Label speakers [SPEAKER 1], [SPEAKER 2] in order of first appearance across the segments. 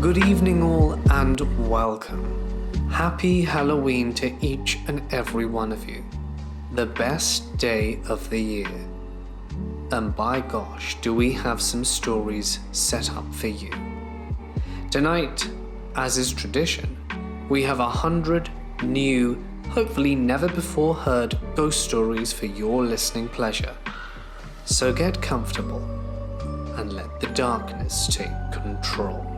[SPEAKER 1] Good evening all and welcome. Happy Halloween to each and every one of you. The best day of the year. And by gosh, do we have some stories set up for you. Tonight, as is tradition, we have 100 new, hopefully never before heard ghost stories for your listening pleasure. So get comfortable and let the darkness take control.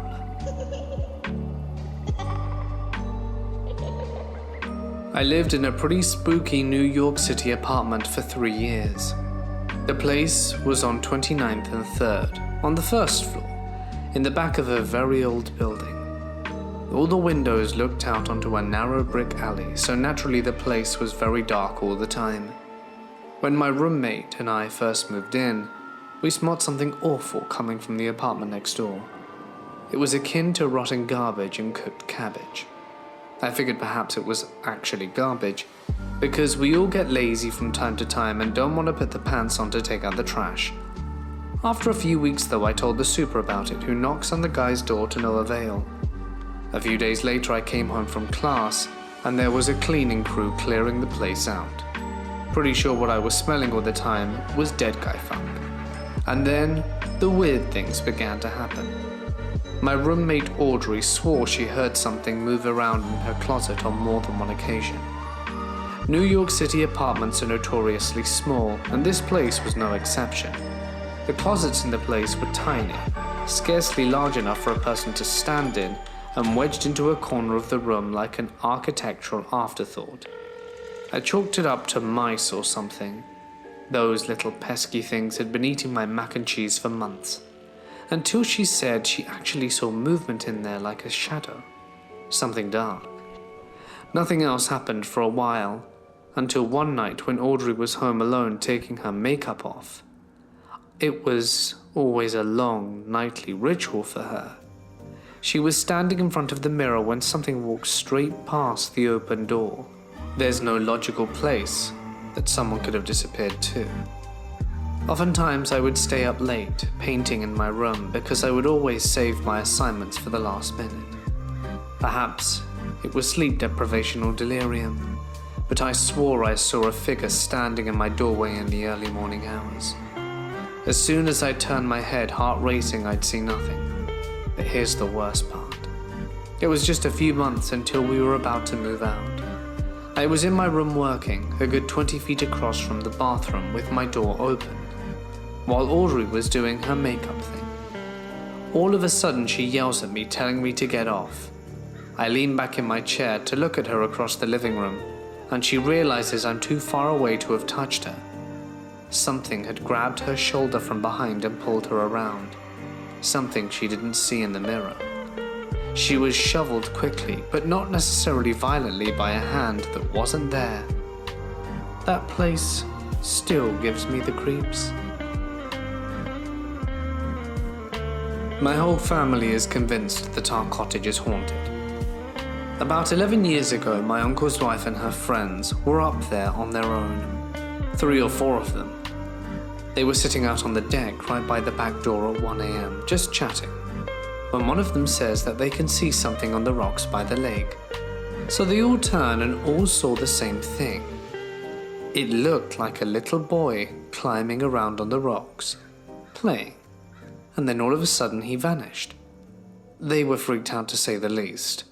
[SPEAKER 1] I lived in a pretty spooky New York City apartment for 3 years. The place was on 29th and 3rd, on the first floor, in the back of a very old building. All the windows looked out onto a narrow brick alley, so naturally the place was very dark all the time. When my roommate and I first moved in, we smelled something awful coming from the apartment next door. It was akin to rotting garbage and cooked cabbage. I figured perhaps it was actually garbage, because we all get lazy from time to time and don't want to put the pants on to take out the trash. After a few weeks though, I told the super about it, who knocks on the guy's door to no avail. A few days later I came home from class, and there was a cleaning crew clearing the place out. Pretty sure what I was smelling all the time was dead guy funk. And then the weird things began to happen. My roommate Audrey swore she heard something move around in her closet on more than one occasion. New York City apartments are notoriously small, and this place was no exception. The closets in the place were tiny, scarcely large enough for a person to stand in, and wedged into a corner of the room like an architectural afterthought. I chalked it up to mice or something. Those little pesky things had been eating my mac and cheese for months. Until she said she actually saw movement in there like a shadow. Something dark. Nothing else happened for a while, until one night when Audrey was home alone taking her makeup off. It was always a long, nightly ritual for her. She was standing in front of the mirror when something walked straight past the open door. There's no logical place that someone could have disappeared to. Oftentimes I would stay up late, painting in my room, because I would always save my assignments for the last minute. Perhaps it was sleep deprivation or delirium, but I swore I saw a figure standing in my doorway in the early morning hours. As soon as I turned my head, heart racing, I'd see nothing. But here's the worst part. It was just a few months until we were about to move out. I was in my room working, a good 20 feet across from the bathroom with my door open, while Audrey was doing her makeup thing. All of a sudden she yells at me, telling me to get off. I lean back in my chair to look at her across the living room, and she realizes I'm too far away to have touched her. Something had grabbed her shoulder from behind and pulled her around. Something she didn't see in the mirror. She was shoveled quickly, but not necessarily violently, by a hand that wasn't there. That place still gives me the creeps. My whole family is convinced that our cottage is haunted. About 11 years ago, my uncle's wife and her friends were up there on their own. 3 or 4 of them. They were sitting out on the deck right by the back door at 1 a.m, just chatting, when one of them says that they can see something on the rocks by the lake. So they all turn and all saw the same thing. It looked like a little boy climbing around on the rocks, playing. And then all of a sudden he vanished. They were freaked out, to say the least.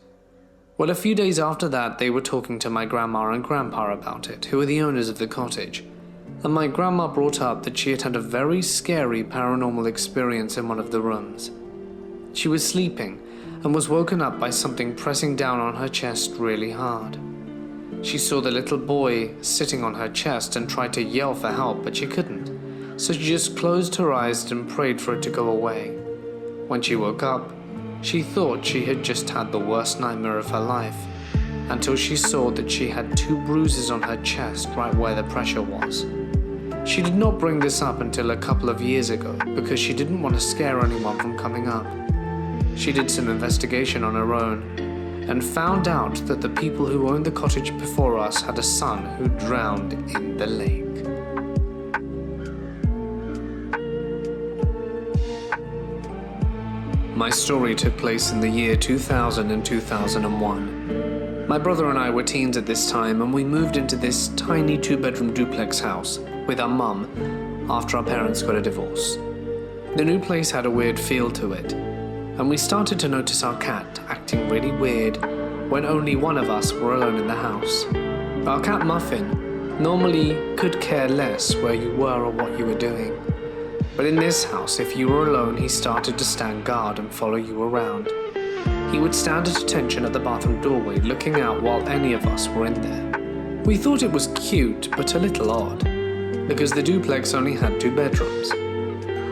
[SPEAKER 1] Well, a few days after that, they were talking to my grandma and grandpa about it, who are the owners of the cottage. And my grandma brought up that she had had a very scary paranormal experience in one of the rooms. She was sleeping and was woken up by something pressing down on her chest really hard. She saw the little boy sitting on her chest and tried to yell for help, but she couldn't. So she just closed her eyes and prayed for it to go away. When she woke up, she thought she had just had the worst nightmare of her life, until she saw that she had 2 bruises on her chest right where the pressure was. She did not bring this up until a couple of years ago, because she didn't want to scare anyone from coming up. She did some investigation on her own, and found out that the people who owned the cottage before us had a son who drowned in the lake. My story took place in the year 2000 and 2001. My brother and I were teens at this time, and we moved into this tiny 2-bedroom duplex house with our mum after our parents got a divorce. The new place had a weird feel to it, and we started to notice our cat acting really weird when only one of us were alone in the house. Our cat Muffin normally could care less where you were or what you were doing. But in this house, if you were alone, he started to stand guard and follow you around. He would stand at attention at the bathroom doorway, looking out while any of us were in there. We thought it was cute, but a little odd, because the duplex only had 2 bedrooms.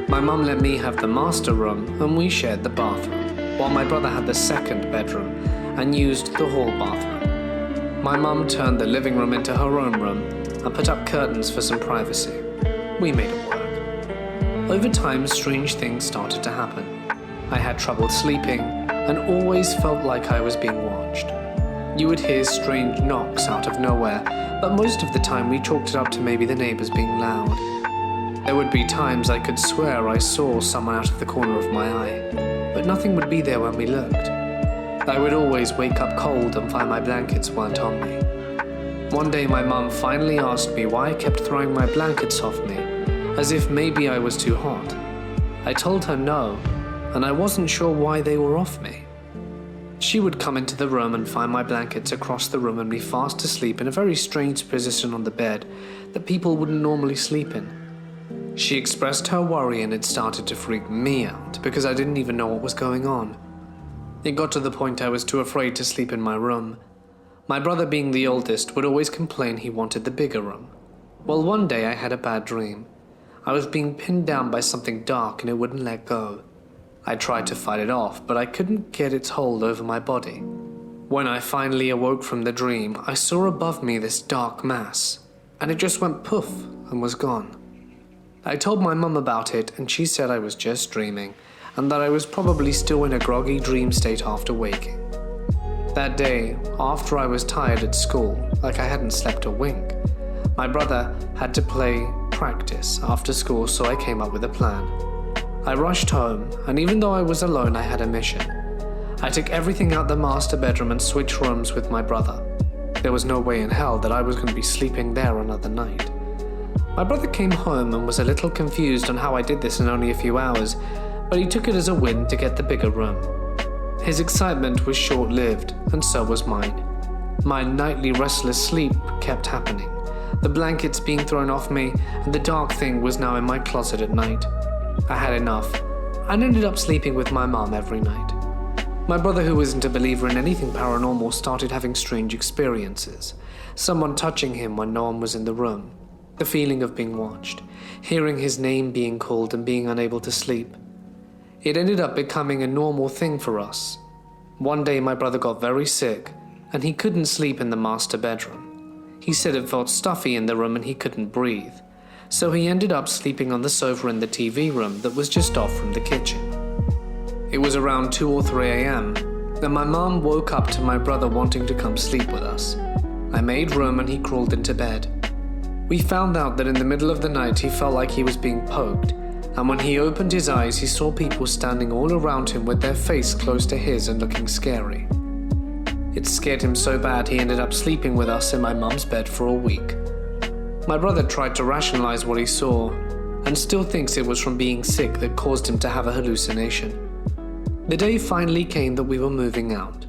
[SPEAKER 1] My mum let me have the master room, and we shared the bathroom, while my brother had the 2nd bedroom and used the hall bathroom. My mum turned the living room into her own room and put up curtains for some privacy. We made it work. Over time, strange things started to happen. I had trouble sleeping and always felt like I was being watched. You would hear strange knocks out of nowhere, but most of the time we chalked it up to maybe the neighbors being loud. There would be times I could swear I saw someone out of the corner of my eye, but nothing would be there when we looked. I would always wake up cold and find my blankets weren't on me. One day my mum finally asked me why I kept throwing my blankets off me, as if maybe I was too hot. I told her no, and I wasn't sure why they were off me. She would come into the room and find my blankets across the room and be fast asleep in a very strange position on the bed that people wouldn't normally sleep in. She expressed her worry, and it started to freak me out because I didn't even know what was going on. It got to the point I was too afraid to sleep in my room. My brother, being the oldest, would always complain he wanted the bigger room. Well, one day I had a bad dream. I was being pinned down by something dark and it wouldn't let go. I tried to fight it off, but I couldn't get its hold over my body. When I finally awoke from the dream, I saw above me this dark mass, and it just went poof and was gone. I told my mum about it, and she said I was just dreaming, and that I was probably still in a groggy dream state after waking. That day, after I was tired at school, like I hadn't slept a wink, my brother had to play practice after school, so I came up with a plan. I rushed home, and even though I was alone, I had a mission. I took everything out the master bedroom and switched rooms with my brother. There was no way in hell that I was going to be sleeping there another night. My brother came home and was a little confused on how I did this in only a few hours, but he took it as a win to get the bigger room. His excitement was short-lived, and so was mine. My nightly restless sleep kept happening. The blankets being thrown off me, and the dark thing was now in my closet at night. I had enough, and ended up sleeping with my mom every night. My brother, who isn't a believer in anything paranormal, started having strange experiences. Someone touching him when no one was in the room. The feeling of being watched. Hearing his name being called and being unable to sleep. It ended up becoming a normal thing for us. One day my brother got very sick, and he couldn't sleep in the master bedroom. He said it felt stuffy in the room and he couldn't breathe. So he ended up sleeping on the sofa in the TV room that was just off from the kitchen. It was around 2 or 3 a.m. and my mom woke up to my brother wanting to come sleep with us. I made room and he crawled into bed. We found out that in the middle of the night he felt like he was being poked, and when he opened his eyes he saw people standing all around him with their face close to his and looking scary. It scared him so bad he ended up sleeping with us in my mum's bed for a week. My brother tried to rationalize what he saw, and still thinks it was from being sick that caused him to have a hallucination. The day finally came that we were moving out.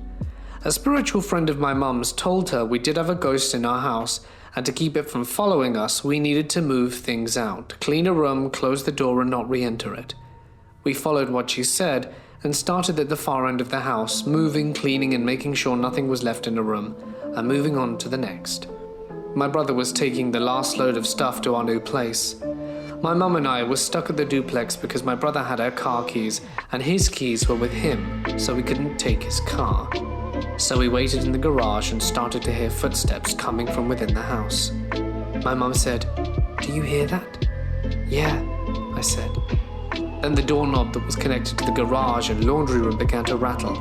[SPEAKER 1] A spiritual friend of my mum's told her we did have a ghost in our house, and to keep it from following us, we needed to move things out, clean a room, close the door, and not re-enter it. We followed what she said, and started at the far end of the house, moving, cleaning, and making sure nothing was left in the room, and moving on to the next. My brother was taking the last load of stuff to our new place. My mum and I were stuck at the duplex because my brother had our car keys, and his keys were with him, so we couldn't take his car. So we waited in the garage and started to hear footsteps coming from within the house. My mum said, "Do you hear that?" "Yeah," I said. Then the doorknob that was connected to the garage and laundry room began to rattle.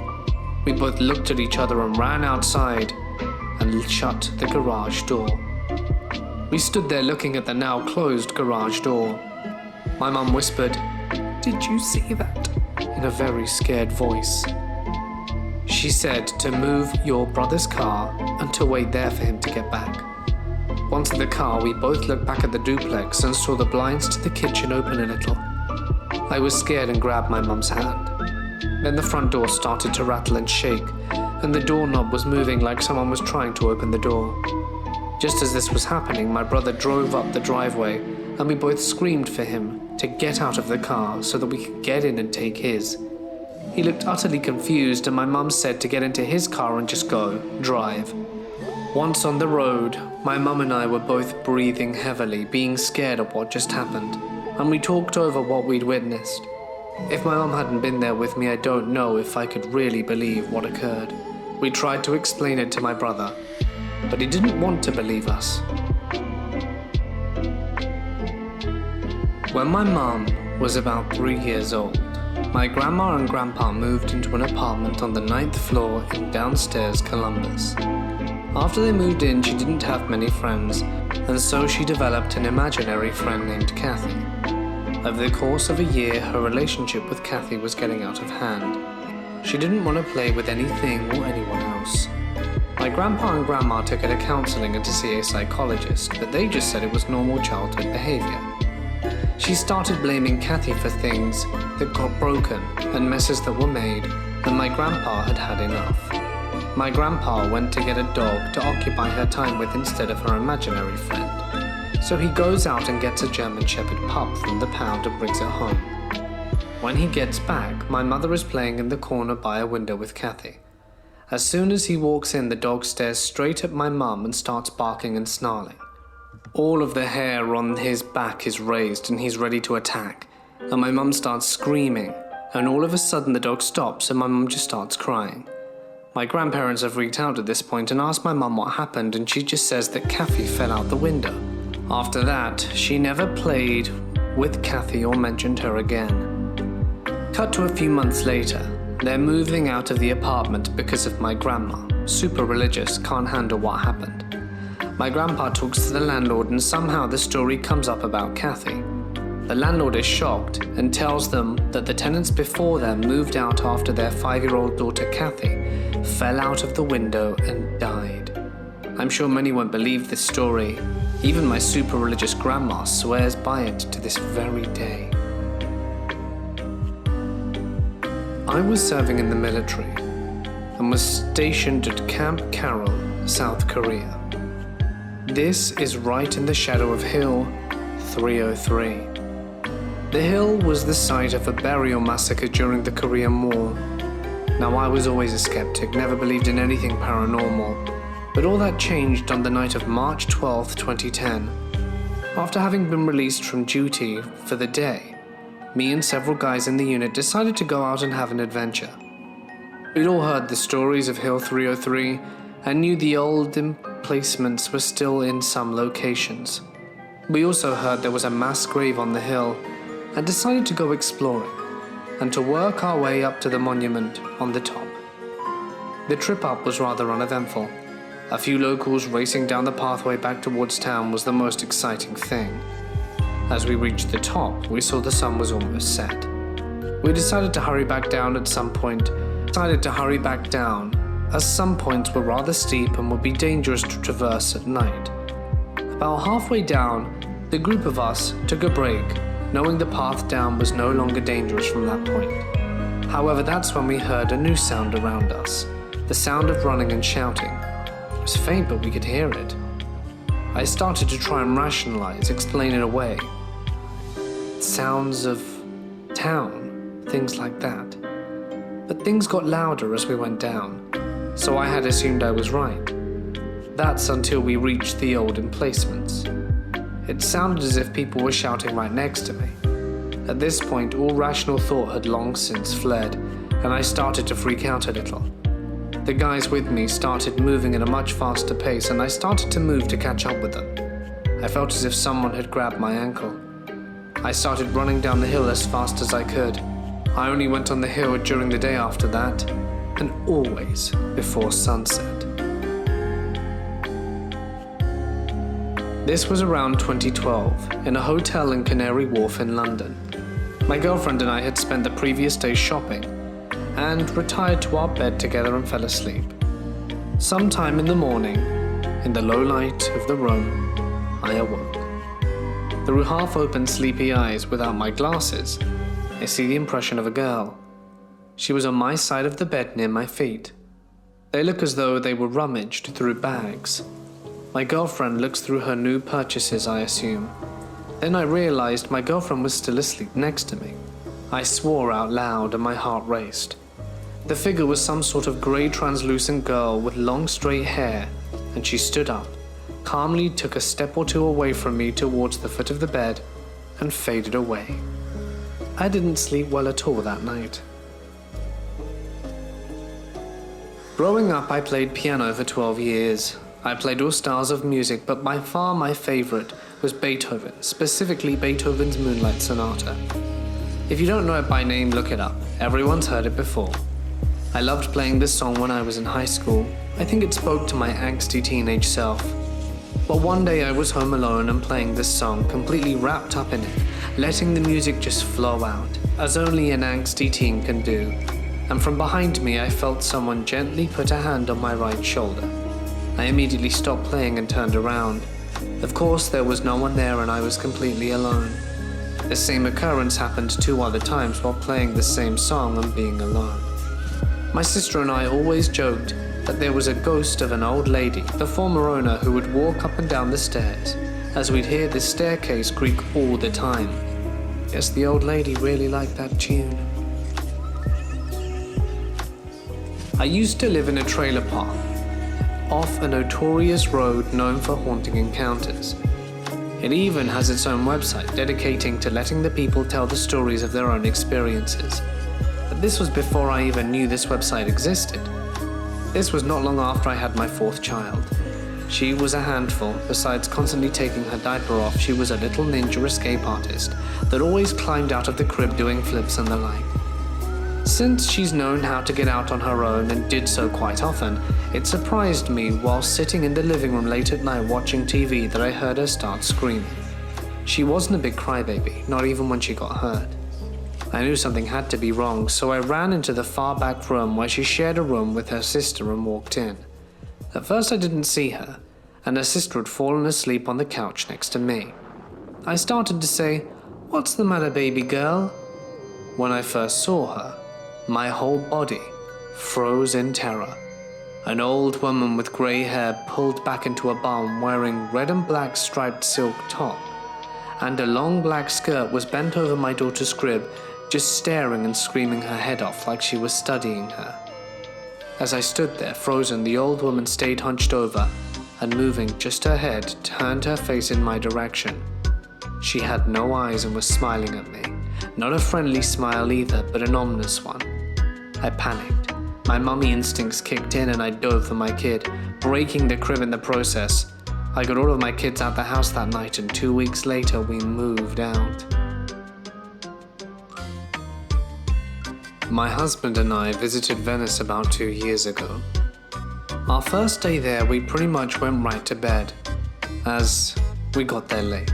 [SPEAKER 1] We both looked at each other and ran outside and shut the garage door. We stood there looking at the now closed garage door. My mum whispered, "Did you see that?" in a very scared voice. She said to move your brother's car and to wait there for him to get back. Once in the car, we both looked back at the duplex and saw the blinds to the kitchen open a little. I was scared and grabbed my mum's hand. Then the front door started to rattle and shake, and the doorknob was moving like someone was trying to open the door. Just as this was happening, my brother drove up the driveway, and we both screamed for him to get out of the car so that we could get in and take his. He looked utterly confused, and my mum said to get into his car and just go, drive. Once on the road, my mum and I were both breathing heavily, being scared of what just happened, and we talked over what we'd witnessed. If my mum hadn't been there with me, I don't know if I could really believe what occurred. We tried to explain it to my brother, but he didn't want to believe us. When my mum was about 3 years old, my grandma and grandpa moved into an apartment on the 9th floor in downstairs Columbus. After they moved in, she didn't have many friends, and so she developed an imaginary friend named Kathy. Over the course of a year, her relationship with Kathy was getting out of hand. She didn't want to play with anything or anyone else. My grandpa and grandma took her to counseling and to see a psychologist, but they just said it was normal childhood behavior. She started blaming Kathy for things that got broken and messes that were made, and my grandpa had had enough. My grandpa went to get a dog to occupy her time with instead of her imaginary friend. So he goes out and gets a German Shepherd pup from the pound and brings it home. When he gets back, my mother is playing in the corner by a window with Kathy. As soon as he walks in, the dog stares straight at my mum and starts barking and snarling. All of the hair on his back is raised and he's ready to attack, and my mum starts screaming, and all of a sudden the dog stops and my mum just starts crying. My grandparents have freaked out at this point and asked my mum what happened, and she just says that Kathy fell out the window. After that, she never played with Kathy or mentioned her again. Cut to a few months later, they're moving out of the apartment because of my grandma, super religious, can't handle what happened. My grandpa talks to the landlord and somehow the story comes up about Kathy. The landlord is shocked and tells them that the tenants before them moved out after their 5-year-old daughter Kathy fell out of the window and died. I'm sure many won't believe this story. Even my super religious grandma swears by it to this very day. I was serving in the military and was stationed at Camp Carroll, South Korea. This is right in the shadow of Hill 303. The hill was the site of a burial massacre during the Korean War. Now, I was always a skeptic, never believed in anything paranormal, but all that changed on the night of March 12, 2010. After having been released from duty for the day, me and several guys in the unit decided to go out and have an adventure. We'd all heard the stories of Hill 303 and knew the old emplacements were still in some locations. We also heard there was a mass grave on the hill and decided to go exploring and to work our way up to the monument on the top. The trip up was rather uneventful. A few locals racing down the pathway back towards town was the most exciting thing. As we reached the top, we saw the sun was almost set. We decided to hurry back down as some points were rather steep and would be dangerous to traverse at night. About halfway down, the group of us took a break, knowing the path down was no longer dangerous from that point. However, that's when we heard a new sound around us, the sound of running and shouting. It was faint, but we could hear it. I started to try and rationalize, explain it away. Sounds of town, things like that. But things got louder as we went down, so I had assumed I was right. That's until we reached the old emplacements. It sounded as if people were shouting right next to me. At this point, all rational thought had long since fled, and I started to freak out a little. The guys with me started moving at a much faster pace, and I started to move to catch up with them. I felt as if someone had grabbed my ankle. I started running down the hill as fast as I could. I only went on the hill during the day after that, and always before sunset. This was around 2012, in a hotel in Canary Wharf in London. My girlfriend and I had spent the previous day shopping and retired to our bed together and fell asleep. Sometime in the morning, in the low light of the room, I awoke. Through half-open sleepy eyes without my glasses, I see the impression of a girl. She was on my side of the bed near my feet. They look as though they were rummaged through bags. My girlfriend looks through her new purchases, I assume. Then I realized my girlfriend was still asleep next to me. I swore out loud and my heart raced. The figure was some sort of grey translucent girl with long straight hair, and she stood up, calmly took a step or two away from me towards the foot of the bed, and faded away. I didn't sleep well at all that night. Growing up, I played piano for 12 years. I played all styles of music, but by far my favorite was Beethoven, specifically Beethoven's Moonlight Sonata. If you don't know it by name, look it up. Everyone's heard it before. I loved playing this song when I was in high school. I think it spoke to my angsty teenage self. But one day I was home alone and playing this song, completely wrapped up in it, letting the music just flow out, as only an angsty teen can do. And from behind me I felt someone gently put a hand on my right shoulder. I immediately stopped playing and turned around. Of course, there was no one there and I was completely alone. The same occurrence happened 2 other times while playing the same song and being alone. My sister and I always joked that there was a ghost of an old lady, the former owner, who would walk up and down the stairs, as we'd hear the staircase creak all the time. Yes, the old lady really liked that tune. I used to live in a trailer park, off a notorious road known for haunting encounters. It even has its own website dedicating to letting the people tell the stories of their own experiences. But this was before I even knew this website existed. This was not long after I had my 4th child. She was a handful. Besides constantly taking her diaper off, she was a little ninja escape artist that always climbed out of the crib doing flips and the like. Since she's known how to get out on her own and did so quite often, it surprised me while sitting in the living room late at night watching TV that I heard her start screaming. She wasn't a big crybaby, not even when she got hurt. I knew something had to be wrong, so I ran into the far back room where she shared a room with her sister and walked in. At first I didn't see her, and her sister had fallen asleep on the couch next to me. I started to say, "What's the matter, baby girl?" When I first saw her, my whole body froze in terror. An old woman with grey hair pulled back into a bun wearing red and black striped silk top, and a long black skirt was bent over my daughter's crib, just staring and screaming her head off like she was studying her. As I stood there frozen, the old woman stayed hunched over, and moving just her head, turned her face in my direction. She had no eyes and was smiling at me. Not a friendly smile either, but an ominous one. I panicked. My mummy instincts kicked in and I dove for my kid, breaking the crib in the process. I got all of my kids out the house that night, and 2 weeks later we moved out. My husband and I visited Venice about 2 years ago. Our first day there, we pretty much went right to bed, as we got there late.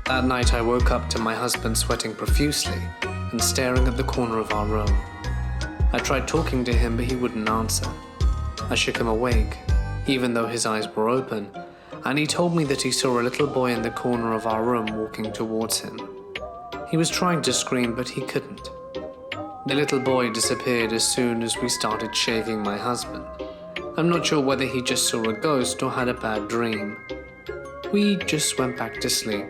[SPEAKER 1] That night I woke up to my husband sweating profusely and staring at the corner of our room. I tried talking to him, but he wouldn't answer. I shook him awake, even though his eyes were open, and he told me that he saw a little boy in the corner of our room walking towards him. He was trying to scream, but he couldn't. The little boy disappeared as soon as we started shaving my husband. I'm not sure whether he just saw a ghost or had a bad dream. We just went back to sleep.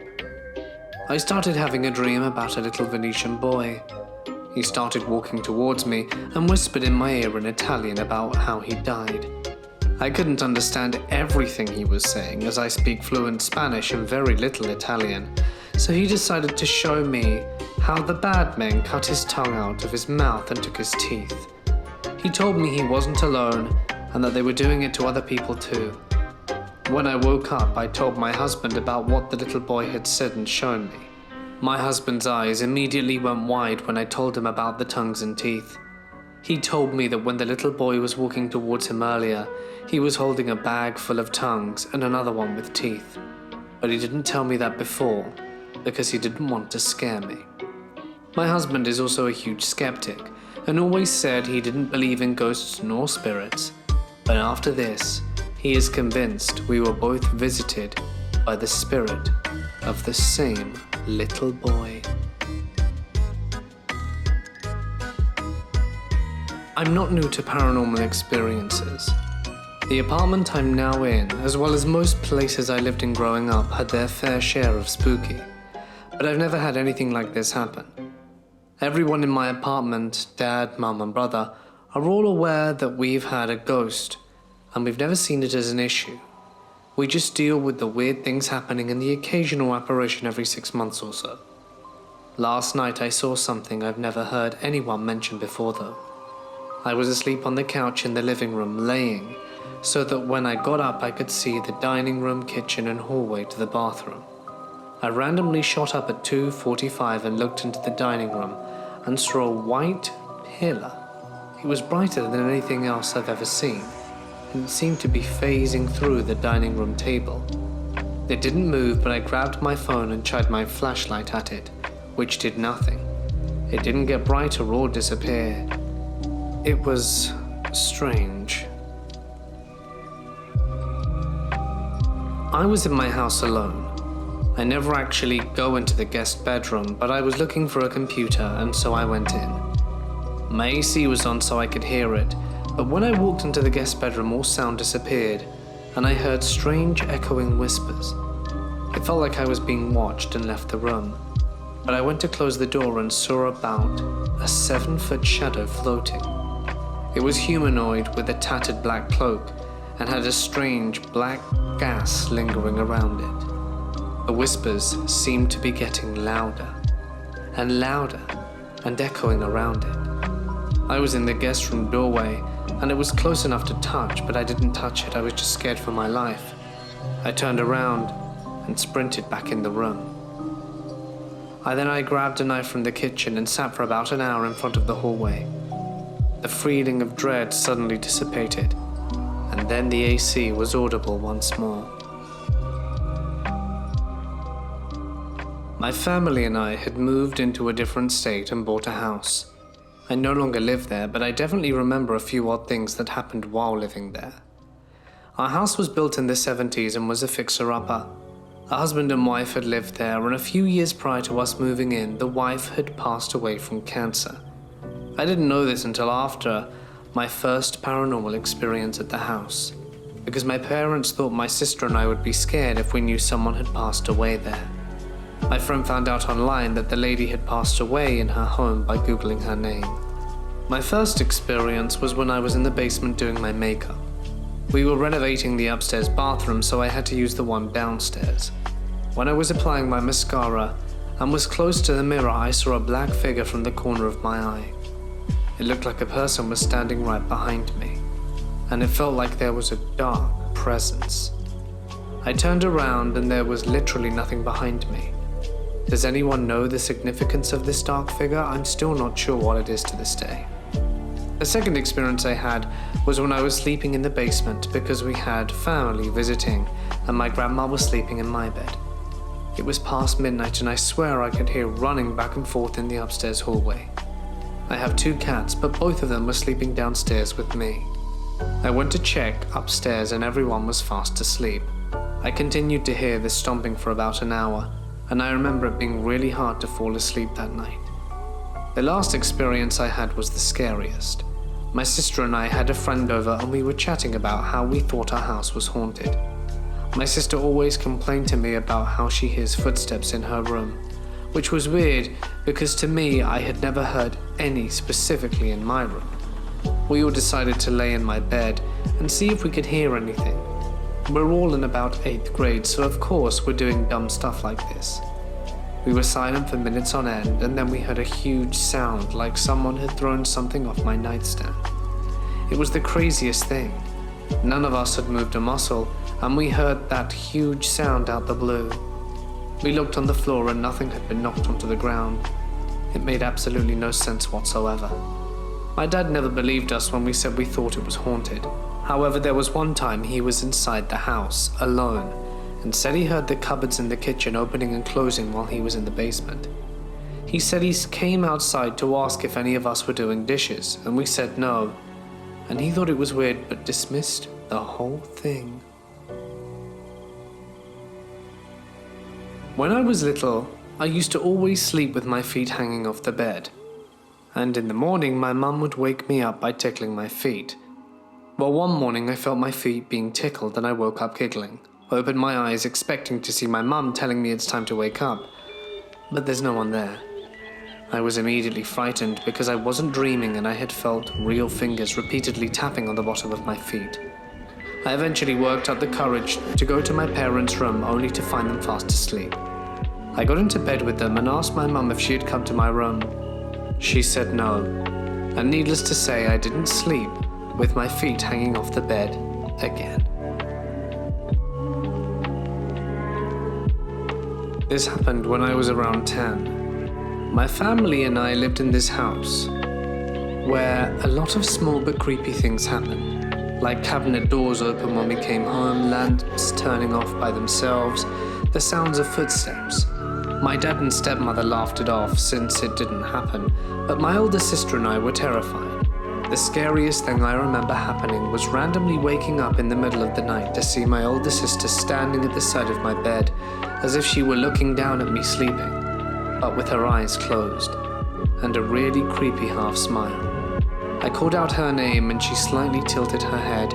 [SPEAKER 1] I started having a dream about a little Venetian boy. He started walking towards me and whispered in my ear in Italian about how he died. I couldn't understand everything he was saying, as I speak fluent Spanish and very little Italian, so he decided to show me how the bad men cut his tongue out of his mouth and took his teeth. He told me he wasn't alone and that they were doing it to other people too. When I woke up, I told my husband about what the little boy had said and shown me. My husband's eyes immediately went wide when I told him about the tongues and teeth. He told me that when the little boy was walking towards him earlier, he was holding a bag full of tongues and another one with teeth. But he didn't tell me that before, because he didn't want to scare me. My husband is also a huge skeptic and always said he didn't believe in ghosts nor spirits, but after this, he is convinced we were both visited by the spirit of the same little boy. I'm not new to paranormal experiences. The apartment I'm now in, as well as most places I lived in growing up, had their fair share of spooky, but I've never had anything like this happen. Everyone in my apartment, Dad, Mum and brother, are all aware that we've had a ghost, and we've never seen it as an issue. We just deal with the weird things happening and the occasional apparition every 6 months or so. Last night I saw something I've never heard anyone mention before though. I was asleep on the couch in the living room, laying, so that when I got up I could see the dining room, kitchen and hallway to the bathroom. I randomly shot up at 2:45 and looked into the dining room and saw a white pillar. It was brighter than anything else I've ever seen, and it seemed to be phasing through the dining room table. It didn't move, but I grabbed my phone and shined my flashlight at it, which did nothing. It didn't get brighter or disappear. It was strange. I was in my house alone. I never actually go into the guest bedroom, but I was looking for a computer and so I went in. My AC was on so I could hear it, but when I walked into the guest bedroom all sound disappeared and I heard strange echoing whispers. It felt like I was being watched and left the room, but I went to close the door and saw about a 7-foot shadow floating. It was humanoid with a tattered black cloak and had a strange black gas lingering around it. The whispers seemed to be getting louder and louder and echoing around it. I was in the guest room doorway and it was close enough to touch, but I didn't touch it. I was just scared for my life. I turned around and sprinted back in the room. I grabbed a knife from the kitchen and sat for about an hour in front of the hallway. The feeling of dread suddenly dissipated, and then the AC was audible once more. My family and I had moved into a different state and bought a house. I no longer live there, but I definitely remember a few odd things that happened while living there. Our house was built in the 70s and was a fixer-upper. A husband and wife had lived there, and a few years prior to us moving in, the wife had passed away from cancer. I didn't know this until after my first paranormal experience at the house, because my parents thought my sister and I would be scared if we knew someone had passed away there. My friend found out online that the lady had passed away in her home by Googling her name. My first experience was when I was in the basement doing my makeup. We were renovating the upstairs bathroom, so I had to use the one downstairs. When I was applying my mascara and was close to the mirror, I saw a black figure from the corner of my eye. It looked like a person was standing right behind me, and it felt like there was a dark presence. I turned around and there was literally nothing behind me. Does anyone know the significance of this dark figure? I'm still not sure what it is to this day. The second experience I had was when I was sleeping in the basement because we had family visiting and my grandma was sleeping in my bed. It was past midnight and I swear I could hear running back and forth in the upstairs hallway. I have 2 cats, but both of them were sleeping downstairs with me. I went to check upstairs and everyone was fast asleep. I continued to hear this stomping for about an hour, and I remember it being really hard to fall asleep that night. The last experience I had was the scariest. My sister and I had a friend over and we were chatting about how we thought our house was haunted. My sister always complained to me about how she hears footsteps in her room, which was weird because to me I had never heard any specifically in my room. We all decided to lay in my bed and see if we could hear anything. We're all in about 8th grade, so of course we're doing dumb stuff like this. We were silent for minutes on end, and then we heard a huge sound like someone had thrown something off my nightstand. It was the craziest thing. None of us had moved a muscle, and we heard that huge sound out the blue. We looked on the floor and nothing had been knocked onto the ground. It made absolutely no sense whatsoever. My dad never believed us when we said we thought it was haunted. However, there was one time he was inside the house, alone, and said he heard the cupboards in the kitchen opening and closing while he was in the basement. He said he came outside to ask if any of us were doing dishes, and we said no, and he thought it was weird but dismissed the whole thing. When I was little, I used to always sleep with my feet hanging off the bed, and in the morning my mum would wake me up by tickling my feet. Well, one morning I felt my feet being tickled and I woke up giggling. I opened my eyes expecting to see my mum telling me it's time to wake up, but there's no one there. I was immediately frightened because I wasn't dreaming and I had felt real fingers repeatedly tapping on the bottom of my feet. I eventually worked up the courage to go to my parents' room only to find them fast asleep. I got into bed with them and asked my mum if she had come to my room. She said no, and needless to say I didn't sleep with my feet hanging off the bed again. This happened when I was around 10. My family and I lived in this house where a lot of small but creepy things happened, like cabinet doors open when we came home, lamps turning off by themselves, the sounds of footsteps. My dad and stepmother laughed it off since it didn't happen, but my older sister and I were terrified. The scariest thing I remember happening was randomly waking up in the middle of the night to see my older sister standing at the side of my bed, as if she were looking down at me sleeping, but with her eyes closed, and a really creepy half smile. I called out her name and she slightly tilted her head,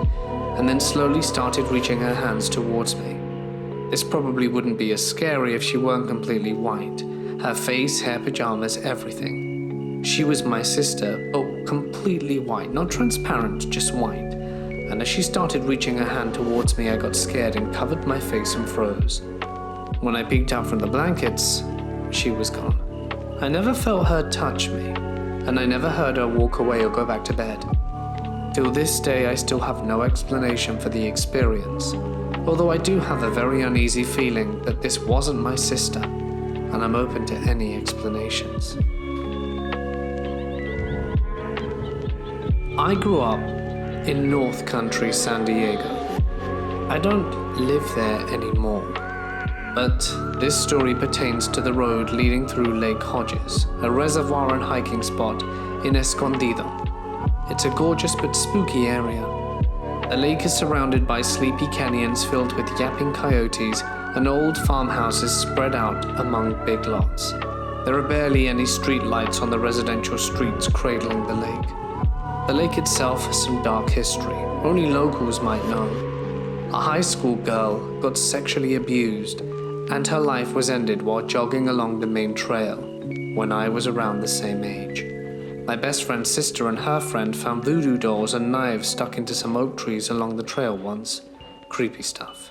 [SPEAKER 1] and then slowly started reaching her hands towards me. This probably wouldn't be as scary if she weren't completely white. Her face, hair, pajamas, everything. She was my sister, but completely white, not transparent, just white. And as she started reaching her hand towards me, I got scared and covered my face and froze. When I peeked out from the blankets, she was gone. I never felt her touch me, and I never heard her walk away or go back to bed. Till this day, I still have no explanation for the experience, although I do have a very uneasy feeling that this wasn't my sister, and I'm open to any explanations. I grew up in North Country, San Diego. I don't live there anymore, but this story pertains to the road leading through Lake Hodges, a reservoir and hiking spot in Escondido. It's a gorgeous but spooky area. The lake is surrounded by sleepy canyons filled with yapping coyotes and old farmhouses spread out among big lots. There are barely any street lights on the residential streets cradling the lake. The lake itself has some dark history, only locals might know. A high school girl got sexually abused, and her life was ended while jogging along the main trail when I was around the same age. My best friend's sister and her friend found voodoo dolls and knives stuck into some oak trees along the trail once. Creepy stuff.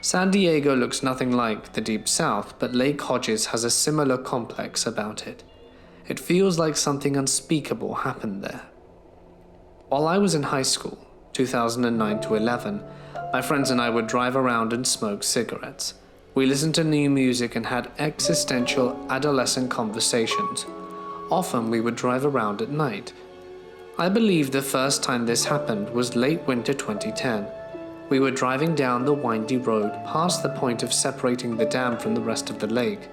[SPEAKER 1] San Diego looks nothing like the Deep South, but Lake Hodges has a similar complex about it. It feels like something unspeakable happened there. While I was in high school, 2009 to 11, my friends and I would drive around and smoke cigarettes. We listened to new music and had existential adolescent conversations. Often we would drive around at night. I believe the first time this happened was late winter 2010. We were driving down the windy road past the point of separating the dam from the rest of the lake,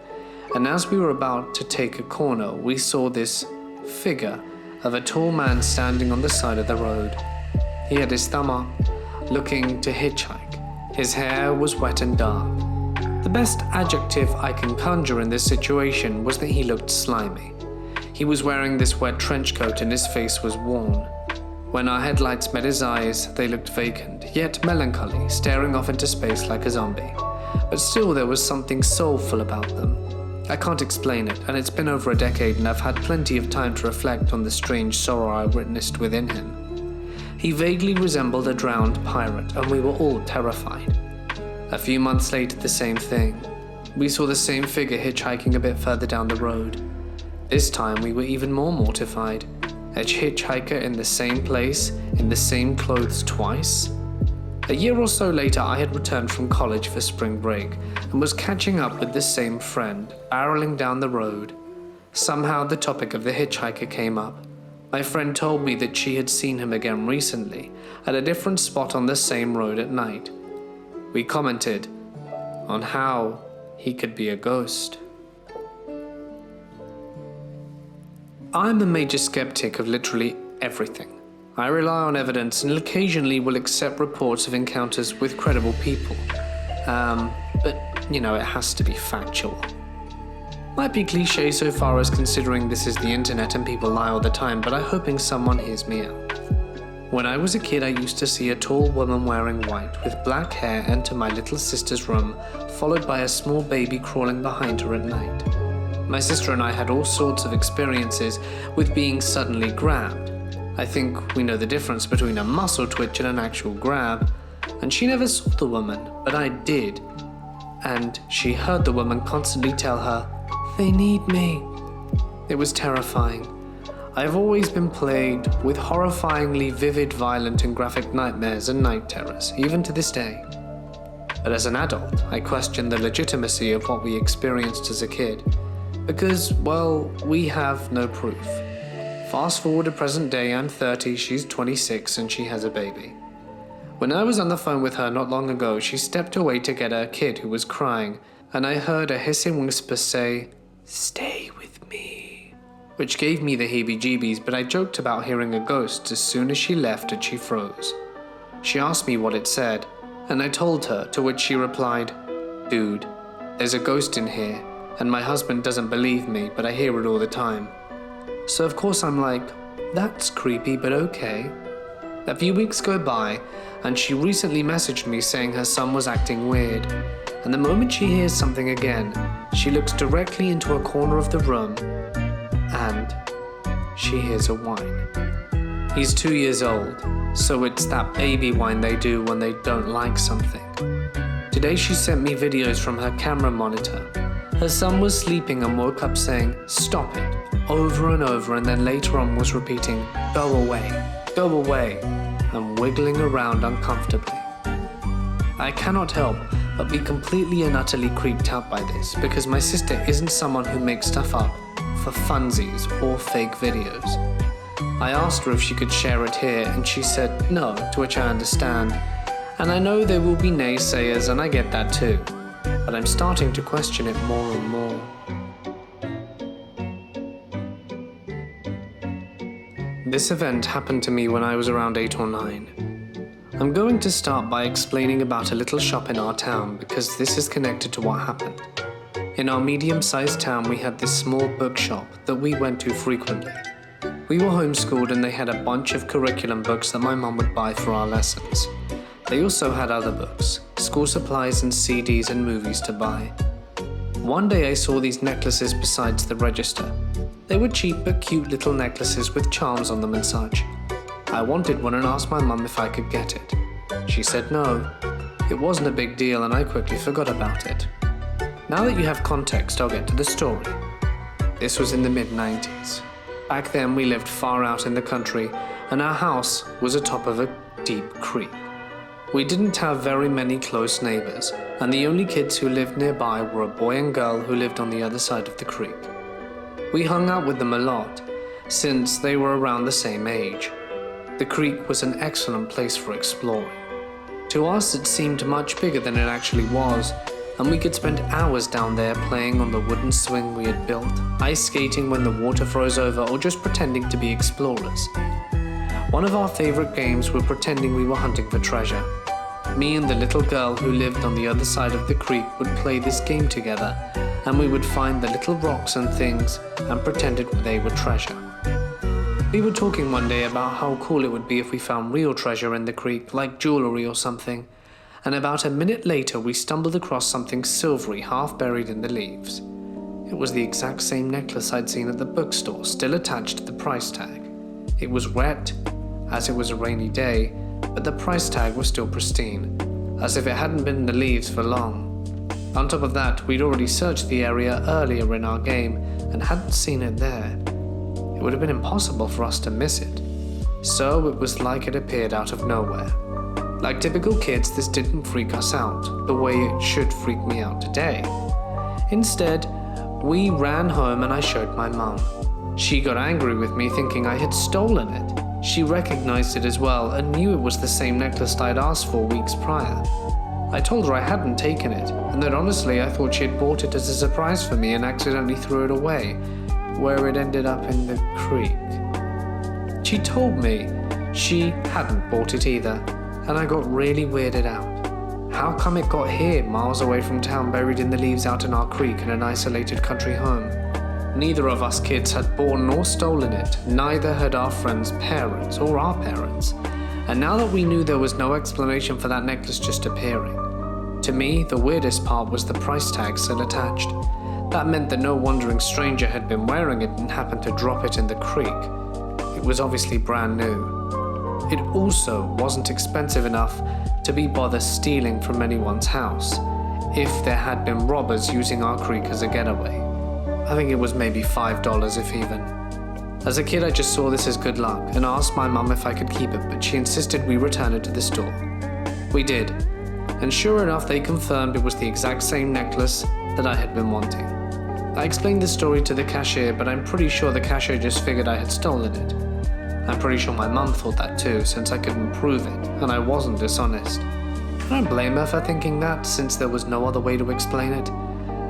[SPEAKER 1] and as we were about to take a corner, we saw this figure of a tall man standing on the side of the road. He had his thumb up, looking to hitchhike. His hair was wet and dark. The best adjective I can conjure in this situation was that he looked slimy. He was wearing this wet trench coat and his face was worn. When our headlights met his eyes, they looked vacant, yet melancholy, staring off into space like a zombie. But still there was something soulful about them. I can't explain it, and it's been over a decade and I've had plenty of time to reflect on the strange sorrow I witnessed within him. He vaguely resembled a drowned pirate, and we were all terrified. A few months later, the same thing. We saw the same figure hitchhiking a bit further down the road. This time we were even more mortified. A hitchhiker in the same place, in the same clothes twice? A year or so later, I had returned from college for spring break and was catching up with the same friend, barreling down the road. Somehow the topic of the hitchhiker came up. My friend told me that she had seen him again recently, at a different spot on the same road at night. We commented on how he could be a ghost. I'm a major skeptic of literally everything. I rely on evidence and occasionally will accept reports of encounters with credible people. But, it has to be factual. Might be cliche so far as considering this is the internet and people lie all the time, but I'm hoping someone hears me out. When I was a kid, I used to see a tall woman wearing white with black hair enter my little sister's room, followed by a small baby crawling behind her at night. My sister and I had all sorts of experiences with being suddenly grabbed. I think we know the difference between a muscle twitch and an actual grab, and she never saw the woman, but I did. And she heard the woman constantly tell her, "They need me." It was terrifying. I've always been plagued with horrifyingly vivid, violent and graphic nightmares and night terrors, even to this day. But as an adult, I question the legitimacy of what we experienced as a kid, because, well, we have no proof. Fast forward to present day, I'm 30, she's 26 and she has a baby. When I was on the phone with her not long ago, she stepped away to get her kid who was crying, and I heard a hissing whisper say, "Stay with me," which gave me the heebie-jeebies, but I joked about hearing a ghost as soon as she left and she froze. She asked me what it said, and I told her, to which she replied, "Dude, there's a ghost in here, and my husband doesn't believe me, but I hear it all the time." So of course I'm like, that's creepy, but okay. A few weeks go by, and she recently messaged me saying her son was acting weird, and the moment she hears something again, she looks directly into a corner of the room, and she hears a whine. He's 2 years old, so it's that baby whine they do when they don't like something. Today she sent me videos from her camera monitor. Her son was sleeping and woke up saying, "Stop it," over and over, and then later on was repeating, "Go away, go away," and wiggling around uncomfortably. I cannot help but be completely and utterly creeped out by this, because my sister isn't someone who makes stuff up for funsies or fake videos. I asked her if she could share it here, and she said no, to which I understand. And I know there will be naysayers, and I get that too, but I'm starting to question it more and more. This event happened to me when I was around 8 or 9. I'm going to start by explaining about a little shop in our town, because this is connected to what happened. In our medium-sized town, we had this small bookshop that we went to frequently. We were homeschooled and they had a bunch of curriculum books that my mum would buy for our lessons. They also had other books, school supplies and CDs and movies to buy. One day I saw these necklaces besides the register. They were cheap but cute little necklaces with charms on them and such. I wanted one and asked my mum if I could get it. She said no. It wasn't a big deal and I quickly forgot about it. Now that you have context, I'll get to the story. This was in the mid-90s. Back then we lived far out in the country and our house was atop of a deep creek. We didn't have very many close neighbors, and the only kids who lived nearby were a boy and girl who lived on the other side of the creek. We hung out with them a lot, since they were around the same age. The creek was an excellent place for exploring. To us it seemed much bigger than it actually was, and we could spend hours down there playing on the wooden swing we had built, ice skating when the water froze over, or just pretending to be explorers. One of our favorite games was pretending we were hunting for treasure. Me and the little girl who lived on the other side of the creek would play this game together, and we would find the little rocks and things and pretend they were treasure. We were talking one day about how cool it would be if we found real treasure in the creek, like jewelry or something, and about a minute later we stumbled across something silvery half buried in the leaves. It was the exact same necklace I'd seen at the bookstore, still attached to the price tag. It was wet, as it was a rainy day, but the price tag was still pristine, as if it hadn't been in the leaves for long. On top of that, we'd already searched the area earlier in our game and hadn't seen it there. It would have been impossible for us to miss it. So it was like it appeared out of nowhere. Like typical kids, this didn't freak us out, the way it should freak me out today. Instead, we ran home and I showed my mum. She got angry with me thinking I had stolen it. She recognized it as well and knew it was the same necklace I'd asked for weeks prior. I told her I hadn't taken it, and that honestly I thought she had bought it as a surprise for me and accidentally threw it away. where it ended up in the creek. She told me she hadn't bought it either, and I got really weirded out. How come it got here, miles away from town, buried in the leaves out in our creek in an isolated country home? Neither of us kids had bought nor stolen it, neither had our friends' parents or our parents. And now that we knew there was no explanation for that necklace just appearing, to me, the weirdest part was the price tag still attached. That meant that no wandering stranger had been wearing it and happened to drop it in the creek. It was obviously brand new. It also wasn't expensive enough to be bothered stealing from anyone's house, if there had been robbers using our creek as a getaway. I think it was maybe $5 if even. As a kid, I just saw this as good luck and asked my mum if I could keep it, but she insisted we return it to the store. We did, and sure enough they confirmed it was the exact same necklace that I had been wanting. I explained the story to the cashier, but I'm pretty sure the cashier just figured I had stolen it. I'm pretty sure my mum thought that too, since I couldn't prove it, and I wasn't dishonest. I don't blame her for thinking that, since there was no other way to explain it,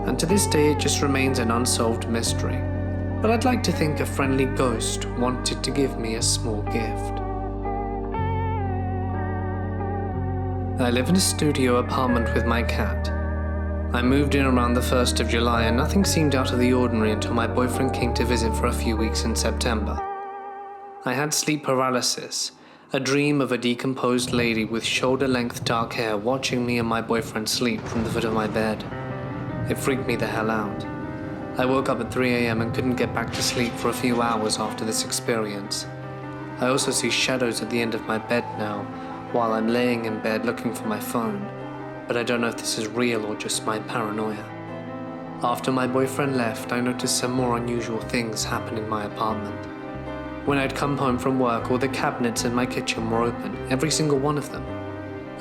[SPEAKER 1] and to this day it just remains an unsolved mystery. But I'd like to think a friendly ghost wanted to give me a small gift. I live in a studio apartment with my cat. I moved in around the 1st of July, and nothing seemed out of the ordinary until my boyfriend came to visit for a few weeks in September. I had sleep paralysis, a dream of a decomposed lady with shoulder-length dark hair watching me and my boyfriend sleep from the foot of my bed. It freaked me the hell out. I woke up at 3 a.m. and couldn't get back to sleep for a few hours after this experience. I also see shadows at the end of my bed now, while I'm laying in bed looking for my phone, but I don't know if this is real or just my paranoia. After my boyfriend left, I noticed some more unusual things happen in my apartment. When I'd come home from work, all the cabinets in my kitchen were open, every single one of them.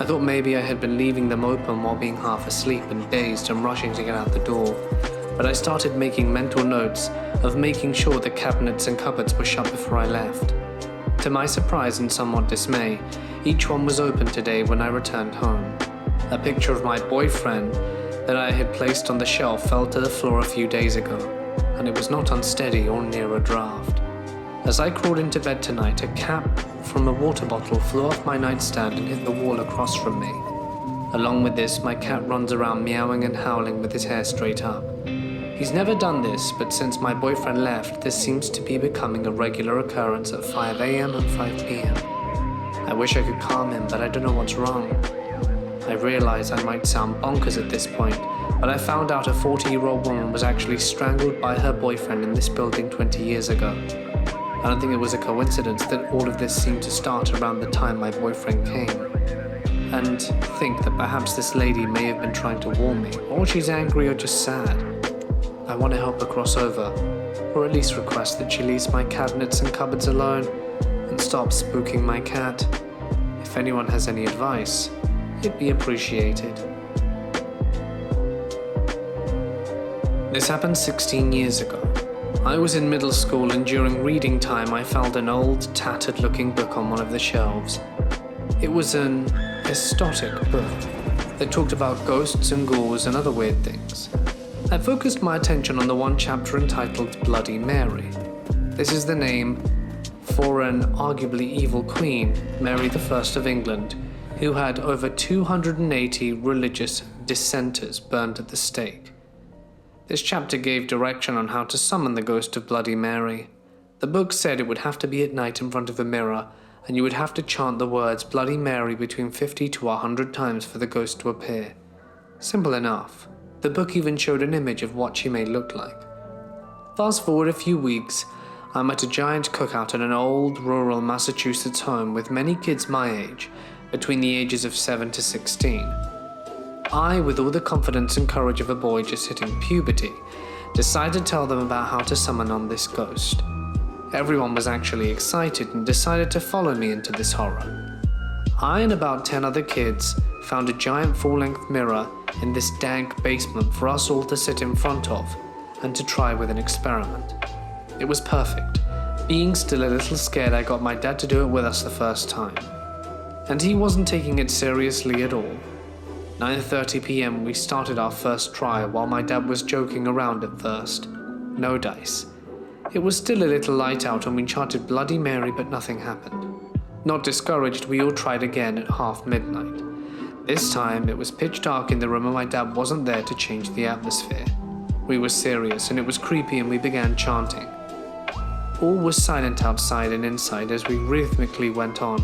[SPEAKER 1] I thought maybe I had been leaving them open while being half asleep and dazed and rushing to get out the door, but I started making mental notes of making sure the cabinets and cupboards were shut before I left. To my surprise and somewhat dismay, each one was open today when I returned home. A picture of my boyfriend that I had placed on the shelf fell to the floor a few days ago, and it was not unsteady or near a draft. As I crawled into bed tonight, a cap from a water bottle flew off my nightstand and hit the wall across from me. Along with this, my cat runs around meowing and howling with his hair straight up. He's never done this, but since my boyfriend left, this seems to be becoming a regular occurrence at 5 a.m. and 5 p.m. I wish I could calm him, but I don't know what's wrong. I realize I might sound bonkers at this point, but I found out a 40-year-old woman was actually strangled by her boyfriend in this building 20 years ago. I don't think it was a coincidence that all of this seemed to start around the time my boyfriend came. And think that perhaps this lady may have been trying to warn me, or she's angry or just sad. I want to help her cross over, or at least request that she leaves my cabinets and cupboards alone and stop spooking my cat. If anyone has any advice, it'd be appreciated. This happened 16 years ago. I was in middle school, and during reading time I found an old, tattered-looking book on one of the shelves. It was an esoteric book that talked about ghosts and ghouls and other weird things. I focused my attention on the one chapter entitled Bloody Mary. This is the name for an arguably evil queen, Mary I of England, who had over 280 religious dissenters burned at the stake. This chapter gave direction on how to summon the ghost of Bloody Mary. The book said it would have to be at night in front of a mirror, and you would have to chant the words Bloody Mary between 50 to 100 times for the ghost to appear. Simple enough. The book even showed an image of what she may look like. Fast forward a few weeks, I'm at a giant cookout at an old rural Massachusetts home with many kids my age, between the ages of 7 to 16. I, with all the confidence and courage of a boy just hitting puberty, decided to tell them about how to summon on this ghost. Everyone was actually excited and decided to follow me into this horror. I and about 10 other kids found a giant full-length mirror in this dank basement for us all to sit in front of and to try with an experiment. It was perfect. Being still a little scared, I got my dad to do it with us the first time. And he wasn't taking it seriously at all. 9:30 p.m. we started our first try while my dad was joking around at first. No dice. It was still a little light out and we chanted Bloody Mary, but nothing happened. Not discouraged, we all tried again at midnight. This time, it was pitch dark in the room and my dad wasn't there to change the atmosphere. We were serious and it was creepy and we began chanting. All was silent outside and inside as we rhythmically went on,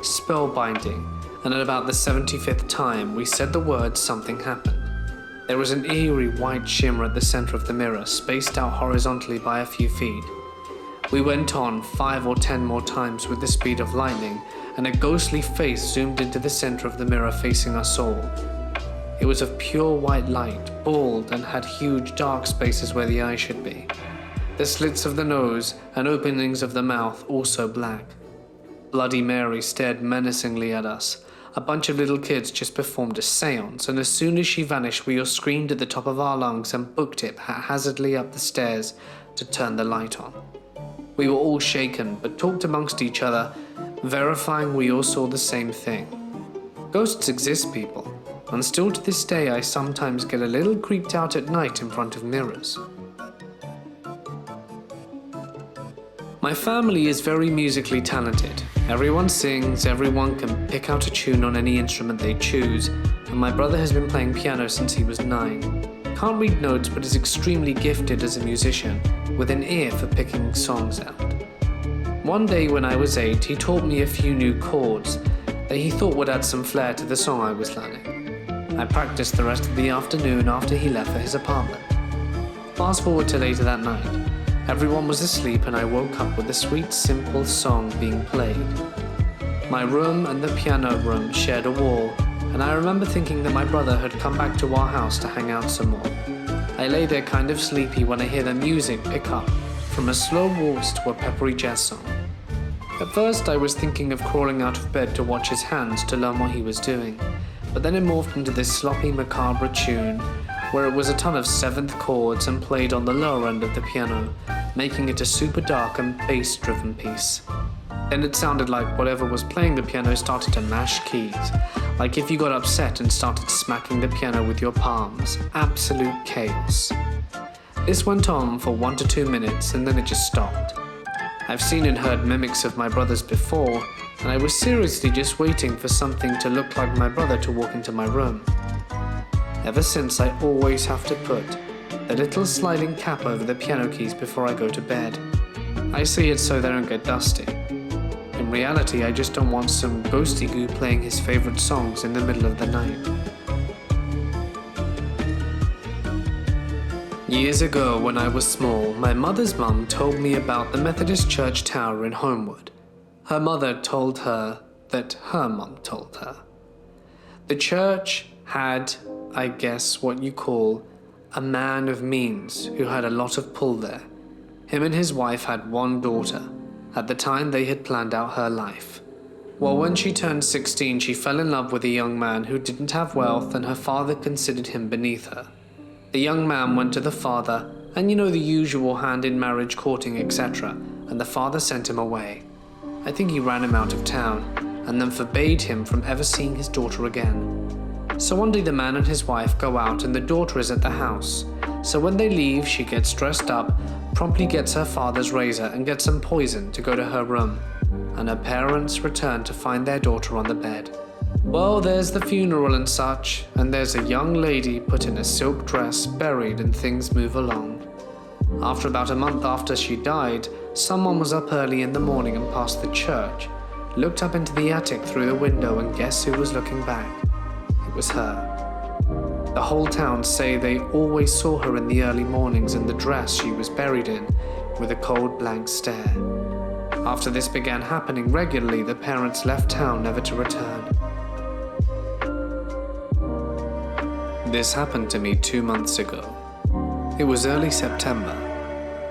[SPEAKER 1] spellbinding, and at about the 75th time, we said the words something happened. There was an eerie white shimmer at the center of the mirror, spaced out horizontally by a few feet. We went on 5 or 10 more times with the speed of lightning, and a ghostly face zoomed into the center of the mirror facing us all. It was of pure white light, bald, and had huge dark spaces where the eyes should be. The slits of the nose and openings of the mouth also black. Bloody Mary stared menacingly at us. A bunch of little kids just performed a seance, and as soon as she vanished, we all screamed at the top of our lungs and booked it haphazardly up the stairs to turn the light on. We were all shaken, but talked amongst each other, verifying we all saw the same thing. Ghosts exist, people, and still to this day I sometimes get a little creeped out at night in front of mirrors. My family is very musically talented. Everyone sings, everyone can pick out a tune on any instrument they choose, and my brother has been playing piano since he was 9. Can't read notes but is extremely gifted as a musician, with an ear for picking songs out. One day when I was 8, he taught me a few new chords that he thought would add some flair to the song I was learning. I practiced the rest of the afternoon after he left for his apartment. Fast forward to later that night. Everyone was asleep and I woke up with a sweet, simple song being played. My room and the piano room shared a wall, and I remember thinking that my brother had come back to our house to hang out some more. I lay there kind of sleepy when I hear the music pick up, from a slow waltz to a peppery jazz song. At first I was thinking of crawling out of bed to watch his hands to learn what he was doing, but then it morphed into this sloppy macabre tune, where it was a ton of 7th chords and played on the lower end of the piano, making it a super dark and bass-driven piece. Then it sounded like whatever was playing the piano started to mash keys, like if you got upset and started smacking the piano with your palms. Absolute chaos. This went on for 1 to 2 minutes and then it just stopped. I've seen and heard mimics of my brother's before, and I was seriously just waiting for something to look like my brother to walk into my room. Ever since, I always have to put the little sliding cap over the piano keys before I go to bed. I see it so they don't get dusty. In reality, I just don't want some ghosty goo playing his favorite songs in the middle of the night. Years ago, when I was small, my mother's mum told me about the Methodist Church Tower in Homewood. Her mother told her that her mum told her. The church had, I guess, what you call a man of means who had a lot of pull there. Him and his wife had one daughter. At the time, they had planned out her life. Well, when she turned 16, she fell in love with a young man who didn't have wealth and her father considered him beneath her. The young man went to the father, and you know the usual hand in marriage, courting, etc., and the father sent him away. I think he ran him out of town, and then forbade him from ever seeing his daughter again. So one day the man and his wife go out and the daughter is at the house. So when they leave, she gets dressed up, promptly gets her father's razor and gets some poison to go to her room. And her parents return to find their daughter on the bed. Well, there's the funeral and such, and there's a young lady put in a silk dress, buried, and things move along. After about a month after she died, someone was up early in the morning and passed the church, looked up into the attic through the window, and guess who was looking back? It was her. The whole town say they always saw her in the early mornings in the dress she was buried in, with a cold blank stare. After this began happening regularly, the parents left town never to return. This happened to me 2 months ago. It was early September,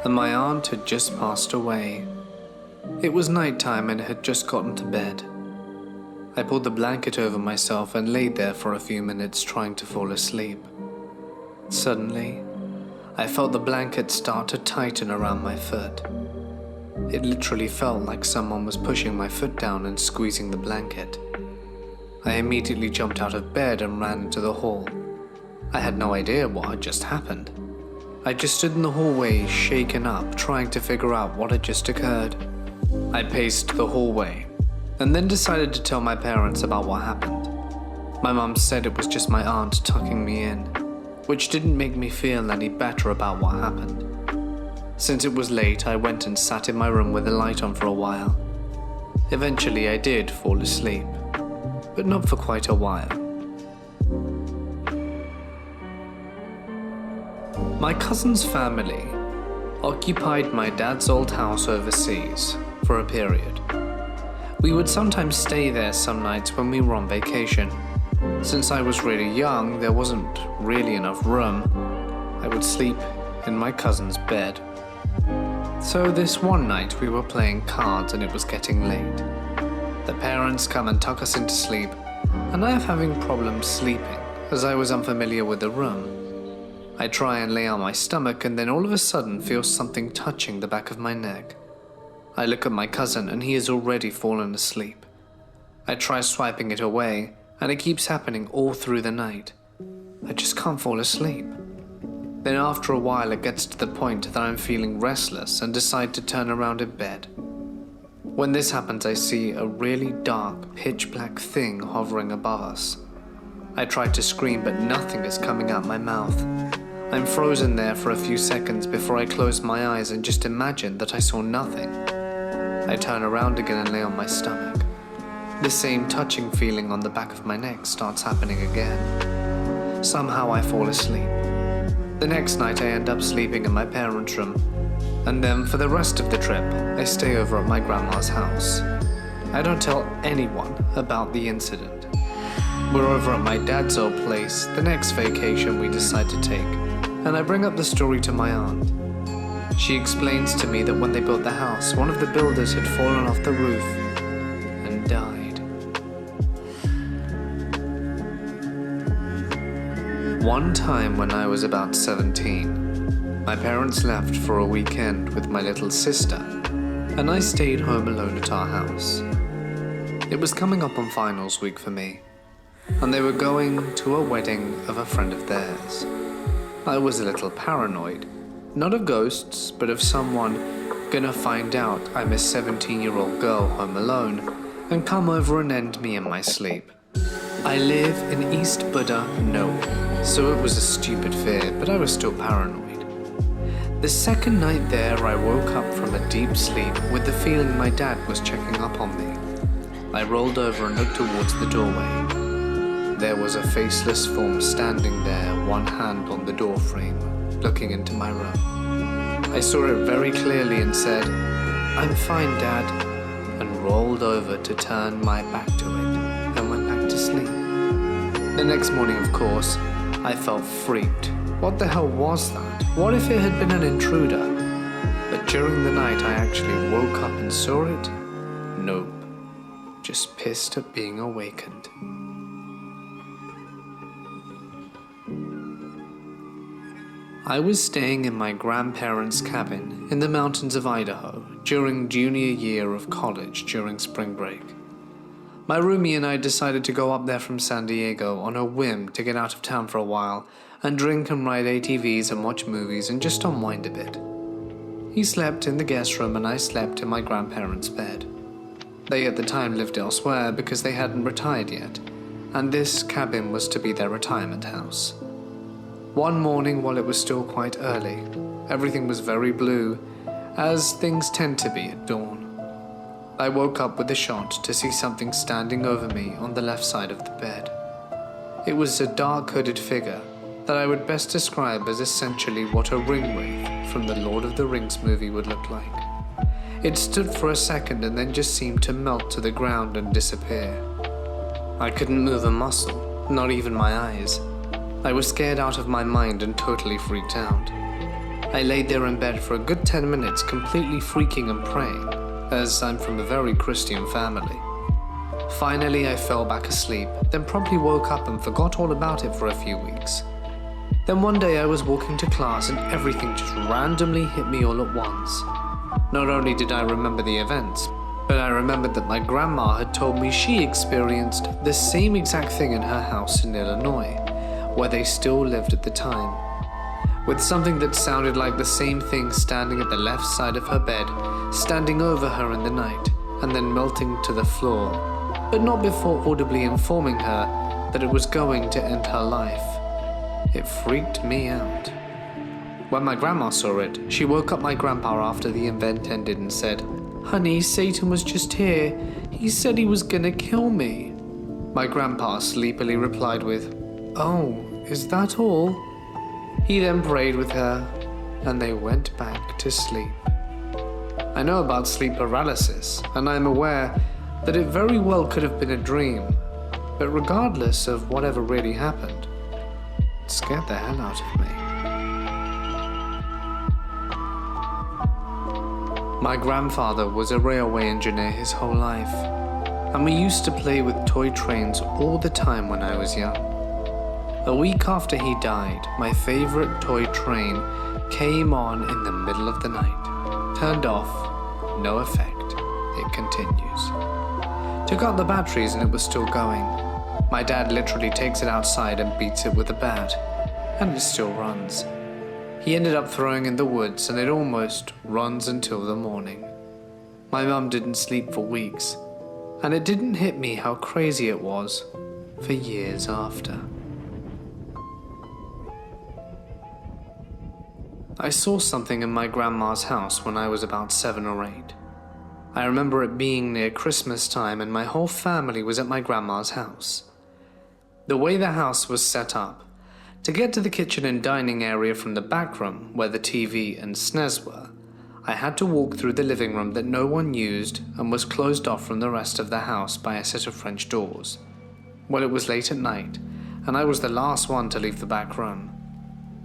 [SPEAKER 1] and my aunt had just passed away. It was nighttime and had just gotten to bed. I pulled the blanket over myself and laid there for a few minutes trying to fall asleep. Suddenly, I felt the blanket start to tighten around my foot. It literally felt like someone was pushing my foot down and squeezing the blanket. I immediately jumped out of bed and ran into the hall. I had no idea what had just happened. I just stood in the hallway, shaken up, trying to figure out what had just occurred. I paced the hallway, and then decided to tell my parents about what happened. My mum said it was just my aunt tucking me in, which didn't make me feel any better about what happened. Since it was late, I went and sat in my room with the light on for a while. Eventually, I did fall asleep, but not for quite a while. My cousin's family occupied my dad's old house overseas for a period. We would sometimes stay there some nights when we were on vacation. Since I was really young, there wasn't really enough room. I would sleep in my cousin's bed. So this one night we were playing cards and it was getting late. The parents come and tuck us into sleep, and I am having problems sleeping as I was unfamiliar with the room. I try and lay on my stomach and then all of a sudden feel something touching the back of my neck. I look at my cousin and he has already fallen asleep. I try swiping it away and it keeps happening all through the night. I just can't fall asleep. Then after a while it gets to the point that I'm feeling restless and decide to turn around in bed. When this happens, I see a really dark, pitch black thing hovering above us. I try to scream, but nothing is coming out my mouth. I'm frozen there for a few seconds before I close my eyes and just imagine that I saw nothing. I turn around again and lay on my stomach. The same touching feeling on the back of my neck starts happening again. Somehow I fall asleep. The next night I end up sleeping in my parents' room, and then for the rest of the trip I stay over at my grandma's house. I don't tell anyone about the incident. We're over at my dad's old place the next vacation we decide to take, and I bring up the story to my aunt. She explains to me that when they built the house, one of the builders had fallen off the roof and died. One time when I was about 17, my parents left for a weekend with my little sister, and I stayed home alone at our house. It was coming up on finals week for me, and they were going to a wedding of a friend of theirs. I was a little paranoid, not of ghosts, but of someone gonna find out I'm a 17-year-old girl home alone and come over and end me in my sleep. I live in East Buddha nowhere, so it was a stupid fear, but I was still paranoid. The second night there, I woke up from a deep sleep with the feeling my dad was checking up on me. I rolled over and looked towards the doorway. There was a faceless form standing there, one hand on the doorframe, looking into my room. I saw it very clearly and said, "I'm fine, Dad," and rolled over to turn my back to it and went back to sleep. The next morning, of course, I felt freaked. What the hell was that? What if it had been an intruder? But during the night, I actually woke up and saw it? Nope. Just pissed at being awakened. I was staying in my grandparents' cabin in the mountains of Idaho during junior year of college during spring break. My roomie and I decided to go up there from San Diego on a whim to get out of town for a while and drink and ride ATVs and watch movies and just unwind a bit. He slept in the guest room and I slept in my grandparents' bed. They at the time lived elsewhere because they hadn't retired yet, and this cabin was to be their retirement house. One morning, while it was still quite early, everything was very blue, as things tend to be at dawn. I woke up with a shock to see something standing over me on the left side of the bed. It was a dark hooded figure that I would best describe as essentially what a ringwraith from the Lord of the Rings movie would look like. It stood for a second and then just seemed to melt to the ground and disappear. I couldn't move a muscle, not even my eyes. I was scared out of my mind and totally freaked out. I laid there in bed for a good 10 minutes, completely freaking and praying, as I'm from a very Christian family. Finally, I fell back asleep, then promptly woke up and forgot all about it for a few weeks. Then one day I was walking to class and everything just randomly hit me all at once. Not only did I remember the events, but I remembered that my grandma had told me she experienced the same exact thing in her house in Illinois, where they still lived at the time. with something that sounded like the same thing standing at the left side of her bed, standing over her in the night, and then melting to the floor, but not before audibly informing her that it was going to end her life. It freaked me out. When my grandma saw it, she woke up my grandpa after the event ended and said, "Honey, Satan was just here. He said he was gonna kill me." My grandpa sleepily replied with, "Oh, is that all?" He then prayed with her, and they went back to sleep. I know about sleep paralysis, and I am aware that it very well could have been a dream, but regardless of whatever really happened, it scared the hell out of me. My grandfather was a railway engineer his whole life, and we used to play with toy trains all the time when I was young. A week after he died, my favorite toy train came on in the middle of the night. Turned off, no effect, it continues. Took out the batteries and it was still going. My dad literally takes it outside and beats it with a bat, and it still runs. He ended up throwing in the woods and it almost runs until the morning. My mum didn't sleep for weeks, and it didn't hit me how crazy it was for years after. I saw something in my grandma's house when I was about 7 or 8. I remember it being near Christmas time and my whole family was at my grandma's house. The way the house was set up, to get to the kitchen and dining area from the back room where the TV and SNES were, I had to walk through the living room that no one used and was closed off from the rest of the house by a set of French doors. Well, it was late at night, and I was the last one to leave the back room.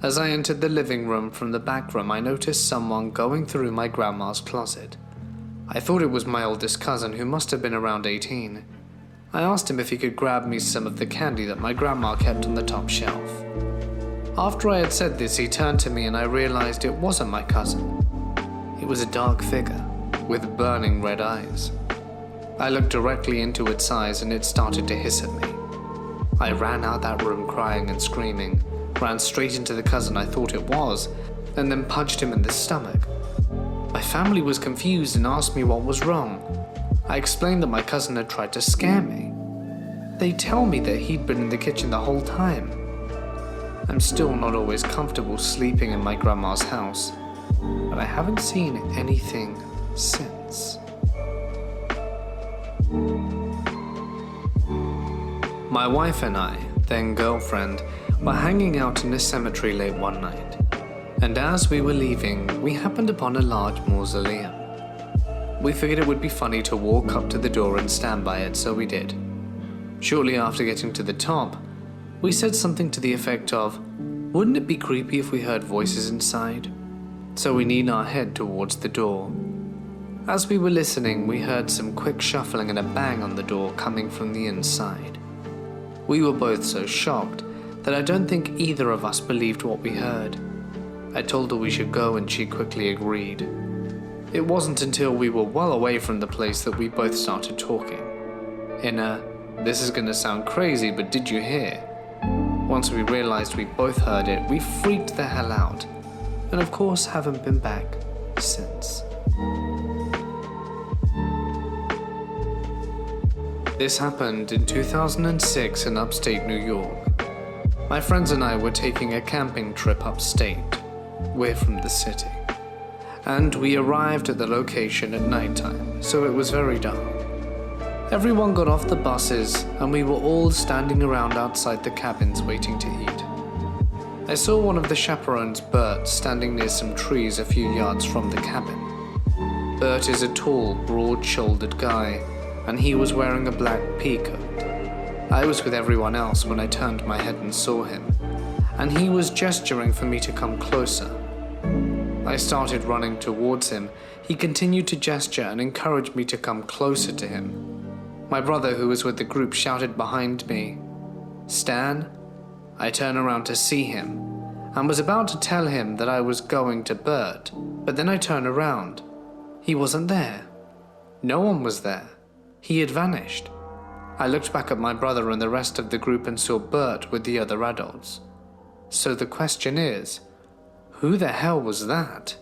[SPEAKER 1] As I entered the living room from the back room, I noticed someone going through my grandma's closet. I thought it was my oldest cousin, who must have been around 18. I asked him if he could grab me some of the candy that my grandma kept on the top shelf. After I had said this, he turned to me and I realized it wasn't my cousin. It was a dark figure with burning red eyes. I looked directly into its eyes and it started to hiss at me. I ran out that room crying and screaming, ran straight into the cousin I thought it was, and then punched him in the stomach. My family was confused and asked me what was wrong. I explained that my cousin had tried to scare me. They tell me that he'd been in the kitchen the whole time. I'm still not always comfortable sleeping in my grandma's house, but I haven't seen anything since. My wife and I, then girlfriend, were hanging out in a cemetery late one night, and as we were leaving, we happened upon a large mausoleum. We figured it would be funny to walk up to the door and stand by it, so we did. Shortly after getting to the top, we said something to the effect of, "Wouldn't it be creepy if we heard voices inside?" So we leaned our head towards the door. As we were listening, we heard some quick shuffling and a bang on the door coming from the inside. We were both so shocked that I don't think either of us believed what we heard. I told her we should go and she quickly agreed. It wasn't until we were well away from the place that we both started talking. In a, "This is gonna sound crazy, but did you hear?" Once we realized we both heard it, we freaked the hell out, and of course haven't been back since. This happened in 2006 in upstate New York. My friends and I were taking a camping trip upstate. We're from the city. And we arrived at the location at nighttime, so it was very dark. Everyone got off the buses and we were all standing around outside the cabins waiting to eat. I saw one of the chaperones, Bert, standing near some trees a few yards from the cabin. Bert is a tall, broad-shouldered guy, and he was wearing a black pea coat. I was with everyone else when I turned my head and saw him, and he was gesturing for me to come closer. I started running towards him. He continued to gesture and encouraged me to come closer to him. My brother, who was with the group, shouted behind me, "Stan?" I turned around to see him, and was about to tell him that I was going to Bert, but then I turned around. He wasn't there. No one was there. He had vanished. I looked back at my brother and the rest of the group and saw Bert with the other adults. So the question is, Who the hell was that?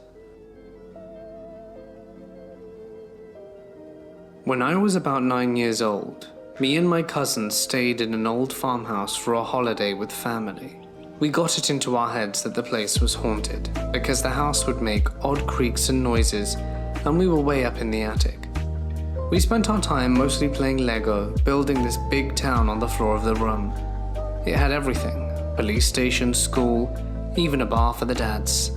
[SPEAKER 1] When I was about 9 years old, me and my cousins stayed in an old farmhouse for a holiday with family. We got it into our heads that the place was haunted because the house would make odd creaks and noises, and we were way up in the attic. We spent our time mostly playing Lego, building this big town on the floor of the room. It had everything: police station, school, even a bar for the dads.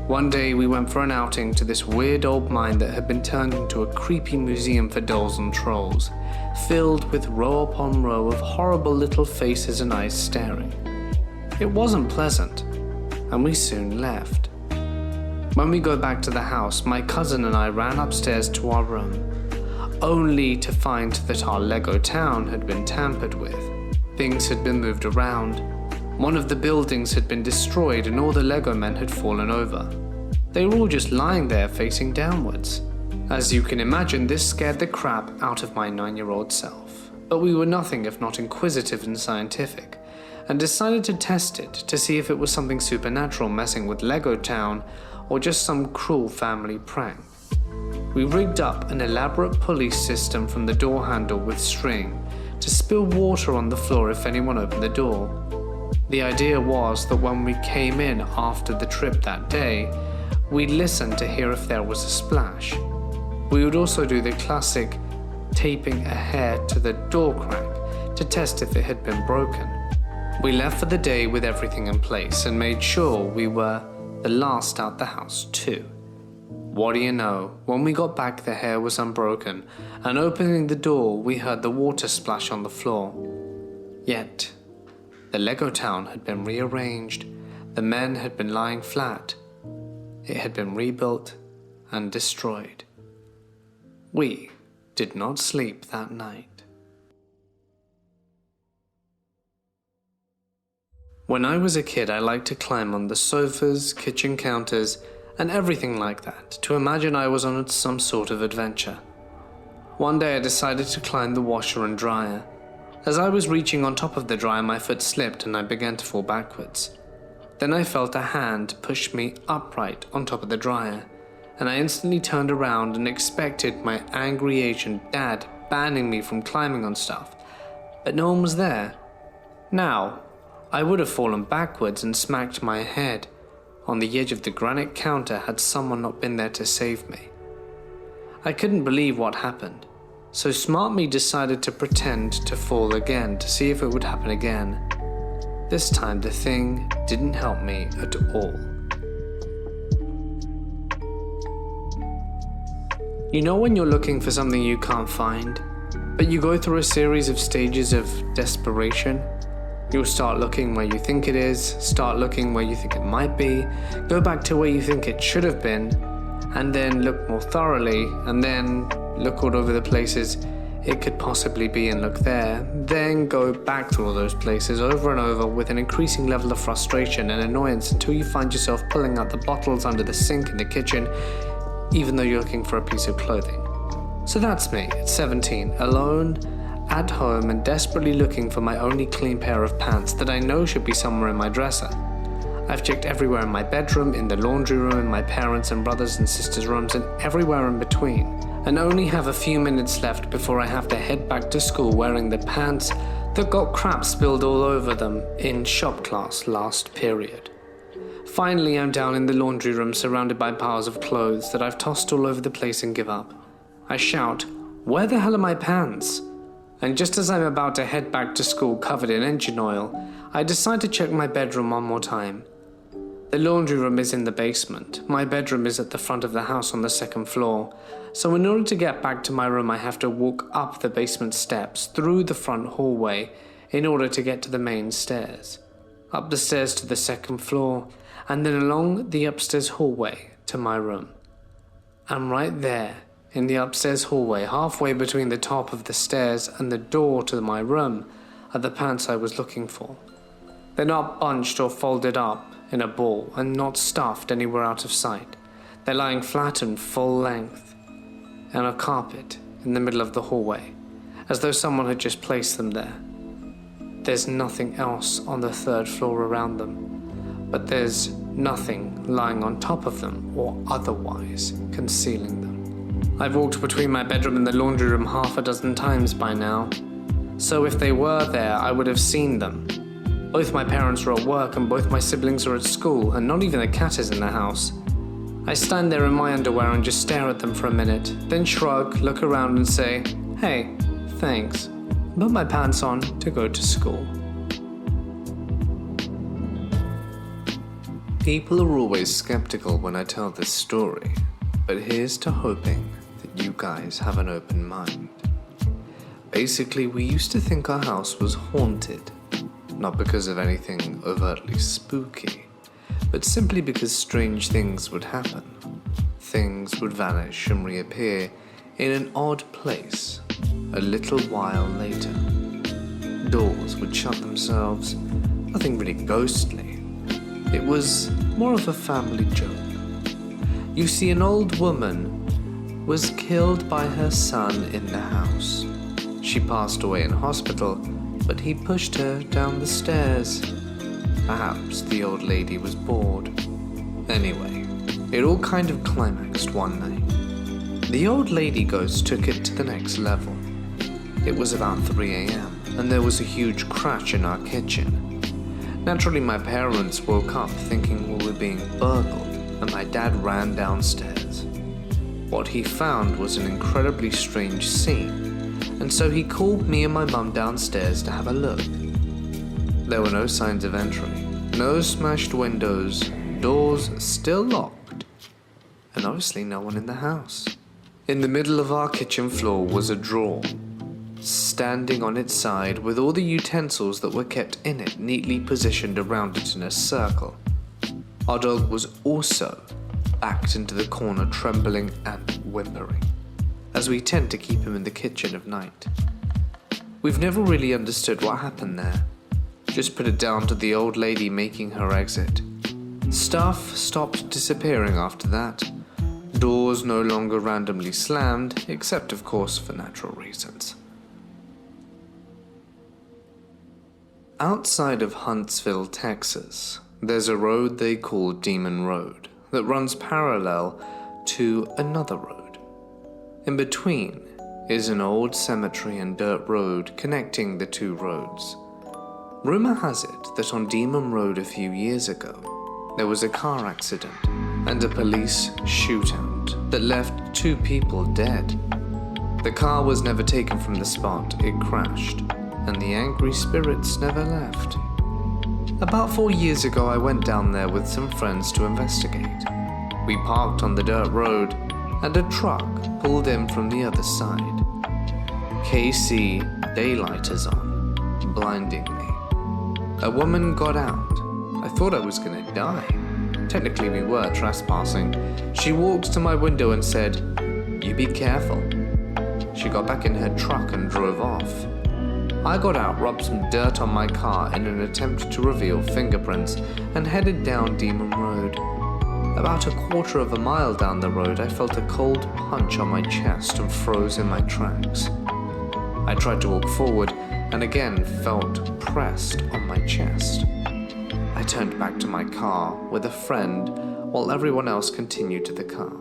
[SPEAKER 1] One day we went for an outing to this weird old mine that had been turned into a creepy museum for dolls and trolls, filled with row upon row of horrible little faces and eyes staring. It wasn't pleasant, and we soon left. When we got back to the house, my cousin and I ran upstairs to our room, only to find that our Lego town had been tampered with. Things had been moved around. One of the buildings had been destroyed and all the Lego men had fallen over. They were all just lying there facing downwards. As you can imagine, this scared the crap out of my 9-year-old self. But we were nothing if not inquisitive and scientific, and decided to test it to see if it was something supernatural messing with Lego Town or just some cruel family prank. We rigged up an elaborate pulley system from the door handle with string to spill water on the floor if anyone opened the door. The idea was that when we came in after the trip that day, we'd listen to hear if there was a splash. We would also do the classic taping a hair to the door crack to test if it had been broken. We left for the day with everything in place and made sure we were the last out the house too. What do you know, when we got back the hair was unbroken, and opening the door we heard the water splash on the floor. Yet, the Lego town had been rearranged, the men had been lying flat, it had been rebuilt and destroyed. We did not sleep that night. When I was a kid, I liked to climb on the sofas, kitchen counters, and everything like that, to imagine I was on some sort of adventure. One day I decided to climb the washer and dryer. As I was reaching on top of the dryer, my foot slipped and I began to fall backwards. Then I felt a hand push me upright on top of the dryer, and I instantly turned around and expected my angry Asian dad banning me from climbing on stuff, but no one was there. Now, I would have fallen backwards and smacked my head on the edge of the granite counter had someone not been there to save me. I couldn't believe what happened, so smart me decided to pretend to fall again to see if it would happen again. This time the thing didn't help me at all. You know when you're looking for something you can't find, but you go through a series of stages of desperation? You'll start looking where you think it is, start looking where you think it might be, go back to where you think it should have been, and then look more thoroughly, and then look all over the places it could possibly be and look there, then go back to all those places over and over with an increasing level of frustration and annoyance until you find yourself pulling out the bottles under the sink in the kitchen, even though you're looking for a piece of clothing. So that's me at 17, alone, at home and desperately looking for my only clean pair of pants that I know should be somewhere in my dresser. I've checked everywhere in my bedroom, in the laundry room, in my parents' and brothers' and sisters' rooms, and everywhere in between, and only have a few minutes left before I have to head back to school wearing the pants that got crap spilled all over them in shop class last period. Finally, I'm down in the laundry room surrounded by piles of clothes that I've tossed all over the place and give up. I shout, "Where the hell are my pants?" And just as I'm about to head back to school covered in engine oil, I decide to check my bedroom one more time. The laundry room is in the basement. My bedroom is at the front of the house on the second floor. So in order to get back to my room, I have to walk up the basement steps, through the front hallway, in order to get to the main stairs. Up the stairs to the second floor, and then along the upstairs hallway to my room. And right there, in the upstairs hallway, halfway between the top of the stairs and the door to my room, are the pants I was looking for. They're not bunched or folded up in a ball and not stuffed anywhere out of sight. They're lying flat and full length on a carpet in the middle of the hallway, as though someone had just placed them there. There's nothing else on the third floor around them, but there's nothing lying on top of them or otherwise concealing them. I've walked between my bedroom and the laundry room half a dozen times by now, so if they were there, I would have seen them. Both my parents are at work and both my siblings are at school, and not even the cat is in the house. I stand there in my underwear and just stare at them for a minute, then shrug, look around and say, "Hey, thanks," and put my pants on to go to school. People are always skeptical when I tell this story, but here's to hoping that you guys have an open mind. Basically, we used to think our house was haunted, not because of anything overtly spooky, but simply because strange things would happen. Things would vanish and reappear in an odd place a little while later. Doors would shut themselves, nothing really ghostly. It was more of a family joke. You see, an old woman was killed by her son in the house. She passed away in hospital, but he pushed her down the stairs. Perhaps the old lady was bored. Anyway, it all kind of climaxed one night. The old lady ghost took it to the next level. It was about 3 a.m. and there was a huge crash in our kitchen. Naturally, my parents woke up thinking we were being burgled, and my dad ran downstairs. What he found was an incredibly strange scene, and so he called me and my mum downstairs to have a look. There were no signs of entry, no smashed windows, doors still locked, and obviously no one in the house. In the middle of our kitchen floor was a drawer, standing on its side with all the utensils that were kept in it neatly positioned around it in a circle. Our dog was also backed into the corner, trembling and whimpering, as we tend to keep him in the kitchen at night. We've never really understood what happened there. Just put it down to the old lady making her exit. Stuff stopped disappearing after that. Doors no longer randomly slammed, except of course for natural reasons. Outside of Huntsville, Texas, there's a road they call Demon Road that runs parallel to another road. In between is an old cemetery and dirt road connecting the two roads. Rumor has it that on Demon Road a few years ago, there was a car accident and a police shootout that left 2 people dead. The car was never taken from the spot, it crashed, and the angry spirits never left. About 4 years ago, I went down there with some friends to investigate. We parked on the dirt road, and a truck pulled in from the other side. KC daylight is on, blinding me. A woman got out. I thought I was gonna die. Technically, we were trespassing. She walked to my window and said, "You be careful." She got back in her truck and drove off. I got out, rubbed some dirt on my car in an attempt to reveal fingerprints, and headed down Demon Road. About a quarter of a mile down the road, I felt a cold punch on my chest and froze in my tracks. I tried to walk forward, and again felt pressed on my chest. I turned back to my car with a friend while everyone else continued to the car.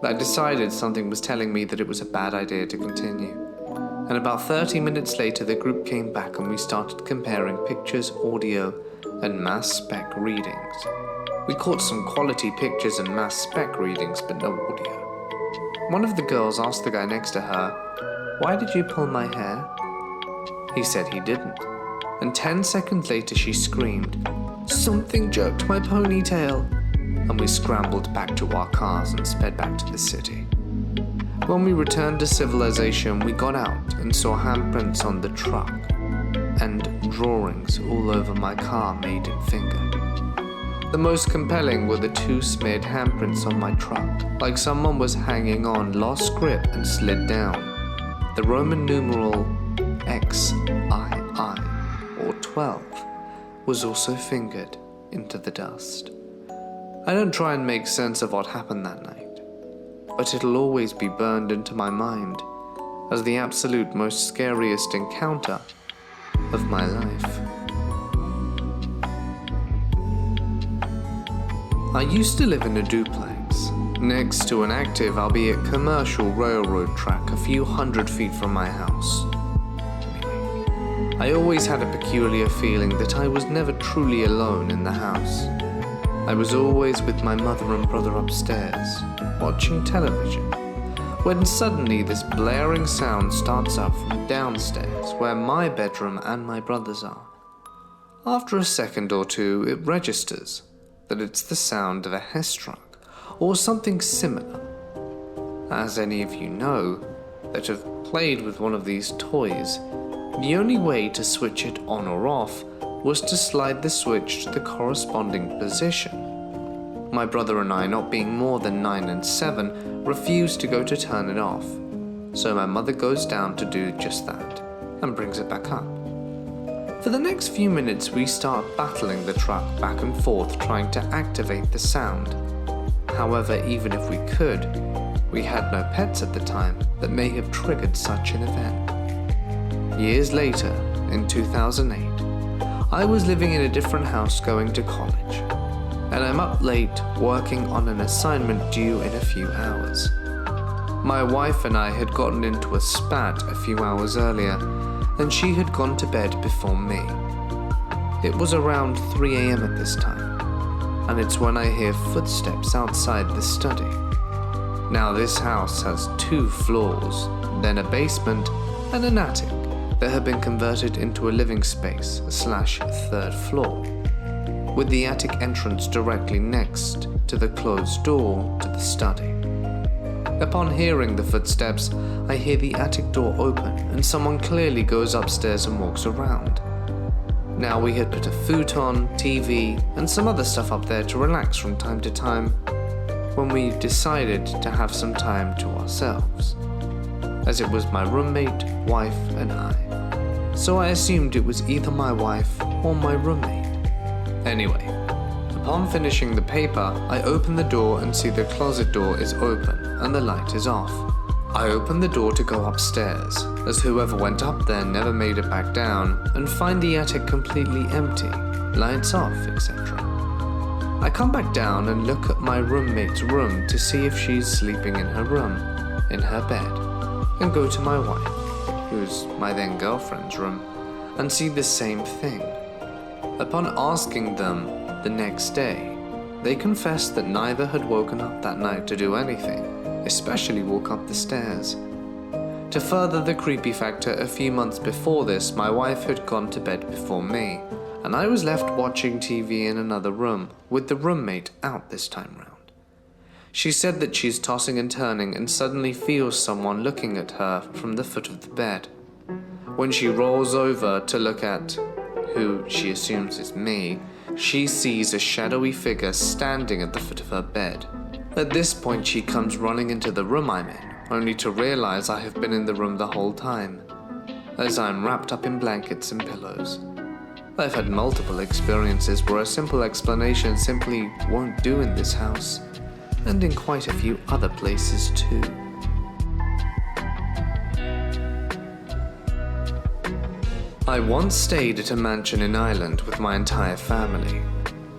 [SPEAKER 1] I decided something was telling me that it was a bad idea to continue. And about 30 minutes later, the group came back and we started comparing pictures, audio, and mass spec readings. We caught some quality pictures and mass spec readings, but no audio. One of the girls asked the guy next to her, "Why did you pull my hair?" He said he didn't. And 10 seconds later she screamed, "Something jerked my ponytail!" And we scrambled back to our cars and sped back to the city. When we returned to civilization, we got out and saw handprints on the truck and drawings all over my car made in finger. The most compelling were the 2 smeared handprints on my truck, like someone was hanging on, lost grip and slid down. The Roman numeral XII, or 12, was also fingered into the dust. I don't try and make sense of what happened that night, but it'll always be burned into my mind as the absolute most scariest encounter of my life. I used to live in a duplex, next to an active, albeit commercial, railroad track a few hundred feet from my house. I always had a peculiar feeling that I was never truly alone in the house. I was always with my mother and brother upstairs, watching television, when suddenly this blaring sound starts up from downstairs where my bedroom and my brother's are. After a second or two, it registers that it's the sound of a Hess truck or something similar. As any of you know that have played with one of these toys, the only way to switch it on or off was to slide the switch to the corresponding position. My brother and I, not being more than 9 and 7, refused to go to turn it off, so my mother goes down to do just that and brings it back up. For the next few minutes we start battling the truck back and forth trying to activate the sound. However, even if we could, we had no pets at the time that may have triggered such an event. Years later, in 2008, I was living in a different house going to college, and I'm up late working on an assignment due in a few hours. My wife and I had gotten into a spat a few hours earlier, and she had gone to bed before me. It was around 3 a.m. at this time, and it's when I hear footsteps outside the study. Now this house has 2 floors, then a basement and an attic that had been converted into a living space / 3rd floor, with the attic entrance directly next to the closed door to the study. Upon hearing the footsteps, I hear the attic door open and someone clearly goes upstairs and walks around. Now we had put a futon, TV, and some other stuff up there to relax from time to time when we decided to have some time to ourselves, as it was my roommate, wife, and I. So I assumed it was either my wife or my roommate. Anyway, upon finishing the paper, I open the door and see the closet door is open and the light is off. I open the door to go upstairs, as whoever went up there never made it back down, and find the attic completely empty, lights off, etc. I come back down and look at my roommate's room to see if she's sleeping in her room, in her bed, and go to my wife, who's my then girlfriend's room, and see the same thing. Upon asking them the next day, they confessed that neither had woken up that night to do anything, especially walk up the stairs. To further the creepy factor, a few months before this, my wife had gone to bed before me, and I was left watching TV in another room, with the roommate out this time round. She said that she's tossing and turning and suddenly feels someone looking at her from the foot of the bed. When she rolls over to look at who she assumes is me, she sees a shadowy figure standing at the foot of her bed. At this point, she comes running into the room I'm in, only to realize I have been in the room the whole time, as I'm wrapped up in blankets and pillows. I've had multiple experiences where a simple explanation simply won't do in this house, and in quite a few other places too. I once stayed at a mansion in Ireland with my entire family.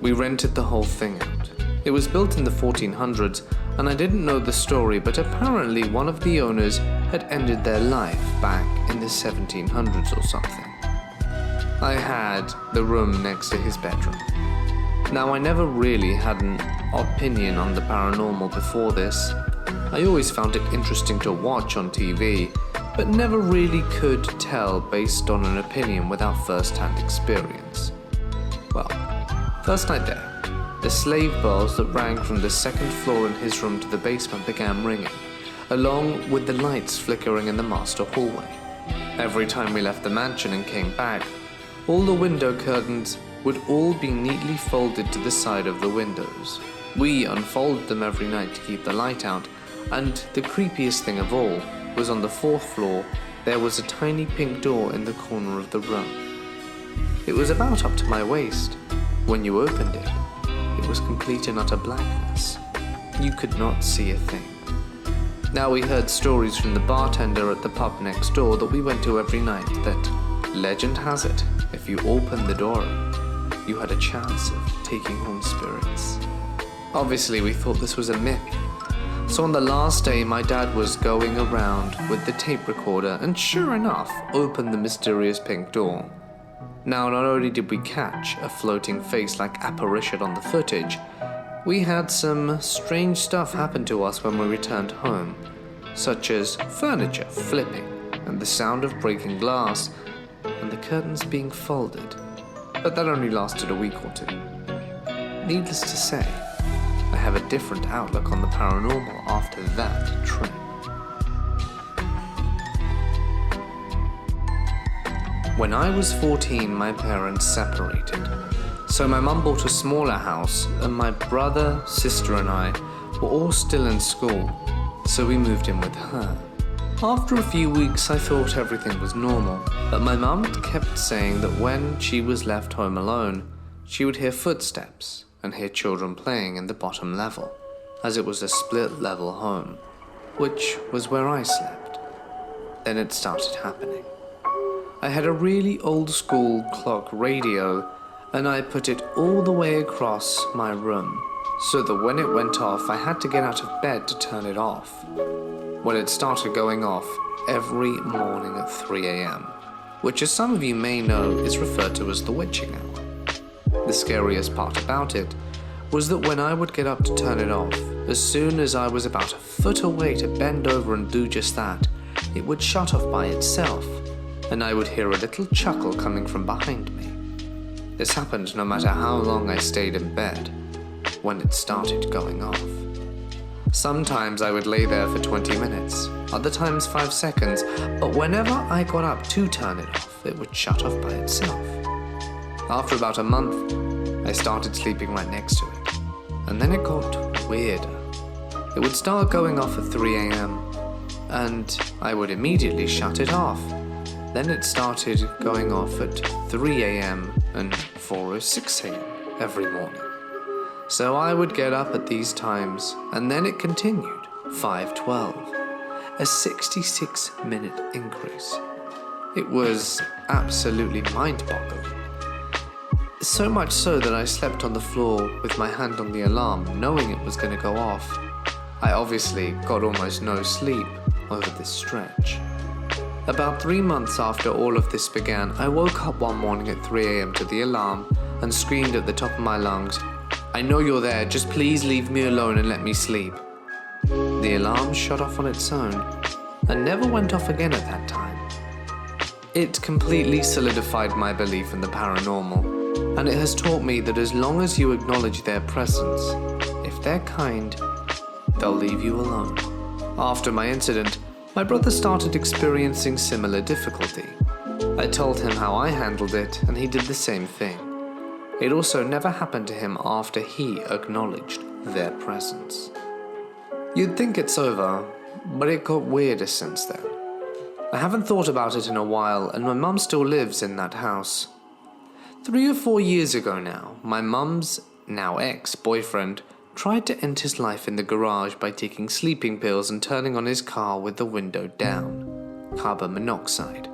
[SPEAKER 1] We rented the whole thing out. It was built in the 1400s, and I didn't know the story, but apparently one of the owners had ended their life back in the 1700s or something. I had the room next to his bedroom. Now, I never really had an opinion on the paranormal before this. I always found it interesting to watch on TV, but never really could tell based on an opinion without first-hand experience. Well, first night there, the slave bells that rang from the 2nd floor in his room to the basement began ringing, along with the lights flickering in the master hallway. Every time we left the mansion and came back, all the window curtains would all be neatly folded to the side of the windows. We unfolded them every night to keep the light out, and the creepiest thing of all was on the 4th floor, there was a tiny pink door in the corner of the room. It was about up to my waist. When you opened it, it was complete and utter blackness. You could not see a thing. Now, we heard stories from the bartender at the pub next door that we went to every night that, legend has it, if you opened the door, you had a chance of taking home spirits. Obviously, we thought this was a myth. So on the last day, my dad was going around with the tape recorder and sure enough, opened the mysterious pink door. Now, not only did we catch a floating face-like apparition on the footage, we had some strange stuff happen to us when we returned home, such as furniture flipping and the sound of breaking glass and the curtains being folded. But that only lasted a week or two. Needless to say, I have a different outlook on the paranormal after that trip. When I was 14, my parents separated. So my mum bought a smaller house, and my brother, sister, and I were all still in school, so we moved in with her. After a few weeks, I thought everything was normal, but my mum kept saying that when she was left home alone, she would hear footsteps and hear children playing in the bottom level, as it was a split-level home, which was where I slept. Then it started happening. I had a really old-school clock radio, and I put it all the way across my room, so that when it went off, I had to get out of bed to turn it off. Well, it started going off every morning at 3 a.m., which, as some of you may know, is referred to as the witching hour. The scariest part about it was that when I would get up to turn it off, as soon as I was about a foot away to bend over and do just that, it would shut off by itself, and I would hear a little chuckle coming from behind me. This happened no matter how long I stayed in bed when it started going off. Sometimes I would lay there for 20 minutes, other times 5 seconds, but whenever I got up to turn it off, it would shut off by itself. After about a month, I started sleeping right next to it, and then it got weirder. It would start going off at 3 a.m., and I would immediately shut it off. Then it started going off at 3 a.m. and 4:06 a.m. every morning. So I would get up at these times, and then it continued, 5:12, a 66-minute increase. It was absolutely mind-boggling. So much so that I slept on the floor with my hand on the alarm, knowing it was going to go off. I obviously got almost no sleep over this stretch. About 3 months after all of this began, I woke up one morning at 3 a.m. to the alarm and screamed at the top of my lungs, "I know you're there, just please leave me alone and let me sleep." The alarm shut off on its own and never went off again at that time. It completely solidified my belief in the paranormal, and it has taught me that as long as you acknowledge their presence, if they're kind, they'll leave you alone. After my incident, my brother started experiencing similar difficulty. I told him how I handled it, and he did the same thing. It also never happened to him after he acknowledged their presence. You'd think it's over, but it got weirder since then. I haven't thought about it in a while, and my mum still lives in that house. 3 or 4 years ago now, my mum's now ex-boyfriend tried to end his life in the garage by taking sleeping pills and turning on his car with the window down. Carbon monoxide.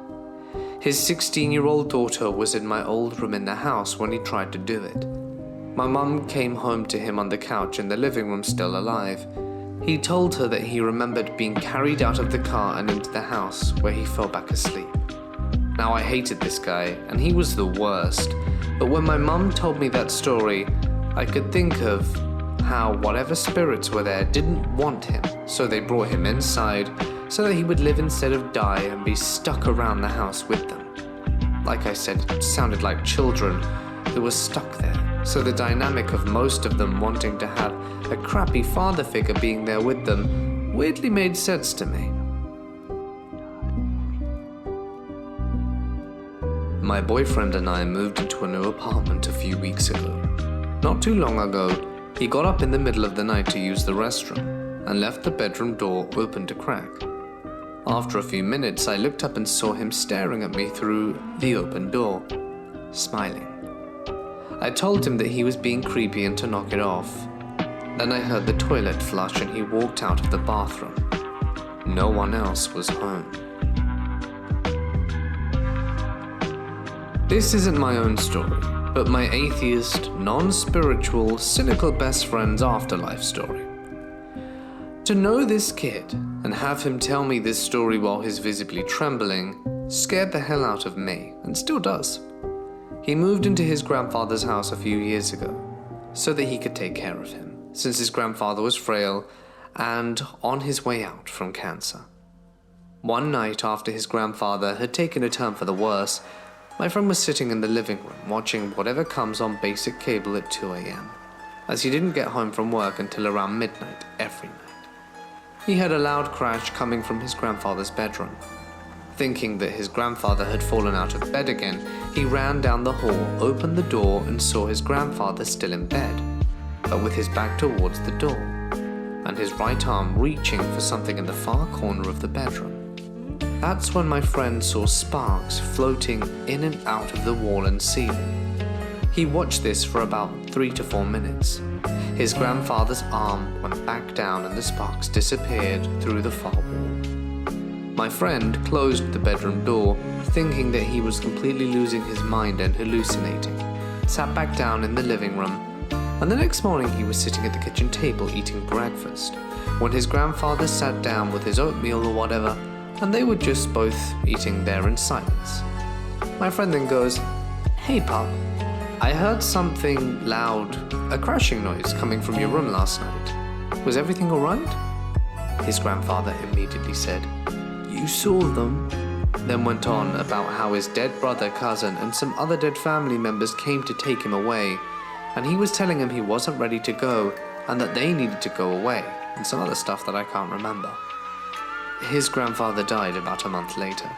[SPEAKER 1] His 16-year-old daughter was in my old room in the house when he tried to do it. My mum came home to him on the couch in the living room still alive. He told her that he remembered being carried out of the car and into the house where he fell back asleep. Now, I hated this guy, and he was the worst, but when my mum told me that story, I could think of how whatever spirits were there didn't want him, so they brought him inside so that he would live instead of die and be stuck around the house with them. Like I said, it sounded like children who were stuck there, so the dynamic of most of them wanting to have a crappy father figure being there with them weirdly made sense to me. My boyfriend and I moved into a new apartment a few weeks ago. Not too long ago, he got up in the middle of the night to use the restroom and left the bedroom door open to crack. After a few minutes, I looked up and saw him staring at me through the open door, smiling. I told him that he was being creepy and to knock it off. Then I heard the toilet flush and he walked out of the bathroom. No one else was home. This isn't my own story. but my atheist, non-spiritual, cynical best friend's afterlife story. To know this kid and have him tell me this story while he's visibly trembling scared the hell out of me, and still does. He moved into his grandfather's house a few years ago so that he could take care of him, since his grandfather was frail and on his way out from cancer. One night after his grandfather had taken a turn for the worse, my friend was sitting in the living room watching whatever comes on basic cable at 2 a.m, as he didn't get home from work until around midnight every night. He heard a loud crash coming from his grandfather's bedroom. Thinking that his grandfather had fallen out of bed again, he ran down the hall, opened the door, and saw his grandfather still in bed, but with his back towards the door, and his right arm reaching for something in the far corner of the bedroom. That's when my friend saw sparks floating in and out of the wall and ceiling. He watched this for about 3 to 4 minutes. His grandfather's arm went back down and the sparks disappeared through the far wall. My friend closed the bedroom door, thinking that he was completely losing his mind and hallucinating, sat back down in the living room, and the next morning he was sitting at the kitchen table eating breakfast, when his grandfather sat down with his oatmeal or whatever, and they were just both eating there in silence. My friend then goes, "Hey Pop, I heard something loud, a crashing noise coming from your room last night. Was everything alright?" His grandfather immediately said, "You saw them?" Then went on about how his dead brother, cousin, and some other dead family members came to take him away, and he was telling him he wasn't ready to go and that they needed to go away, and some other stuff that I can't remember. His grandfather died about a month later.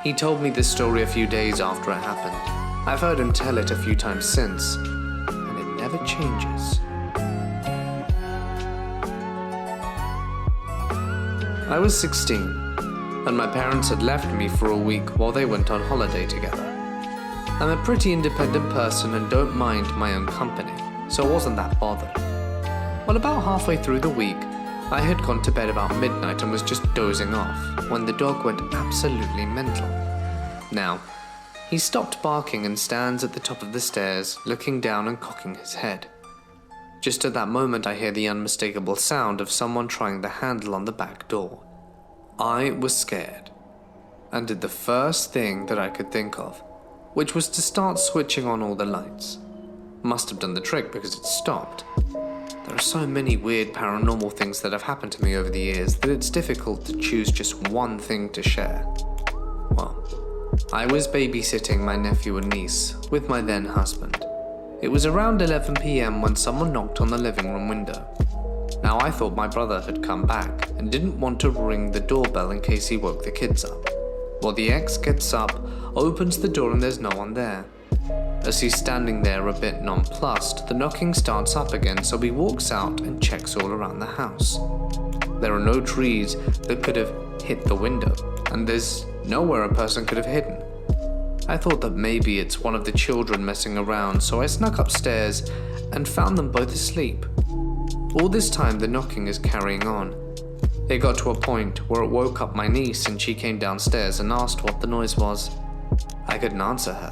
[SPEAKER 1] He told me this story a few days after it happened. I've heard him tell it a few times since, and it never changes. I was 16, and my parents had left me for a week while they went on holiday together. I'm a pretty independent person and don't mind my own company, so I wasn't that bothered. Well, about halfway through the week, I had gone to bed about midnight and was just dozing off when the dog went absolutely mental. Now, he stopped barking and stands at the top of the stairs, looking down and cocking his head. Just at that moment, I hear the unmistakable sound of someone trying the handle on the back door. I was scared and did the first thing that I could think of, which was to start switching on all the lights. Must have done the trick because it stopped. There are so many weird paranormal things that have happened to me over the years that it's difficult to choose just one thing to share. Well, I was babysitting my nephew and niece with my then husband. It was around 11 p.m. when someone knocked on the living room window. Now I thought my brother had come back and didn't want to ring the doorbell in case he woke the kids up. Well, the ex gets up, opens the door and there's no one there. As he's standing there a bit nonplussed, the knocking starts up again, so he walks out and checks all around the house. There are no trees that could have hit the window, and there's nowhere a person could have hidden. I thought that maybe it's one of the children messing around, so I snuck upstairs and found them both asleep. All this time the knocking is carrying on. It got to a point where it woke up my niece and she came downstairs and asked what the noise was. I couldn't answer her.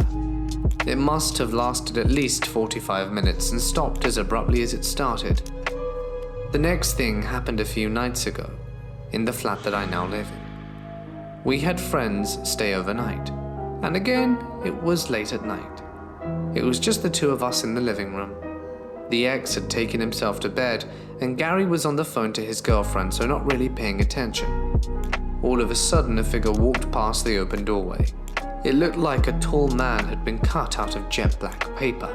[SPEAKER 1] It must have lasted at least 45 minutes and stopped as abruptly as it started. The next thing happened a few nights ago, in the flat that I now live in. We had friends stay overnight, and again, it was late at night. It was just the two of us in the living room. The ex had taken himself to bed, and Gary was on the phone to his girlfriend, so not really paying attention. All of a sudden, a figure walked past the open doorway. It looked like a tall man had been cut out of jet black paper.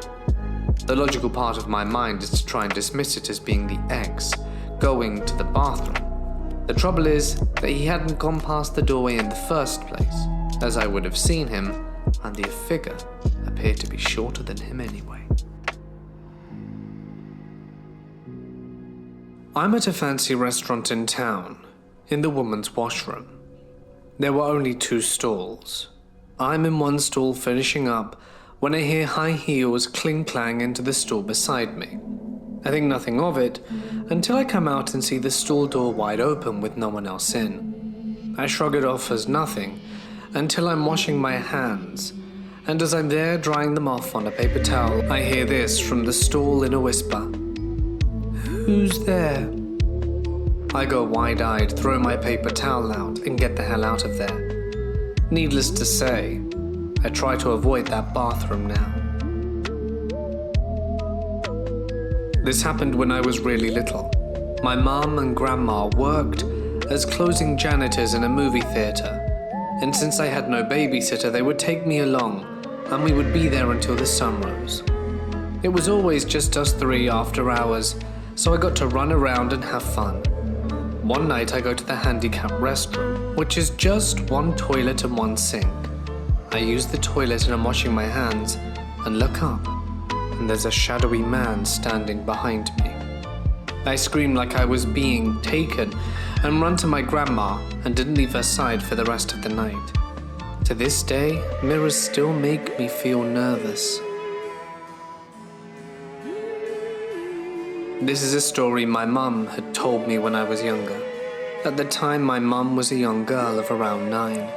[SPEAKER 1] The logical part of my mind is to try and dismiss it as being the ex going to the bathroom. The trouble is that he hadn't gone past the doorway in the first place, as I would have seen him, and the figure appeared to be shorter than him anyway. I'm at a fancy restaurant in town, in the woman's washroom. There were only 2 stalls. I'm in one stall finishing up when I hear high heels cling-clang into the stall beside me. I think nothing of it until I come out and see the stall door wide open with no one else in. I shrug it off as nothing until I'm washing my hands and as I'm there drying them off on a paper towel, I hear this from the stall in a whisper. "Who's there?" I go wide-eyed, throw my paper towel out, and get the hell out of there. Needless to say, I try to avoid that bathroom now. This happened when I was really little. My mum and grandma worked as closing janitors in a movie theatre, and since I had no babysitter, they would take me along, and we would be there until the sun rose. It was always just us three after hours, so I got to run around and have fun. One night I go to the handicapped restroom, which is just one toilet and one sink. I use the toilet and I'm washing my hands, and look up, and there's a shadowy man standing behind me. I screamed like I was being taken and run to my grandma and didn't leave her side for the rest of the night. To this day, mirrors still make me feel nervous. This is a story my mum had told me when I was younger. At the time, my mum was a young girl of around 9.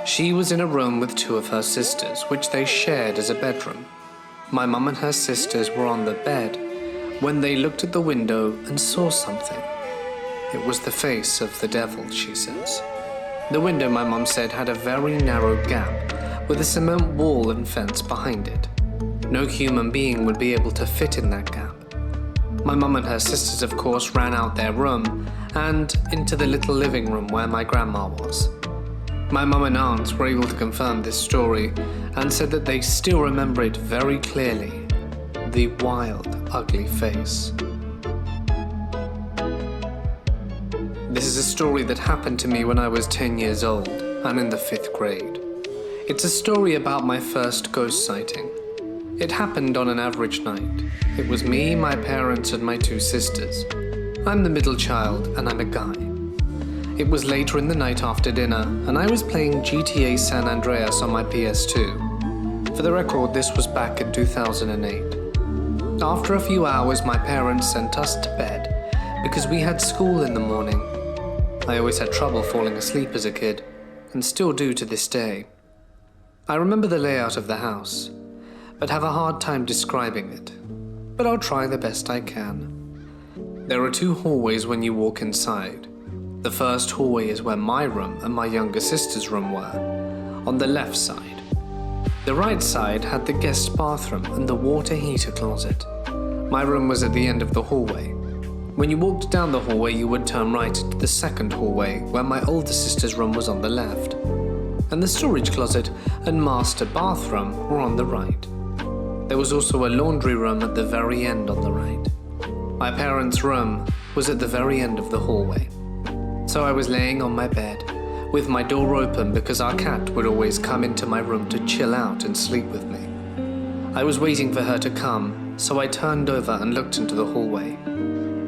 [SPEAKER 1] She was in a room with 2 of her sisters, which they shared as a bedroom. My mum and her sisters were on the bed when they looked at the window and saw something. It was the face of the devil, she says. The window, my mum said, had a very narrow gap with a cement wall and fence behind it. No human being would be able to fit in that gap. My mum and her sisters, of course, ran out their room and into the little living room where my grandma was. My mum and aunts were able to confirm this story and said that they still remember it very clearly. The wild, ugly face. This is a story that happened to me when I was 10 years old and in the 5th grade. It's a story about my first ghost sighting. It happened on an average night. It was me, my parents, and my 2 sisters. I'm the middle child, and I'm a guy. It was later in the night after dinner, and I was playing GTA San Andreas on my PS2. For the record, this was back in 2008. After a few hours, my parents sent us to bed because we had school in the morning. I always had trouble falling asleep as a kid, and still do to this day. I remember the layout of the house, but have a hard time describing it. But I'll try the best I can. There are 2 hallways when you walk inside. The first hallway is where my room and my younger sister's room were, on the left side. The right side had the guest bathroom and the water heater closet. My room was at the end of the hallway. When you walked down the hallway, you would turn right into the second hallway, where my older sister's room was on the left. And the storage closet and master bathroom were on the right. There was also a laundry room at the very end on the right. My parents' room was at the very end of the hallway. So I was laying on my bed, with my door open because our cat would always come into my room to chill out and sleep with me. I was waiting for her to come, so I turned over and looked into the hallway.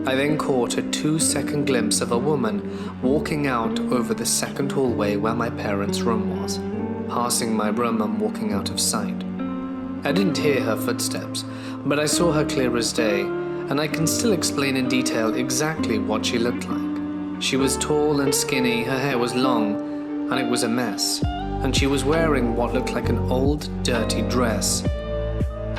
[SPEAKER 1] I then caught a 2-second glimpse of a woman walking out over the second hallway where my parents' room was, passing my room and walking out of sight. I didn't hear her footsteps, but I saw her clear as day, and I can still explain in detail exactly what she looked like. She was tall and skinny, her hair was long, and it was a mess, and she was wearing what looked like an old, dirty dress.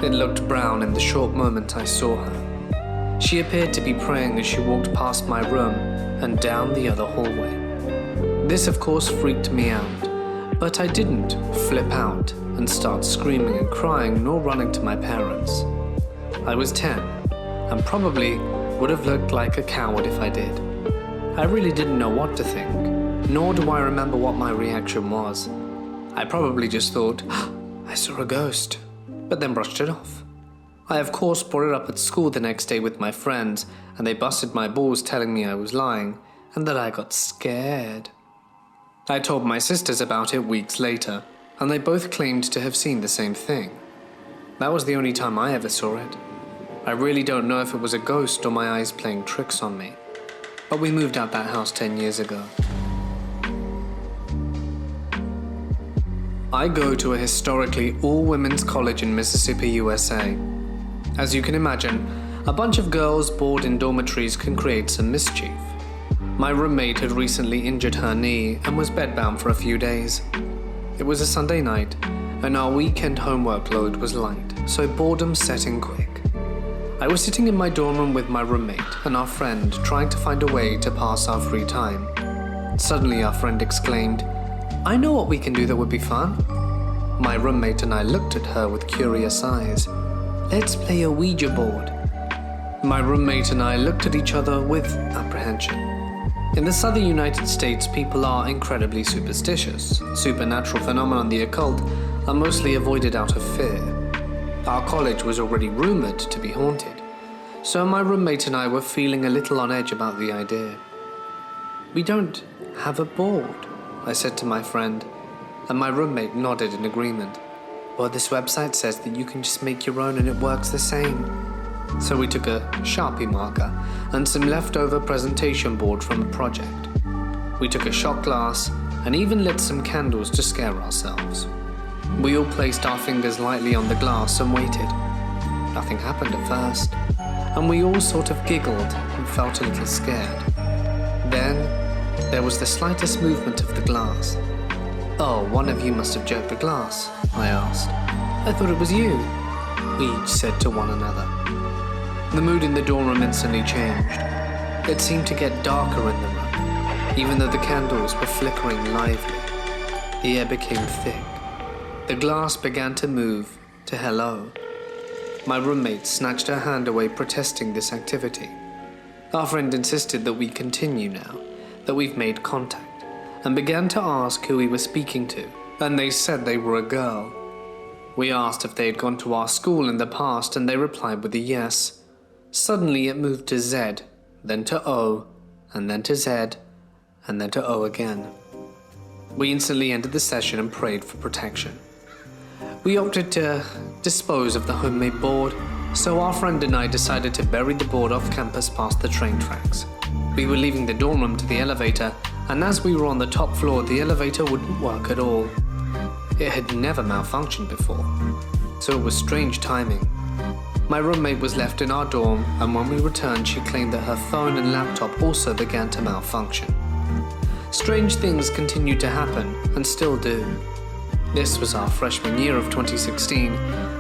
[SPEAKER 1] It looked brown in the short moment I saw her. She appeared to be praying as she walked past my room and down the other hallway. This, of course, freaked me out, but I didn't flip out and start screaming and crying nor running to my parents. I was 10, and probably would have looked like a coward if I did. I really didn't know what to think, nor do I remember what my reaction was. I probably just thought, I saw a ghost, but then brushed it off. I of course brought it up at school the next day with my friends, and they busted my balls telling me I was lying, and that I got scared. I told my sisters about it weeks later, and they both claimed to have seen the same thing. That was the only time I ever saw it. I really don't know if it was a ghost or my eyes playing tricks on me. But we moved out that house 10 years ago. I go to a historically all-women's college in Mississippi, USA. As you can imagine, a bunch of girls bored in dormitories can create some mischief. My roommate had recently injured her knee and was bedbound for a few days. It was a Sunday night, and our weekend homework load was light, so boredom set in quick. I was sitting in my dorm room with my roommate and our friend, trying to find a way to pass our free time. Suddenly our friend exclaimed, "I know what we can do that would be fun." My roommate and I looked at her with curious eyes. "Let's play a Ouija board." My roommate and I looked at each other with apprehension. In the southern United States, people are incredibly superstitious. Supernatural phenomena and the occult are mostly avoided out of fear. Our college was already rumored to be haunted, so my roommate and I were feeling a little on edge about the idea. "We don't have a board," I said to my friend, and my roommate nodded in agreement. "Well, this website says that you can just make your own and it works the same." So we took a Sharpie marker and some leftover presentation board from a project. We took a shot glass and even lit some candles to scare ourselves. We all placed our fingers lightly on the glass and waited. Nothing happened at first, and we all sort of giggled and felt a little scared. Then there was the slightest movement of the glass. "Oh, one of you must have jerked the glass," I asked. "I thought it was you," we each said to one another. The mood in the dorm room instantly changed. It seemed to get darker in the room, even though the candles were flickering lively. The air became thick. The glass began to move to hello. My roommate snatched her hand away, protesting this activity. Our friend insisted that we continue now, that we've made contact, and began to ask who we were speaking to, and they said they were a girl. We asked if they had gone to our school in the past, and they replied with a yes. Suddenly it moved to Z, then to O, and then to Z, and then to O again. We instantly ended the session and prayed for protection. We opted to dispose of the homemade board, so our friend and I decided to bury the board off campus past the train tracks. We were leaving the dorm room to the elevator, and as we were on the top floor, the elevator wouldn't work at all. It had never malfunctioned before, so it was strange timing. My roommate was left in our dorm, and when we returned, she claimed that her phone and laptop also began to malfunction. Strange things continued to happen, and still do. This was our freshman year of 2016,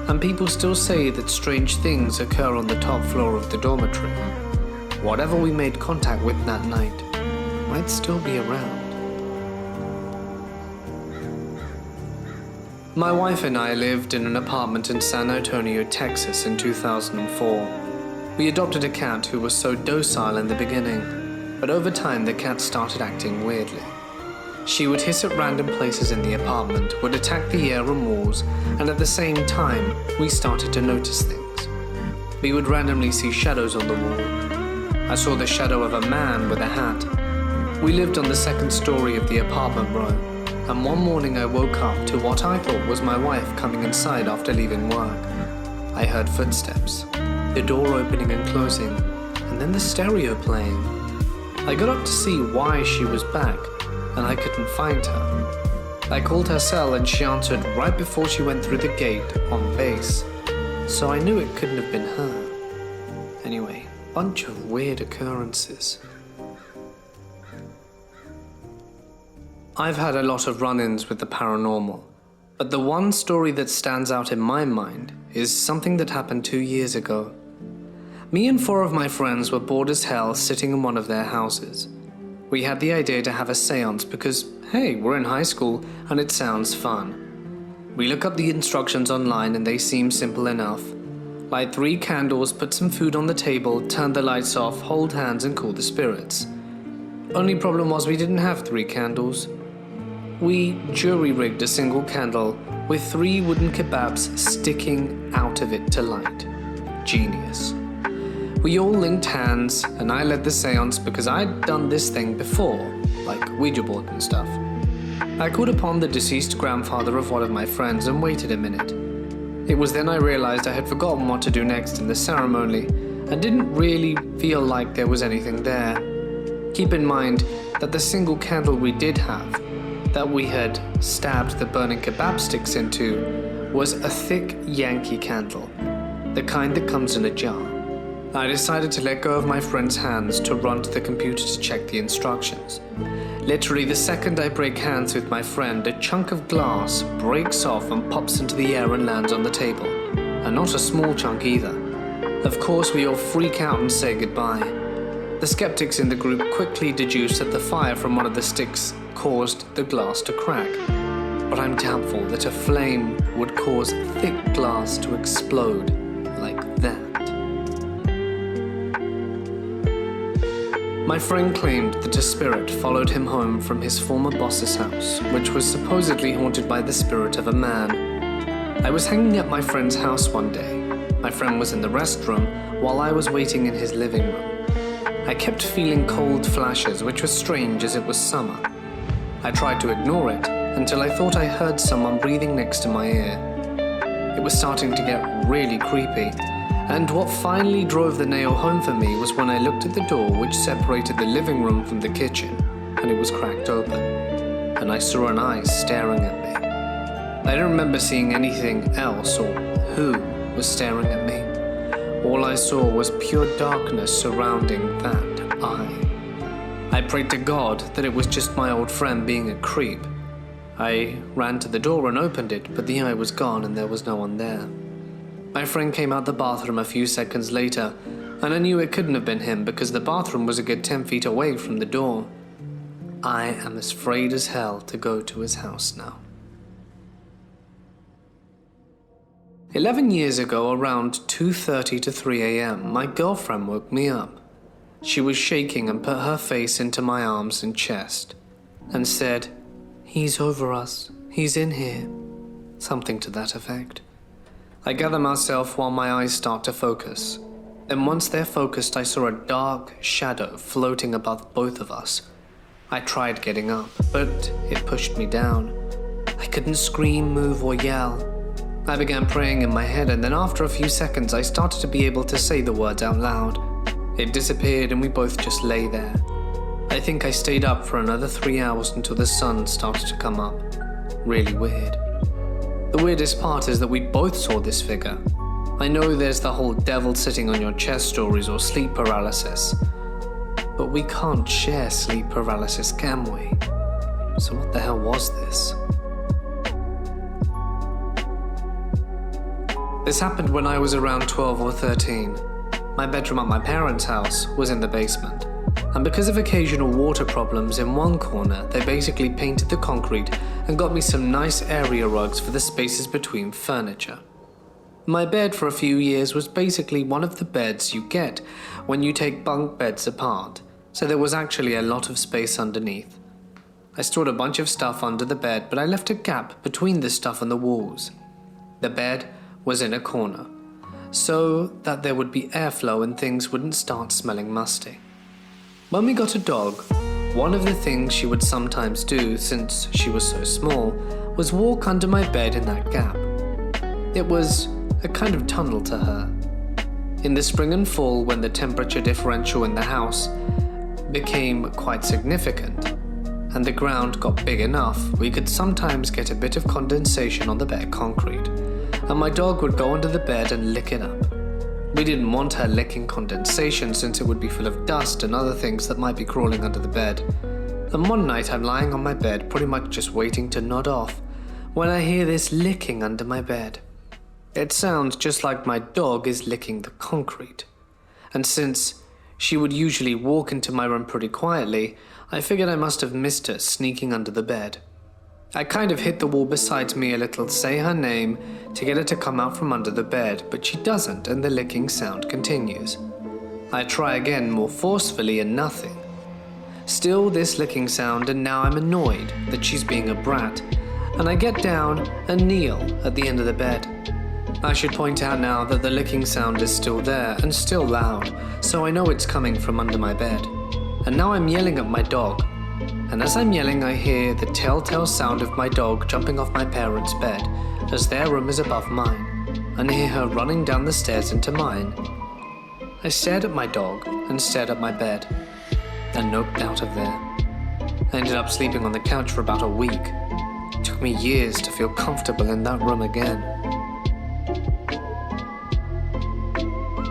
[SPEAKER 1] and people still say that strange things occur on the top floor of the dormitory. Whatever we made contact with that night might still be around. My wife and I lived in an apartment in San Antonio, Texas in 2004. We adopted a cat who was so docile in the beginning, but over time the cat started acting weirdly. She would hiss at random places in the apartment, would attack the air and walls, and at the same time, we started to notice things. We would randomly see shadows on the wall. I saw the shadow of a man with a hat. We lived on the second story of the apartment row, and one morning I woke up to what I thought was my wife coming inside after leaving work. I heard footsteps, the door opening and closing, and then the stereo playing. I got up to see why she was back, and I couldn't find her. I called her cell and she answered right before she went through the gate on base, so I knew it couldn't have been her. Anyway, bunch of weird occurrences. I've had a lot of run-ins with the paranormal, but the one story that stands out in my mind is something that happened 2 years ago. Me and 4 of my friends were bored as hell sitting in one of their houses. We had the idea to have a seance because, hey, we're in high school and it sounds fun. We look up the instructions online and they seem simple enough. Light 3 candles, put some food on the table, turn the lights off, hold hands and call the spirits. Only problem was we didn't have 3 candles. We jury-rigged a single candle with 3 wooden kebabs sticking out of it to light. Genius. We all linked hands, and I led the seance because I'd done this thing before, like Ouija board and stuff. I called upon the deceased grandfather of one of my friends and waited a minute. It was then I realized I had forgotten what to do next in the ceremony and didn't really feel like there was anything there. Keep in mind that the single candle we did have, that we had stabbed the burning kebab sticks into, was a thick Yankee candle, the kind that comes in a jar. I decided to let go of my friend's hands to run to the computer to check the instructions. Literally, the second I break hands with my friend, a chunk of glass breaks off and pops into the air and lands on the table. And not a small chunk either. Of course, we all freak out and say goodbye. The skeptics in the group quickly deduced that the fire from one of the sticks caused the glass to crack. But I'm doubtful that a flame would cause thick glass to explode like that. My friend claimed that a spirit followed him home from his former boss's house, which was supposedly haunted by the spirit of a man. I was hanging at my friend's house one day. My friend was in the restroom while I was waiting in his living room. I kept feeling cold flashes, which was strange as it was summer. I tried to ignore it until I thought I heard someone breathing next to my ear. It was starting to get really creepy. And what finally drove the nail home for me was when I looked at the door which separated the living room from the kitchen, and it was cracked open, and I saw an eye staring at me. I don't remember seeing anything else or who was staring at me. All I saw was pure darkness surrounding that eye. I prayed to God that it was just my old friend being a creep. I ran to the door and opened it, but the eye was gone and there was no one there. My friend came out the bathroom a few seconds later, and I knew it couldn't have been him because the bathroom was a good 10 feet away from the door. I am as afraid as hell to go to his house now. 11 years ago, around 2:30 to 3 a.m., my girlfriend woke me up. She was shaking and put her face into my arms and chest and said, "He's over us. He's in here." Something to that effect. I gather myself while my eyes start to focus. Then once they're focused, I saw a dark shadow floating above both of us. I tried getting up, but it pushed me down. I couldn't scream, move, or yell. I began praying in my head, and then after a few seconds, I started to be able to say the words out loud. It disappeared, and we both just lay there. I think I stayed up for another 3 hours until the sun started to come up. Really weird. The weirdest part is that we both saw this figure. I know there's the whole devil sitting on your chest stories or sleep paralysis, but we can't share sleep paralysis, can we? So what the hell was this? This happened when I was around 12 or 13. My bedroom at my parents' house was in the basement, and because of occasional water problems in one corner, they basically painted the concrete and got me some nice area rugs for the spaces between furniture. My bed for a few years was basically one of the beds you get when you take bunk beds apart, so there was actually a lot of space underneath. I stored a bunch of stuff under the bed, but I left a gap between the stuff and the walls. The bed was in a corner, so that there would be airflow and things wouldn't start smelling musty. When we got a dog, one of the things she would sometimes do, since she was so small, was walk under my bed in that gap. It was a kind of tunnel to her. In the spring and fall, when the temperature differential in the house became quite significant, and the ground got big enough, we could sometimes get a bit of condensation on the bare concrete, and my dog would go under the bed and lick it up. We didn't want her licking condensation since it would be full of dust and other things that might be crawling under the bed. And one night I'm lying on my bed, pretty much just waiting to nod off, when I hear this licking under my bed. It sounds just like my dog is licking the concrete. And since she would usually walk into my room pretty quietly, I figured I must have missed her sneaking under the bed. I kind of hit the wall beside me a little, say her name, to get her to come out from under the bed, but she doesn't, and the licking sound continues. I try again more forcefully and nothing. Still this licking sound, and now I'm annoyed that she's being a brat, and I get down and kneel at the end of the bed. I should point out now that the licking sound is still there and still loud, so I know it's coming from under my bed. And now I'm yelling at my dog. And as I'm yelling, I hear the telltale sound of my dog jumping off my parents' bed, as their room is above mine, and hear her running down the stairs into mine. I stared at my dog and stared at my bed, and noped out of there. I ended up sleeping on the couch for about a week. It took me years to feel comfortable in that room again.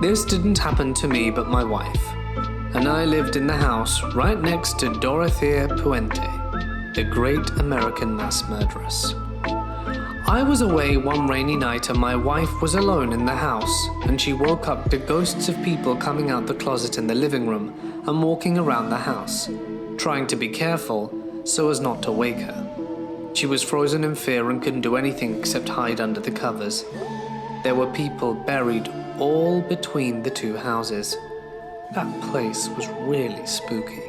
[SPEAKER 1] This didn't happen to me but my wife, and I lived in the house right next to Dorothea Puente, the great American mass murderess. I was away one rainy night and my wife was alone in the house, and she woke up to ghosts of people coming out the closet in the living room and walking around the house, trying to be careful so as not to wake her. She was frozen in fear and couldn't do anything except hide under the covers. There were people buried all between the two houses. That place was really spooky.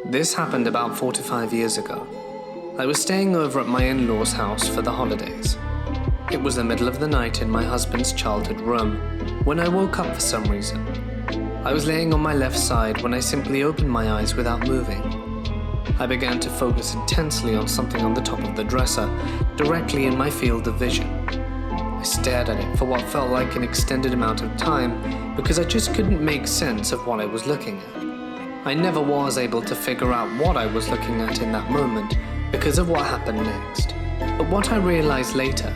[SPEAKER 1] This happened about 4 to 5 years ago. I was staying over at my in-laws' house for the holidays. It was the middle of the night in my husband's childhood room when I woke up for some reason. I was laying on my left side when I simply opened my eyes without moving. I began to focus intensely on something on the top of the dresser, directly in my field of vision. I stared at it for what felt like an extended amount of time because I just couldn't make sense of what I was looking at. I never was able to figure out what I was looking at in that moment because of what happened next. But what I realized later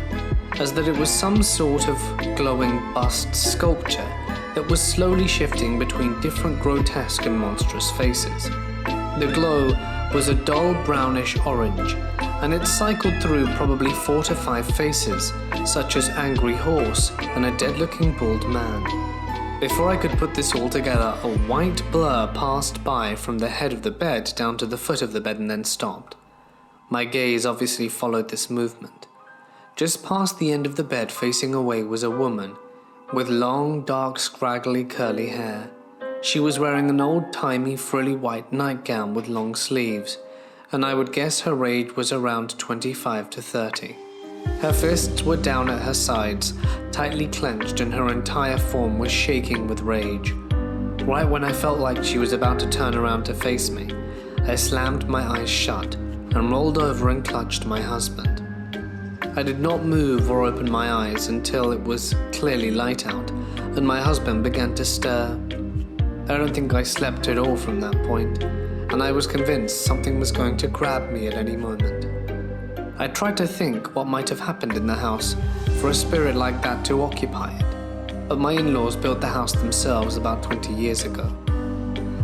[SPEAKER 1] is that it was some sort of glowing bust sculpture that was slowly shifting between different grotesque and monstrous faces. The glow was a dull brownish orange, and it cycled through probably 4 to 5 faces, such as angry horse and a dead-looking bald man. Before I could put this all together, a white blur passed by from the head of the bed down to the foot of the bed and then stopped. My gaze obviously followed this movement. Just past the end of the bed facing away was a woman with long, dark, scraggly, curly hair. She was wearing an old-timey, frilly white nightgown with long sleeves, and I would guess her age was around 25 to 30. Her fists were down at her sides, tightly clenched, and her entire form was shaking with rage. Right when I felt like she was about to turn around to face me, I slammed my eyes shut and rolled over and clutched my husband. I did not move or open my eyes until it was clearly light out, and my husband began to stir. I don't think I slept at all from that point, and I was convinced something was going to grab me at any moment. I tried to think what might have happened in the house for a spirit like that to occupy it, but my in-laws built the house themselves about 20 years ago.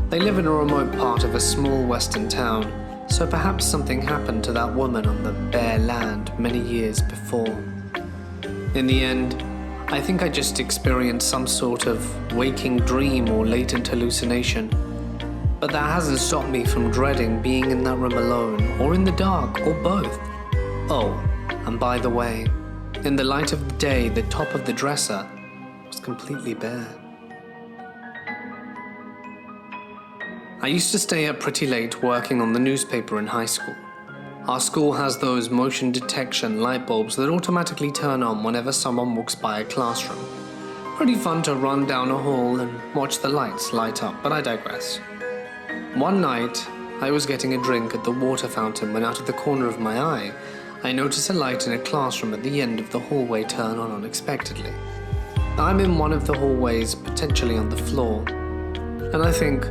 [SPEAKER 1] They live in a remote part of a small western town, so perhaps something happened to that woman on the bare land many years before. In the end, I think I just experienced some sort of waking dream or latent hallucination, but that hasn't stopped me from dreading being in that room alone, or in the dark, or both. Oh, and by the way, in the light of the day, the top of the dresser was completely bare. I used to stay up pretty late working on the newspaper in high school. Our school has those motion detection light bulbs that automatically turn on whenever someone walks by a classroom. Pretty fun to run down a hall and watch the lights light up, but I digress. One night, I was getting a drink at the water fountain when out of the corner of my eye, I noticed a light in a classroom at the end of the hallway turn on unexpectedly. I'm in one of the hallways, potentially on the floor, and I think,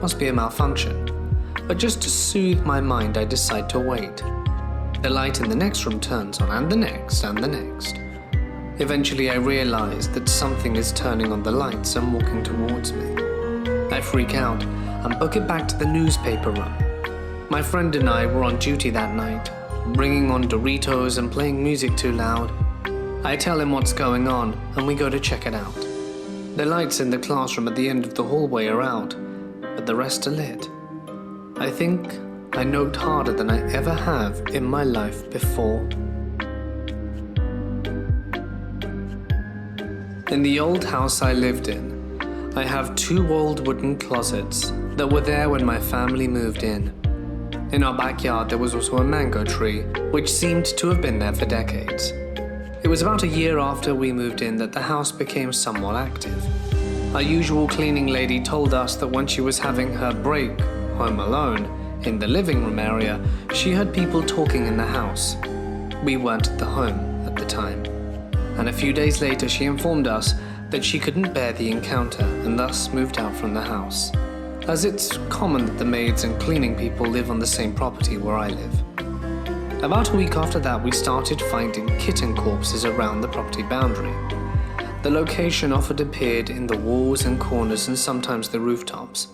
[SPEAKER 1] must be a malfunction. But just to soothe my mind, I decide to wait. The light in the next room turns on, and the next, and the next. Eventually I realize that something is turning on the lights and walking towards me. I freak out and book it back to the newspaper room. My friend and I were on duty that night, bringing on Doritos and playing music too loud. I tell him what's going on, and we go to check it out. The lights in the classroom at the end of the hallway are out, but the rest are lit. I think I knocked harder than I ever have in my life before. In the old house I lived in, I have 2 old wooden closets that were there when my family moved in. In our backyard there was also a mango tree, which seemed to have been there for decades. It was about a year after we moved in that the house became somewhat active. Our usual cleaning lady told us that when she was having her break, home alone, in the living room area, she heard people talking in the house. We weren't at the home at the time. And a few days later she informed us that she couldn't bear the encounter and thus moved out from the house, as it's common that the maids and cleaning people live on the same property where I live. About a week after that, we started finding kitten corpses around the property boundary. The location often appeared in the walls and corners and sometimes the rooftops.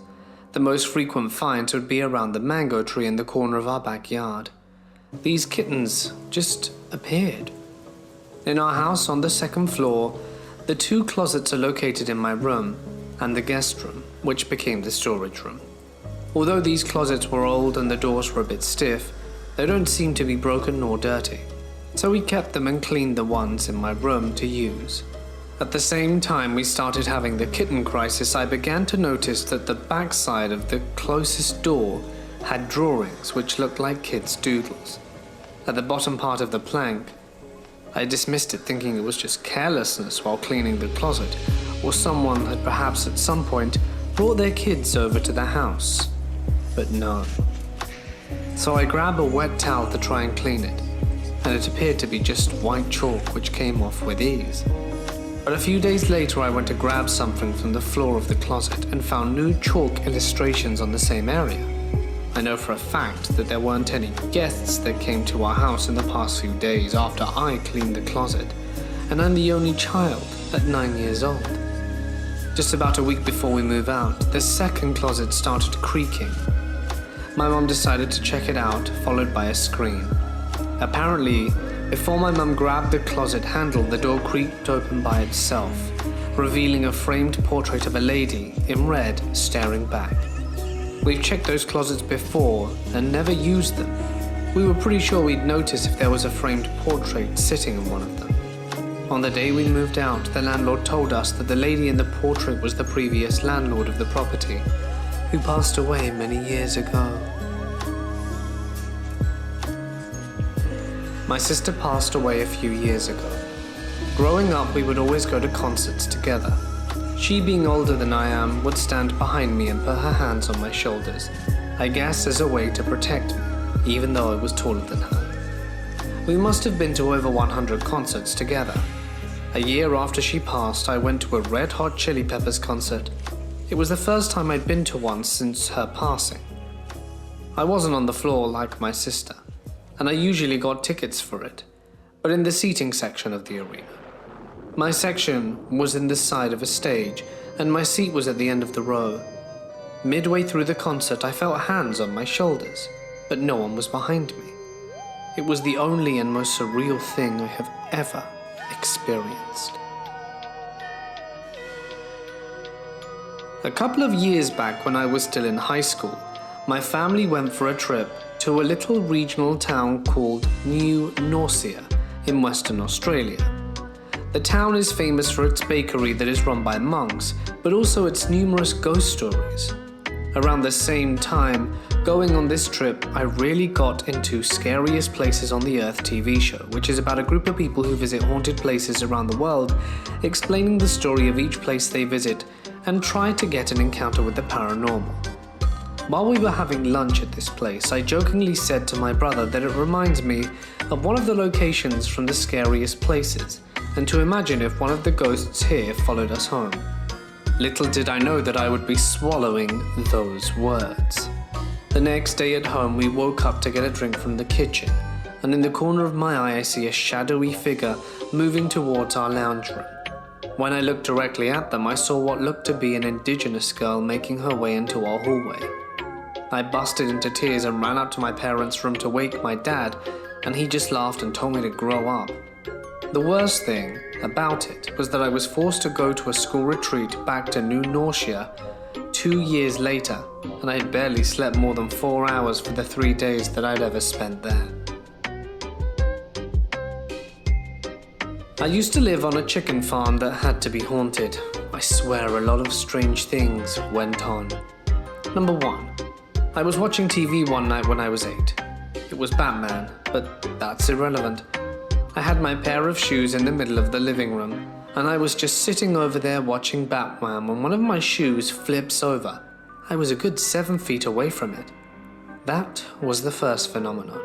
[SPEAKER 1] The most frequent finds would be around the mango tree in the corner of our backyard. These kittens just appeared. In our house on the second floor, the 2 closets are located in my room and the guest room, which became the storage room. Although these closets were old and the doors were a bit stiff, they don't seem to be broken nor dirty, so we kept them and cleaned the ones in my room to use. At the same time we started having the kitten crisis, I began to notice that the backside of the closest door had drawings which looked like kids' doodles. At the bottom part of the plank, I dismissed it thinking it was just carelessness while cleaning the closet, or someone had perhaps at some point brought their kids over to the house. But no. So I grabbed a wet towel to try and clean it, and it appeared to be just white chalk which came off with ease. But a few days later I went to grab something from the floor of the closet and found new chalk illustrations on the same area. I know for a fact that there weren't any guests that came to our house in the past few days after I cleaned the closet, and I'm the only child at 9 years old. Just about a week before we move out, the second closet started creaking. My mom decided to check it out, followed by a scream. Apparently, before my mum grabbed the closet handle, the door creaked open by itself, revealing a framed portrait of a lady in red staring back. We've checked those closets before and never used them. We were pretty sure we'd notice if there was a framed portrait sitting in one of them. On the day we moved out, the landlord told us that the lady in the portrait was the previous landlord of the property, who passed away many years ago. My sister passed away a few years ago. Growing up, we would always go to concerts together. She, being older than I am, would stand behind me and put her hands on my shoulders, I guess as a way to protect me, even though I was taller than her. We must have been to over 100 concerts together. A year after she passed, I went to a Red Hot Chili Peppers concert. It was the first time I'd been to one since her passing. I wasn't on the floor like my sister, and I usually got tickets for it, but in the seating section of the arena. My section was in the side of a stage, and my seat was at the end of the row. Midway through the concert, I felt hands on my shoulders, but no one was behind me. It was the only and most surreal thing I have ever experienced. A couple of years back, when I was still in high school, my family went for a trip to a little regional town called New Norcia in Western Australia. The town is famous for its bakery that is run by monks, but also its numerous ghost stories. Around the same time, going on this trip, I really got into Scariest Places on the Earth TV show, which is about a group of people who visit haunted places around the world, explaining the story of each place they visit and try to get an encounter with the paranormal. While we were having lunch at this place, I jokingly said to my brother that it reminds me of one of the locations from the Scariest Places, and to imagine if one of the ghosts here followed us home. Little did I know that I would be swallowing those words. The next day at home, we woke up to get a drink from the kitchen, and in the corner of my eye I see a shadowy figure moving towards our lounge room. When I looked directly at them, I saw what looked to be an indigenous girl making her way into our hallway. I busted into tears and ran up to my parents' room to wake my dad, and he just laughed and told me to grow up. The worst thing about it was that I was forced to go to a school retreat back to New Norcia 2 years later, and I had barely slept more than 4 hours for the 3 days that I'd ever spent there. I used to live on a chicken farm that had to be haunted. I swear a lot of strange things went on. Number 1. I was watching TV one night when I was 8. It was Batman, but that's irrelevant. I had my pair of shoes in the middle of the living room, and I was just sitting over there watching Batman when one of my shoes flips over. I was a good 7 feet away from it. That was the first phenomenon.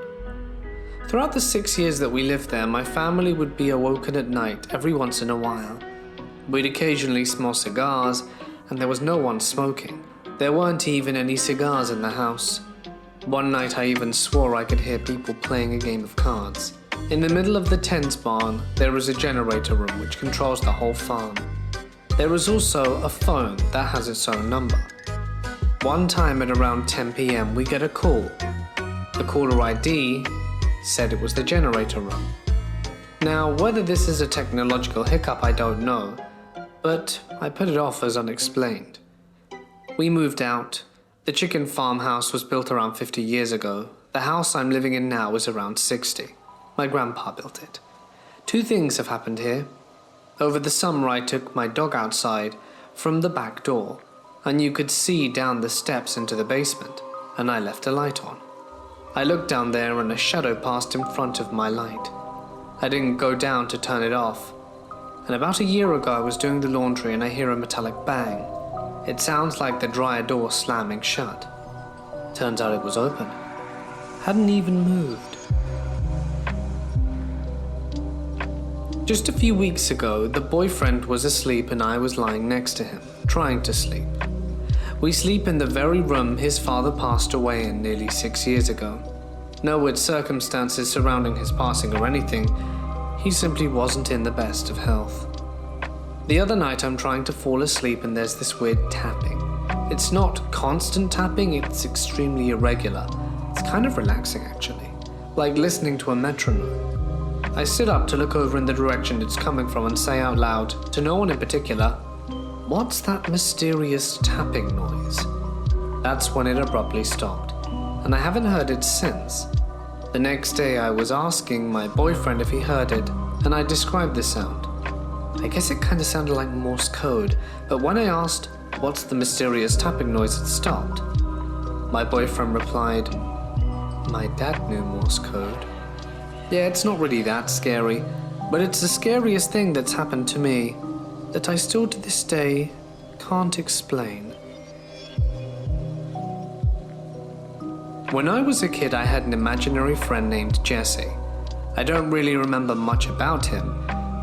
[SPEAKER 1] Throughout the 6 years that we lived there, my family would be awoken at night every once in a while. We'd occasionally smell cigars, and there was no one smoking. There weren't even any cigars in the house. One night I even swore I could hear people playing a game of cards. In the middle of the tents barn, there is a generator room which controls the whole farm. There is also a phone that has its own number. One time at around 10 p.m. we get a call. The caller ID said it was the generator room. Now, whether this is a technological hiccup I don't know, but I put it off as unexplained. We moved out. The chicken farmhouse was built around 50 years ago. The house I'm living in now is around 60. My grandpa built it. Two things have happened here. Over the summer I took my dog outside from the back door, and you could see down the steps into the basement, and I left a light on. I looked down there and a shadow passed in front of my light. I didn't go down to turn it off. And about a year ago I was doing the laundry and I hear a metallic bang. It sounds like the dryer door slamming shut. Turns out it was open. Hadn't even moved. Just a few weeks ago, the boyfriend was asleep and I was lying next to him, trying to sleep. We sleep in the very room his father passed away in nearly 6 years ago. No weird circumstances surrounding his passing or anything. He simply wasn't in the best of health. The other night I'm trying to fall asleep and there's this weird tapping. It's not constant tapping, it's extremely irregular. It's kind of relaxing actually, like listening to a metronome. I sit up to look over in the direction it's coming from and say out loud, to no one in particular, "What's that mysterious tapping noise?" That's when it abruptly stopped, and I haven't heard it since. The next day I was asking my boyfriend if he heard it, and I described the sound. I guess it kind of sounded like Morse code, but when I asked what's the mysterious tapping noise, it stopped. My boyfriend replied, "My dad knew Morse code." Yeah, it's not really that scary, but it's the scariest thing that's happened to me that I still to this day can't explain. When I was a kid, I had an imaginary friend named Jesse. I don't really remember much about him,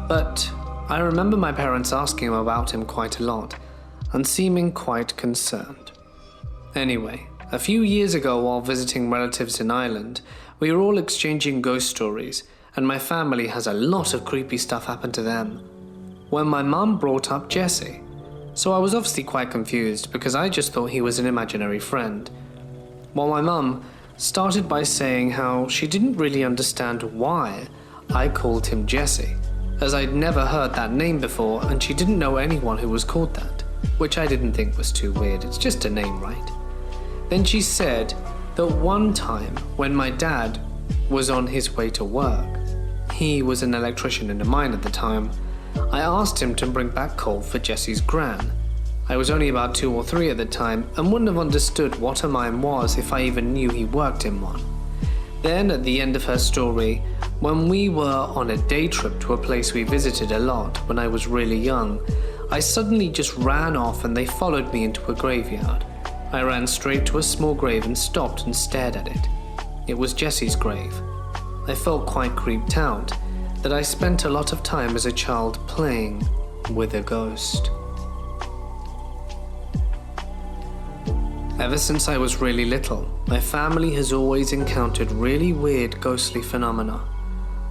[SPEAKER 1] but I remember my parents asking him about him quite a lot, and seeming quite concerned. Anyway, a few years ago while visiting relatives in Ireland, we were all exchanging ghost stories, and my family has a lot of creepy stuff happen to them. When my mum brought up Jesse, so I was obviously quite confused because I just thought he was an imaginary friend. Well, my mum started by saying how she didn't really understand why I called him Jesse, as I'd never heard that name before and she didn't know anyone who was called that, which I didn't think was too weird, it's just a name, right? Then she said that one time when my dad was on his way to work, he was an electrician in a mine at the time, I asked him to bring back coal for Jesse's gran. I was only about 2 or 3 at the time and wouldn't have understood what a mine was if I even knew he worked in one. Then at the end of her story, when we were on a day trip to a place we visited a lot when I was really young, I suddenly just ran off and they followed me into a graveyard. I ran straight to a small grave and stopped and stared at it. It was Jesse's grave. I felt quite creeped out that I spent a lot of time as a child playing with a ghost. Ever since I was really little, my family has always encountered really weird ghostly phenomena.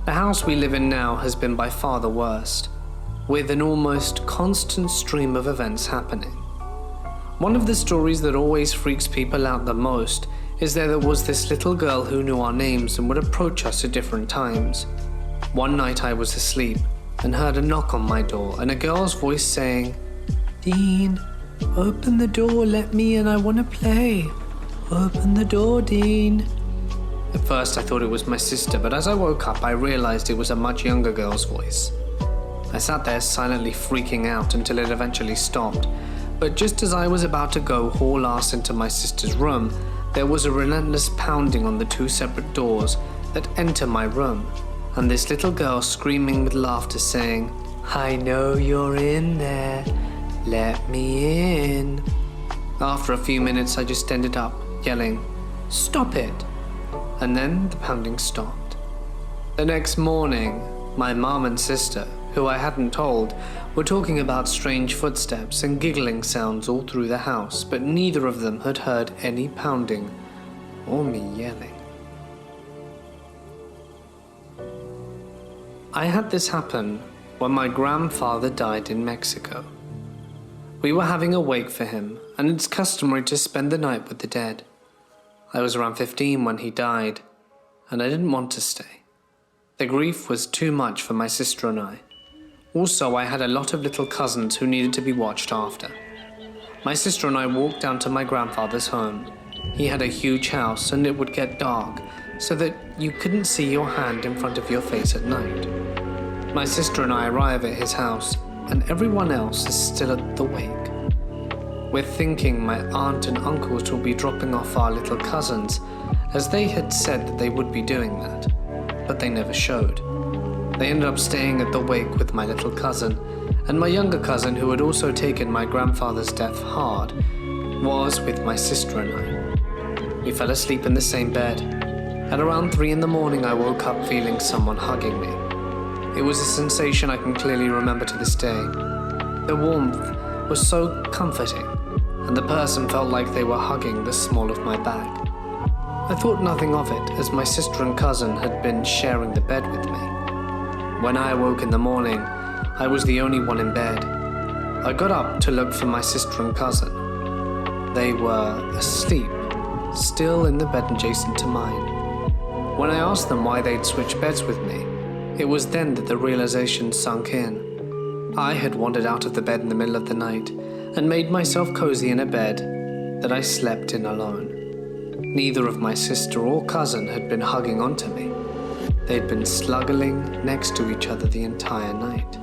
[SPEAKER 1] The house we live in now has been by far the worst, with an almost constant stream of events happening. One of the stories that always freaks people out the most is that there was this little girl who knew our names and would approach us at different times. One night I was asleep and heard a knock on my door and a girl's voice saying, "Dean, open the door, let me in, I want to play. Open the door, Dean." At first I thought it was my sister, but as I woke up I realized it was a much younger girl's voice. I sat there silently freaking out until it eventually stopped, but just as I was about to go haul ass into my sister's room, there was a relentless pounding on the 2 separate doors that enter my room, and this little girl screaming with laughter saying, "I know you're in there. Let me in." After a few minutes I just ended up yelling, "Stop it!" And then the pounding stopped. The next morning, my mom and sister, who I hadn't told, were talking about strange footsteps and giggling sounds all through the house, but neither of them had heard any pounding or me yelling. I had this happen when my grandfather died in Mexico. We were having a wake for him, and it's customary to spend the night with the dead. I was around 15 when he died, and I didn't want to stay. The grief was too much for my sister and I. Also, I had a lot of little cousins who needed to be watched after. My sister and I walked down to my grandfather's home. He had a huge house, and it would get dark, so that you couldn't see your hand in front of your face at night. My sister and I arrive at his house, and everyone else is still at the wake. We're thinking my aunt and uncles will be dropping off our little cousins, as they had said that they would be doing that, but they never showed. They ended up staying at the wake with my little cousin, and my younger cousin, who had also taken my grandfather's death hard, was with my sister and I. We fell asleep in the same bed. At around 3 in the morning, I woke up feeling someone hugging me. It was a sensation I can clearly remember to this day. The warmth was so comforting, and the person felt like they were hugging the small of my back. I thought nothing of it, as my sister and cousin had been sharing the bed with me. When I awoke in the morning, I was the only one in bed. I got up to look for my sister and cousin. They were asleep, still in the bed adjacent to mine. When I asked them why they'd switched beds with me, it was then that the realization sunk in. I had wandered out of the bed in the middle of the night and made myself cozy in a bed that I slept in alone. Neither of my sister or cousin had been hugging onto me. They'd been snuggling next to each other the entire night.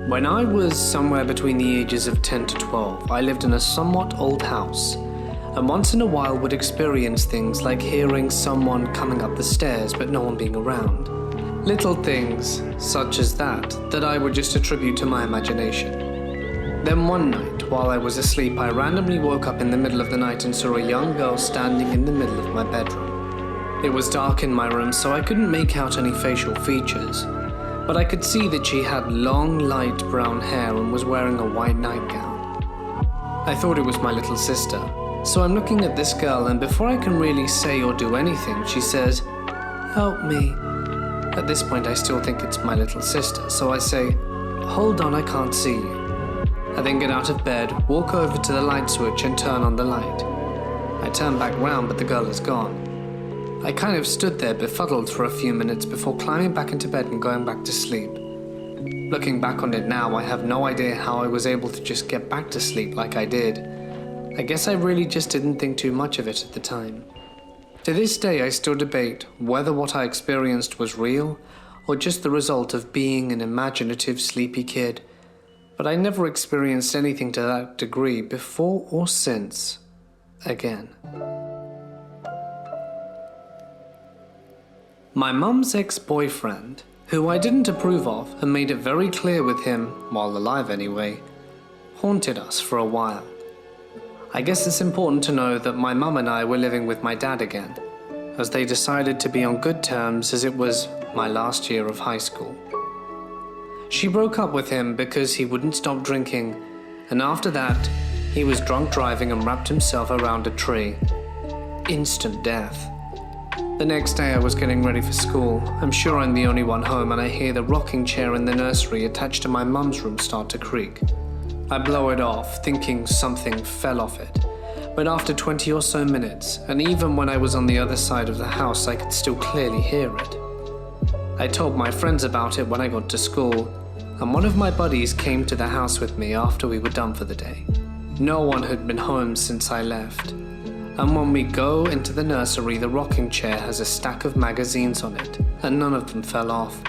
[SPEAKER 1] When I was somewhere between the ages of 10 to 12, I lived in a somewhat old house, and once in a while would experience things like hearing someone coming up the stairs but no one being around. Little things such as that I would just attribute to my imagination. Then one night, while I was asleep, I randomly woke up in the middle of the night and saw a young girl standing in the middle of my bedroom. It was dark in my room, so I couldn't make out any facial features, but I could see that she had long, light brown hair and was wearing a white nightgown. I thought it was my little sister, so I'm looking at this girl, and before I can really say or do anything, she says, "Help me." At this point, I still think it's my little sister, so I say, "Hold on, I can't see you." I then get out of bed, walk over to the light switch and turn on the light. I turn back round, but the girl is gone. I kind of stood there befuddled for a few minutes before climbing back into bed and going back to sleep. Looking back on it now, I have no idea how I was able to just get back to sleep like I did. I guess I really just didn't think too much of it at the time. To this day, I still debate whether what I experienced was real or just the result of being an imaginative, sleepy kid. But I never experienced anything to that degree before or since again. My mum's ex-boyfriend, who I didn't approve of and made it very clear with him, while alive anyway, haunted us for a while. I guess it's important to know that my mum and I were living with my dad again, as they decided to be on good terms as it was my last year of high school. She broke up with him because he wouldn't stop drinking, and after that, he was drunk driving and wrapped himself around a tree. Instant death. The next day I was getting ready for school. I'm sure I'm the only one home, and I hear the rocking chair in the nursery attached to my mum's room start to creak. I blow it off, thinking something fell off it. But after 20 or so minutes, and even when I was on the other side of the house, I could still clearly hear it. I told my friends about it when I got to school, and one of my buddies came to the house with me after we were done for the day. No one had been home since I left, and when we go into the nursery, the rocking chair has a stack of magazines on it, and none of them fell off.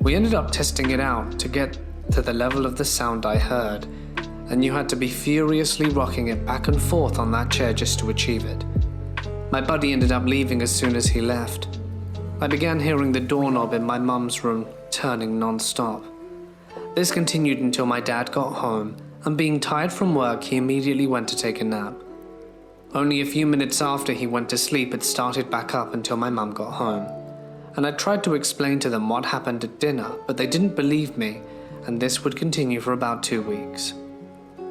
[SPEAKER 1] We ended up testing it out to get to the level of the sound I heard, and you had to be furiously rocking it back and forth on that chair just to achieve it. My buddy ended up leaving as soon as he left. I began hearing the doorknob in my mum's room turning non-stop. This continued until my dad got home, and being tired from work, he immediately went to take a nap. Only a few minutes after he went to sleep, it started back up until my mum got home. And I tried to explain to them what happened at dinner, but they didn't believe me, and this would continue for about 2 weeks.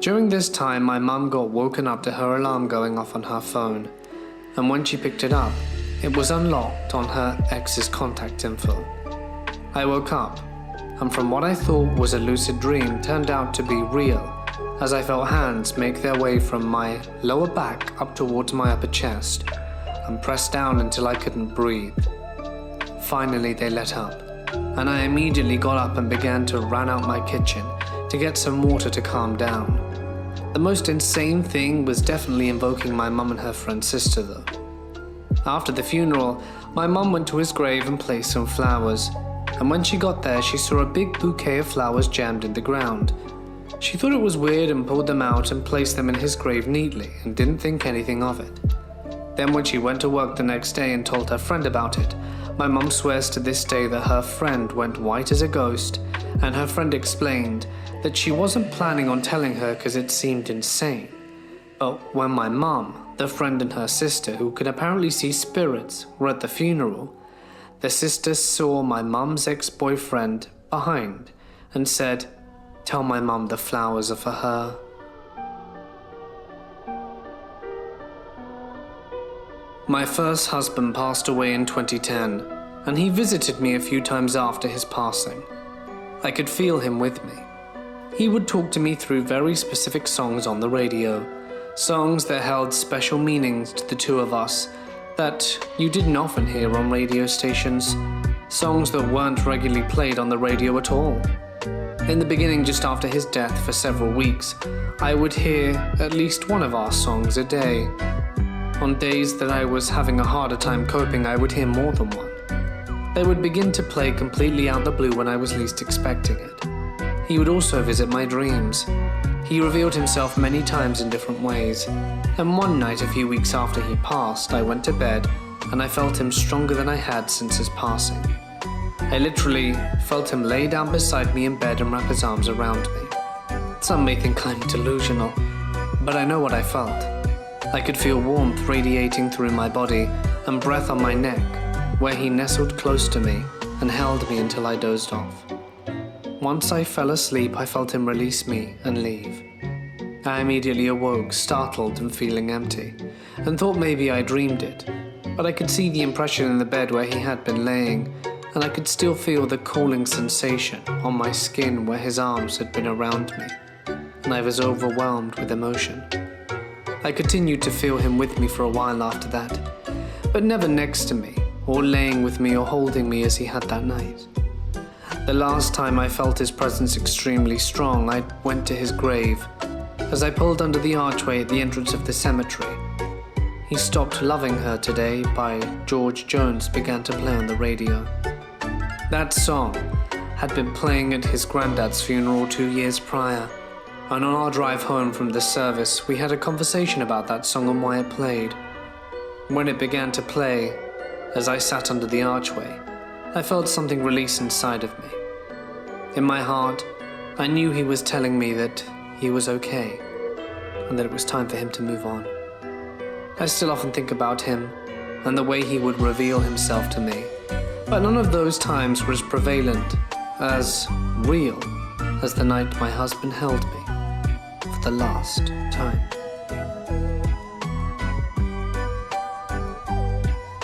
[SPEAKER 1] During this time, my mum got woken up to her alarm going off on her phone, and when she picked it up, it was unlocked on her ex's contact info. I woke up, and from what I thought was a lucid dream turned out to be real, as I felt hands make their way from my lower back up towards my upper chest and press down until I couldn't breathe. Finally, they let up, and I immediately got up and began to run out my kitchen to get some water to calm down. The most insane thing was definitely invoking my mum and her friend's sister though. After the funeral, my mum went to his grave and placed some flowers, and when she got there she saw a big bouquet of flowers jammed in the ground. She thought it was weird and pulled them out and placed them in his grave neatly and didn't think anything of it. Then when she went to work the next day and told her friend about it, my mum swears to this day that her friend went white as a ghost, and her friend explained that she wasn't planning on telling her because it seemed insane. But when my mum, the friend and her sister, who could apparently see spirits, were at the funeral, the sister saw my mum's ex-boyfriend behind and said, "Tell my mum the flowers are for her." My first husband passed away in 2010, and he visited me a few times after his passing. I could feel him with me. He would talk to me through very specific songs on the radio, songs that held special meanings to the two of us that you didn't often hear on radio stations, songs that weren't regularly played on the radio at all. In the beginning, just after his death for several weeks, I would hear at least one of our songs a day. On days that I was having a harder time coping, I would hear more than one. They would begin to play completely out the blue when I was least expecting it. He would also visit my dreams. He revealed himself many times in different ways, and one night a few weeks after he passed, I went to bed and I felt him stronger than I had since his passing. I literally felt him lay down beside me in bed and wrap his arms around me. Some may think I'm delusional, but I know what I felt. I could feel warmth radiating through my body and breath on my neck, where he nestled close to me and held me until I dozed off. Once I fell asleep, I felt him release me and leave. I immediately awoke, startled and feeling empty, and thought maybe I dreamed it, but I could see the impression in the bed where he had been laying, and I could still feel the cooling sensation on my skin where his arms had been around me, and I was overwhelmed with emotion. I continued to feel him with me for a while after that, but never next to me, or laying with me or holding me as he had that night. The last time I felt his presence extremely strong, I went to his grave. As I pulled under the archway at the entrance of the cemetery, He Stopped Loving Her Today by George Jones began to play on the radio. That song had been playing at his granddad's funeral 2 years prior, and on our drive home from the service, we had a conversation about that song and why it played. When it began to play, as I sat under the archway, I felt something release inside of me. In my heart, I knew he was telling me that he was okay, and that it was time for him to move on. I still often think about him, and the way he would reveal himself to me, but none of those times were as prevalent, as real, as the night my husband held me for the last time.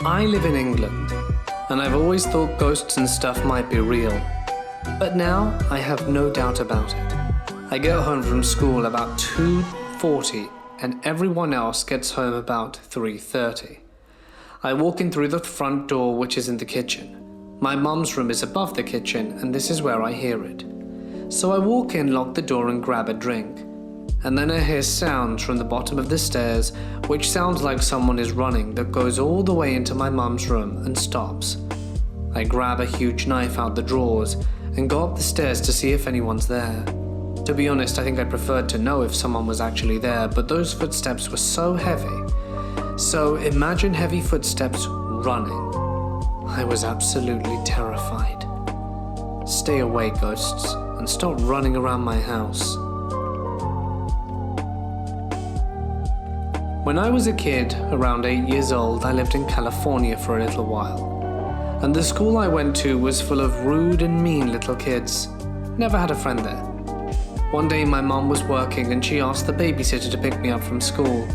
[SPEAKER 1] I live in England, and I've always thought ghosts and stuff might be real. But now I have no doubt about it. I get home from school about 2:40 and everyone else gets home about 3:30. I walk in through the front door, which is in the kitchen. My mum's room is above the kitchen and this is where I hear it. So I walk in, lock the door and grab a drink. And then I hear sounds from the bottom of the stairs, which sounds like someone is running, that goes all the way into my mum's room and stops. I grab a huge knife out the drawers and go up the stairs to see if anyone's there. To be honest, I think I preferred to know if someone was actually there, but those footsteps were so heavy. So imagine heavy footsteps running. I was absolutely terrified. Stay away, ghosts, and stop running around my house. When I was a kid, around 8 years old, I lived in California for a little while. And the school I went to was full of rude and mean little kids. Never had a friend there. One day my mom was working and she asked the babysitter to pick me up from school,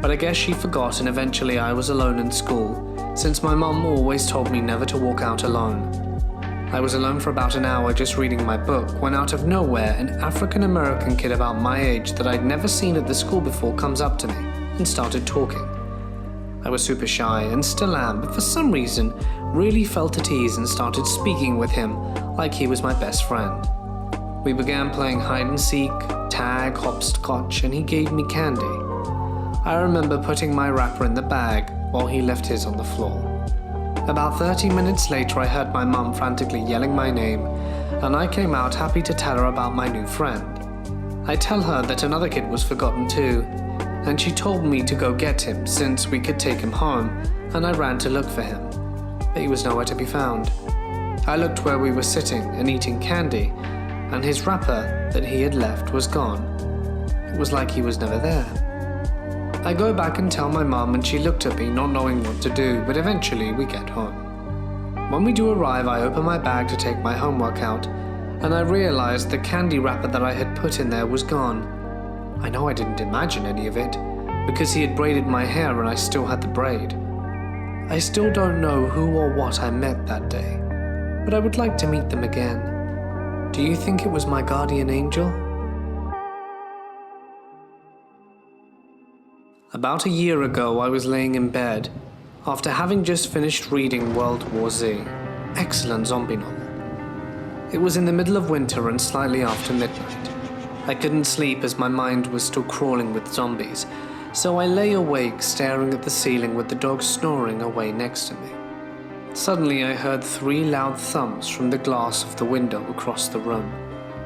[SPEAKER 1] but I guess she forgot and eventually I was alone in school, since my mom always told me never to walk out alone. I was alone for about an hour just reading my book when out of nowhere an African American kid about my age that I'd never seen at the school before comes up to me and started talking. I was super shy and still am, but for some reason really felt at ease and started speaking with him like he was my best friend. We began playing hide and seek, tag, hopscotch, and he gave me candy. I remember putting my wrapper in the bag while he left his on the floor. About 30 minutes later, I heard my mum frantically yelling my name, and I came out happy to tell her about my new friend. I tell her that another kid was forgotten too, and she told me to go get him since we could take him home, and I ran to look for him, but he was nowhere to be found. I looked where we were sitting and eating candy, and his wrapper that he had left was gone. It was like he was never there. I go back and tell my mum and she looked at me not knowing what to do, but eventually we get home. When we do arrive, I open my bag to take my homework out, and I realized the candy wrapper that I had put in there was gone. I know I didn't imagine any of it, because he had braided my hair and I still had the braid. I still don't know who or what I met that day, but I would like to meet them again. Do you think it was my guardian angel? About a year ago, I was laying in bed after having just finished reading World War Z. Excellent zombie novel. It was in the middle of winter and slightly after midnight. I couldn't sleep as my mind was still crawling with zombies, so I lay awake staring at the ceiling with the dog snoring away next to me. Suddenly I heard 3 loud thumps from the glass of the window across the room.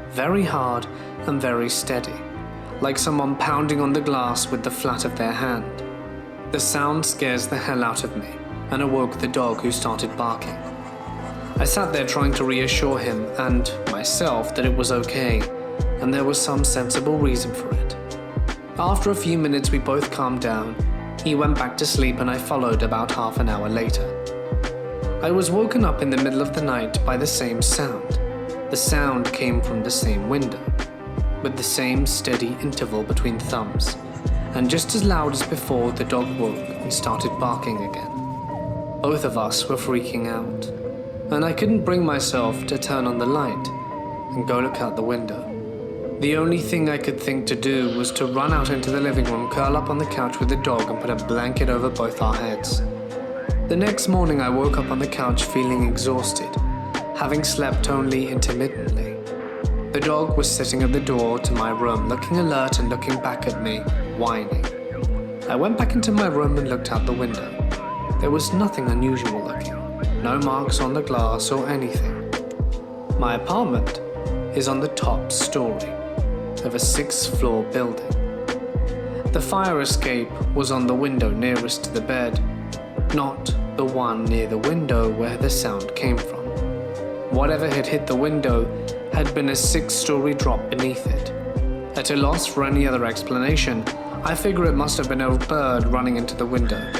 [SPEAKER 1] Very hard and very steady, like someone pounding on the glass with the flat of their hand. The sound scares the hell out of me and awoke the dog, who started barking. I sat there trying to reassure him and myself that it was okay, and there was some sensible reason for it. After a few minutes we both calmed down. He went back to sleep and I followed about half an hour later. I was woken up in the middle of the night by the same sound. The sound came from the same window, with the same steady interval between thumps, and just as loud as before, the dog woke and started barking again. Both of us were freaking out, and I couldn't bring myself to turn on the light and go look out the window. The only thing I could think to do was to run out into the living room, curl up on the couch with the dog, and put a blanket over both our heads. The next morning I woke up on the couch feeling exhausted, having slept only intermittently. The dog was sitting at the door to my room, looking alert and looking back at me, whining. I went back into my room and looked out the window. There was nothing unusual looking, no marks on the glass or anything. My apartment is on the top story of a 6th-floor building. The fire escape was on the window nearest to the bed, not the one near the window where the sound came from. Whatever had hit the window had been a 6-story drop beneath it. At a loss for any other explanation, I figure it must have been a bird running into the window.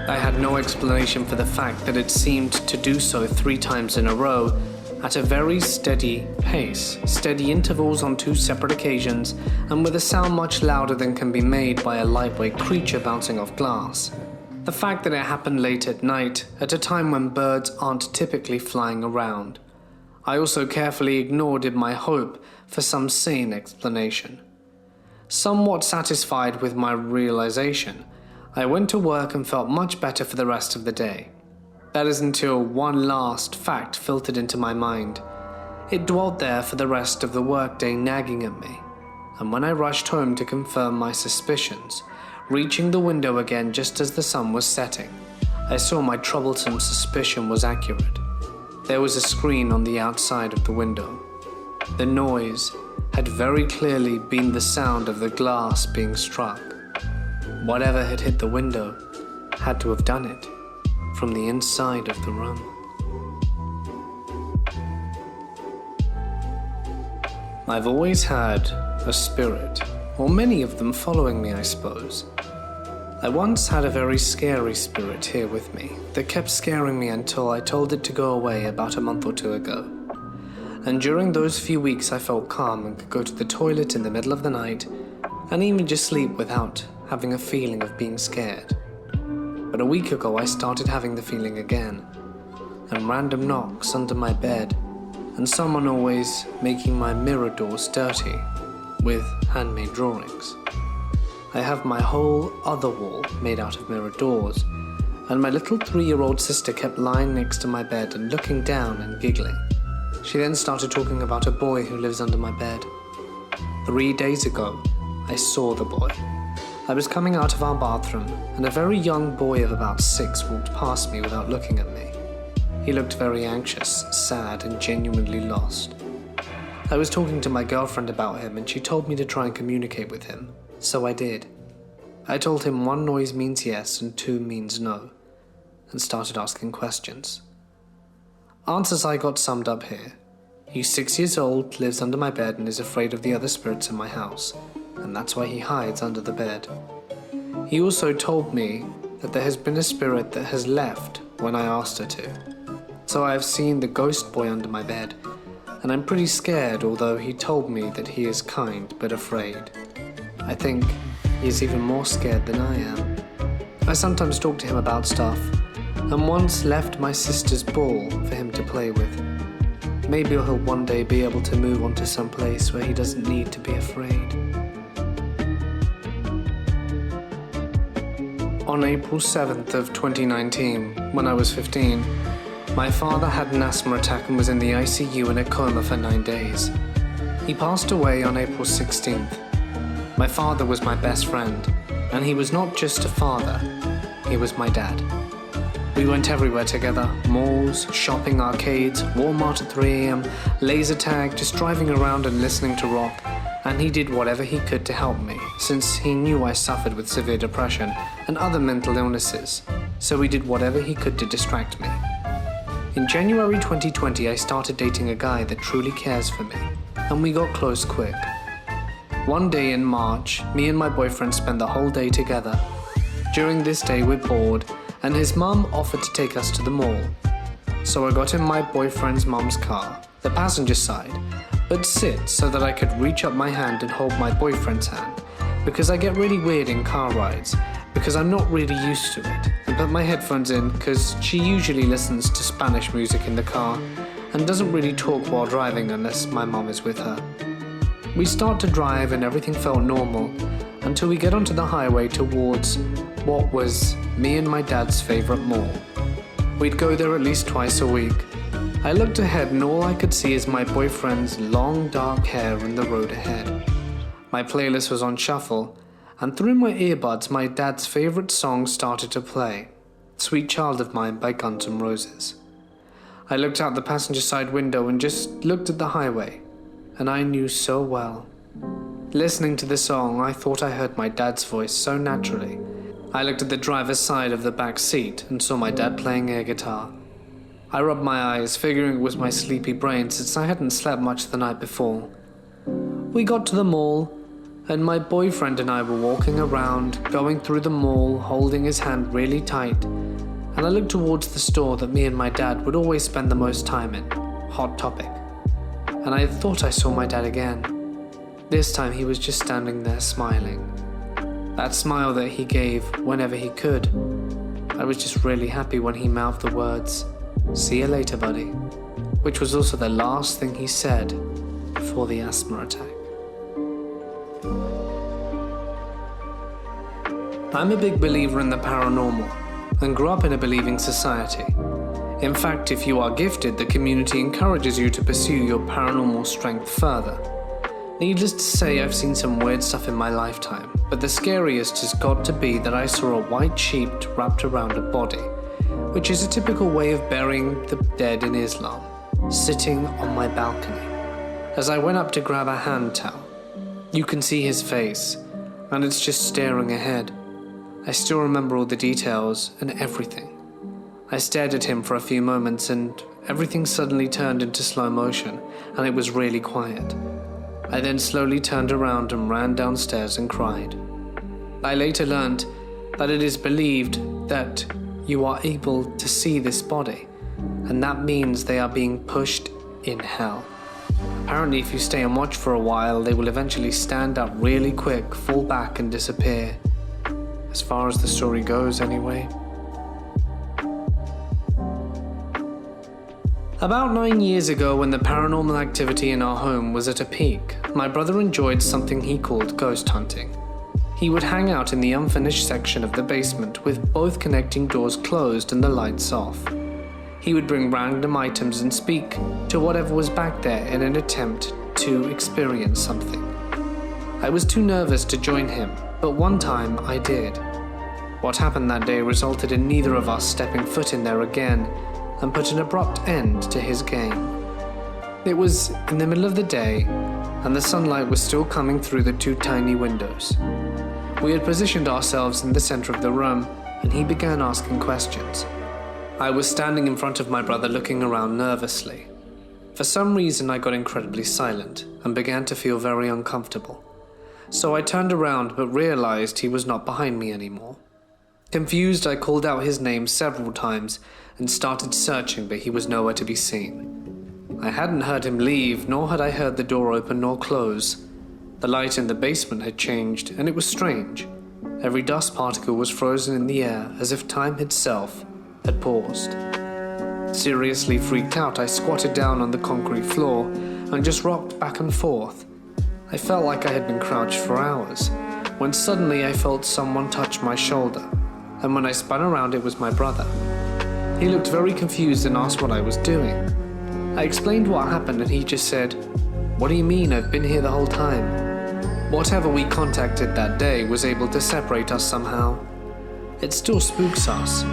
[SPEAKER 1] I had no explanation for the fact that it seemed to do so 3 times in a row, at a very steady pace, steady intervals on 2 separate occasions, and with a sound much louder than can be made by a lightweight creature bouncing off glass. The fact that it happened late at night, at a time when birds aren't typically flying around. I also carefully ignored in my hope for some sane explanation. Somewhat satisfied with my realization, I went to work and felt much better for the rest of the day. That is until one last fact filtered into my mind. It dwelt there for the rest of the workday, nagging at me, and when I rushed home to confirm my suspicions, reaching the window again just as the sun was setting, I saw my troublesome suspicion was accurate. There was a screen on the outside of the window. The noise had very clearly been the sound of the glass being struck. Whatever had hit the window had to have done it from the inside of the room. I've always had a spirit, or many of them following me, I suppose. I once had a very scary spirit here with me that kept scaring me until I told it to go away about a month or 2 ago. and during those few weeks I felt calm and could go to the toilet in the middle of the night and even just sleep without having a feeling of being scared. But a week ago I started having the feeling again, and random knocks under my bed, and someone always making my mirror doors dirty with handmade drawings. I have my whole other wall made out of mirror doors, and my little 3-year-old sister kept lying next to my bed and looking down and giggling. She then started talking about a boy who lives under my bed. 3 days ago, I saw the boy. I was coming out of our bathroom, and a very young boy of about 6 walked past me without looking at me. He looked very anxious, sad, and genuinely lost. I was talking to my girlfriend about him, and she told me to try and communicate with him, so I did. I told him 1 noise means yes and 2 means no, and started asking questions. Answers I got summed up here. He's 6 years old, lives under my bed, and is afraid of the other spirits in my house, and that's why he hides under the bed. He also told me that there has been a spirit that has left when I asked her to. So I have seen the ghost boy under my bed, and I'm pretty scared, although he told me that he is kind but afraid. I think he is even more scared than I am. I sometimes talk to him about stuff, and once left my sister's ball for him to play with. Maybe he'll one day be able to move on to some place where he doesn't need to be afraid. On April 7th of 2019, when I was 15, my father had an asthma attack and was in the ICU in a coma for 9 days. He passed away on April 16th. My father was my best friend, and he was not just a father, he was my dad. We went everywhere together, malls, shopping, arcades, Walmart at 3 a.m, laser tag, just driving around and listening to rock, and he did whatever he could to help me, since he knew I suffered with severe depression and other mental illnesses, so he did whatever he could to distract me. In January 2020, I started dating a guy that truly cares for me, and we got close quick. One day in March, me and my boyfriend spent the whole day together. During this day, we're bored, and his mum offered to take us to the mall. So I got in my boyfriend's mum's car, the passenger side, but sit so that I could reach up my hand and hold my boyfriend's hand, because I get really weird in car rides, because I'm not really used to it, and put my headphones in because she usually listens to Spanish music in the car and doesn't really talk while driving unless my mum is with her. We start to drive and everything felt normal until we get onto the highway towards what was me and my dad's favourite mall. We'd go there at least twice a week. I looked ahead and all I could see is my boyfriend's long dark hair in the road ahead. My playlist was on shuffle, and through my earbuds my dad's favourite song started to play, Sweet Child of Mine by Guns N' Roses. I looked out the passenger side window and just looked at the highway, and I knew so well. Listening to the song, I thought I heard my dad's voice so naturally. I looked at the driver's side of the back seat and saw my dad playing air guitar. I rubbed my eyes, figuring it was my sleepy brain since I hadn't slept much the night before. We got to the mall, and my boyfriend and I were walking around, going through the mall, holding his hand really tight, and I looked towards the store that me and my dad would always spend the most time in, Hot Topic. And I thought I saw my dad again. This time he was just standing there smiling. That smile that he gave whenever he could. I was just really happy when he mouthed the words, "See you later, buddy," which was also the last thing he said before the asthma attack. I'm a big believer in the paranormal and grew up in a believing society. In fact, if you are gifted, the community encourages you to pursue your paranormal strength further. Needless to say, I've seen some weird stuff in my lifetime, but the scariest has got to be that I saw a white sheet wrapped around a body, which is a typical way of burying the dead in Islam, sitting on my balcony. As I went up to grab a hand towel, you can see his face, and it's just staring ahead. I still remember all the details and everything. I stared at him for a few moments and everything suddenly turned into slow motion and it was really quiet. I then slowly turned around and ran downstairs and cried. I later learned that it is believed that you are able to see this body, and that means they are being pushed in hell. Apparently, if you stay and watch for a while, they will eventually stand up really quick, fall back, and disappear. As far as the story goes, anyway. About 9 years ago, when the paranormal activity in our home was at a peak, my brother enjoyed something he called ghost hunting. He would hang out in the unfinished section of the basement with both connecting doors closed and the lights off. He would bring random items and speak to whatever was back there in an attempt to experience something. I was too nervous to join him, but one time I did. What happened that day resulted in neither of us stepping foot in there again, and put an abrupt end to his game. It was in the middle of the day, and the sunlight was still coming through the two tiny windows. We had positioned ourselves in the center of the room, and he began asking questions. I was standing in front of my brother looking around nervously. For some reason, I got incredibly silent and began to feel very uncomfortable. So I turned around but realized he was not behind me anymore. Confused, I called out his name several times and started searching, but he was nowhere to be seen. I hadn't heard him leave, nor had I heard the door open nor close. The light in the basement had changed, and it was strange. Every dust particle was frozen in the air, as if time itself had paused. Seriously freaked out, I squatted down on the concrete floor and just rocked back and forth. I felt like I had been crouched for hours, when suddenly I felt someone touch my shoulder, and when I spun around it was my brother. He looked very confused and asked what I was doing. I explained what happened and he just said, "What do you mean? I've been here the whole time." Whatever we contacted that day was able to separate us somehow. It still spooks us,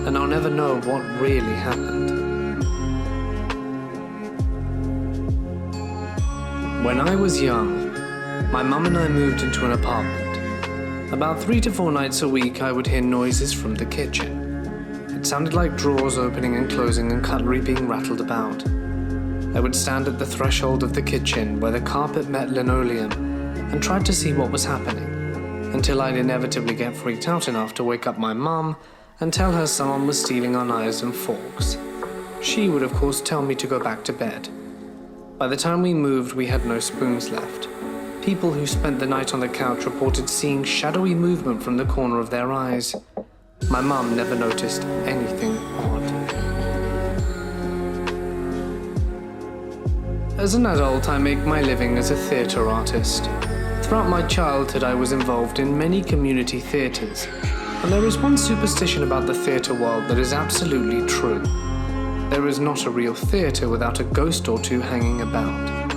[SPEAKER 1] and I'll never know what really happened. When I was young, my mum and I moved into an apartment. About 3 to 4 nights a week, I would hear noises from the kitchen. It sounded like drawers opening and closing and cutlery being rattled about. I would stand at the threshold of the kitchen where the carpet met linoleum and tried to see what was happening, until I'd inevitably get freaked out enough to wake up my mum and tell her someone was stealing our knives and forks. She would of course tell me to go back to bed. By the time we moved, we had no spoons left. People who spent the night on the couch reported seeing shadowy movement from the corner of their eyes. My mum never noticed anything odd. As an adult, I make my living as a theatre artist. Throughout my childhood, I was involved in many community theatres, and there is one superstition about the theatre world that is absolutely true. There is not a real theatre without a ghost or two hanging about.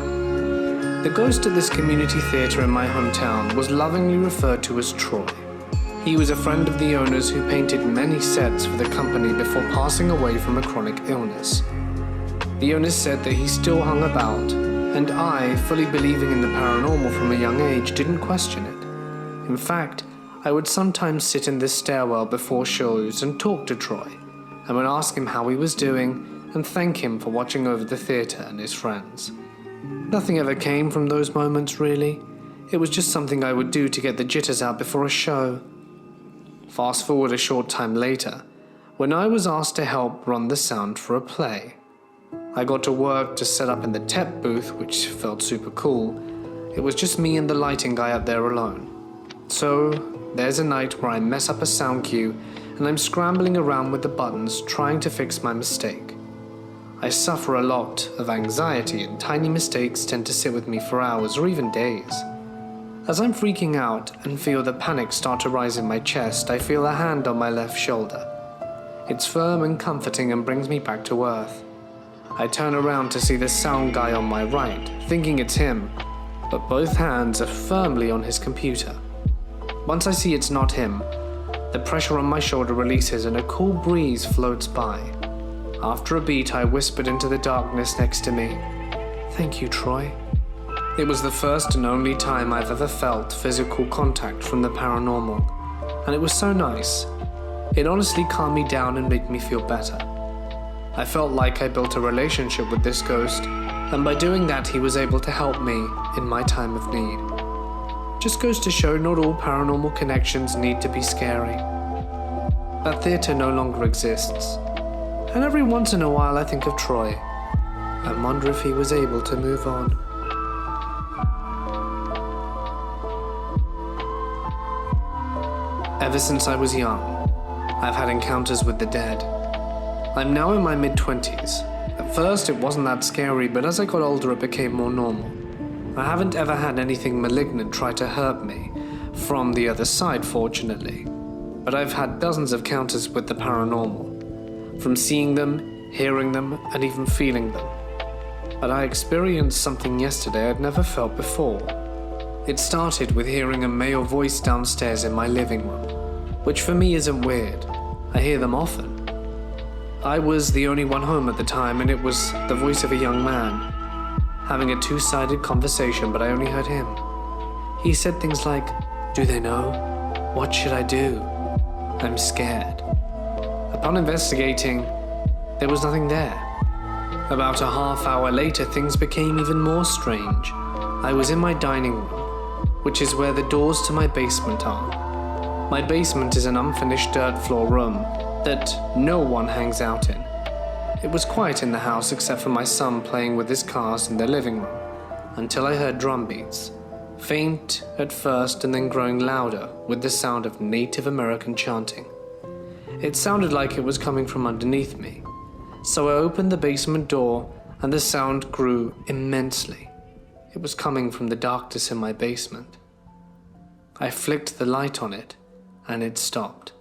[SPEAKER 1] The ghost at this community theatre in my hometown was lovingly referred to as Troy. He was a friend of the owners who painted many sets for the company before passing away from a chronic illness. The owners said that he still hung about, and I, fully believing in the paranormal from a young age, didn't question it. In fact, I would sometimes sit in this stairwell before shows and talk to Troy, and would ask him how he was doing and thank him for watching over the theatre and his friends. Nothing ever came from those moments, really. It was just something I would do to get the jitters out before a show. Fast forward a short time later, when I was asked to help run the sound for a play. I got to work to set up in the tep booth, which felt super cool. It was just me and the lighting guy up there alone. So, there's a night where I mess up a sound cue, and I'm scrambling around with the buttons trying to fix my mistake. I suffer a lot of anxiety, and tiny mistakes tend to sit with me for hours or even days. As I'm freaking out and feel the panic start to rise in my chest, I feel a hand on my left shoulder. It's firm and comforting and brings me back to earth. I turn around to see the sound guy on my right, thinking it's him, but both hands are firmly on his computer. Once I see it's not him, the pressure on my shoulder releases and a cool breeze floats by. After a beat, I whispered into the darkness next to me, "Thank you, Troy." It was the first and only time I've ever felt physical contact from the paranormal, and it was so nice. It honestly calmed me down and made me feel better. I felt like I built a relationship with this ghost, and by doing that he was able to help me in my time of need. Just goes to show not all paranormal connections need to be scary. That theatre no longer exists, and every once in a while I think of Troy. and wonder if he was able to move on. Ever since I was young, I've had encounters with the dead. I'm now in my mid-20s. At first, it wasn't that scary, but as I got older, it became more normal. I haven't ever had anything malignant try to hurt me, from the other side, fortunately. But I've had dozens of encounters with the paranormal, from seeing them, hearing them, and even feeling them. But I experienced something yesterday I'd never felt before. It started with hearing a male voice downstairs in my living room, which for me isn't weird. I hear them often. I was the only one home at the time, and it was the voice of a young man, having a two-sided conversation, but I only heard him. He said things like, "Do they know? What should I do? I'm scared." Upon investigating, there was nothing there. About a half hour later, things became even more strange. I was in my dining room, which is where the doors to my basement are. My basement is an unfinished dirt floor room that no one hangs out in. It was quiet in the house except for my son playing with his cars in their living room, until I heard drum beats, faint at first and then growing louder with the sound of Native American chanting. It sounded like it was coming from underneath me, so I opened the basement door and the sound grew immensely. It was coming from the darkness in my basement. I flicked the light on it and it stopped.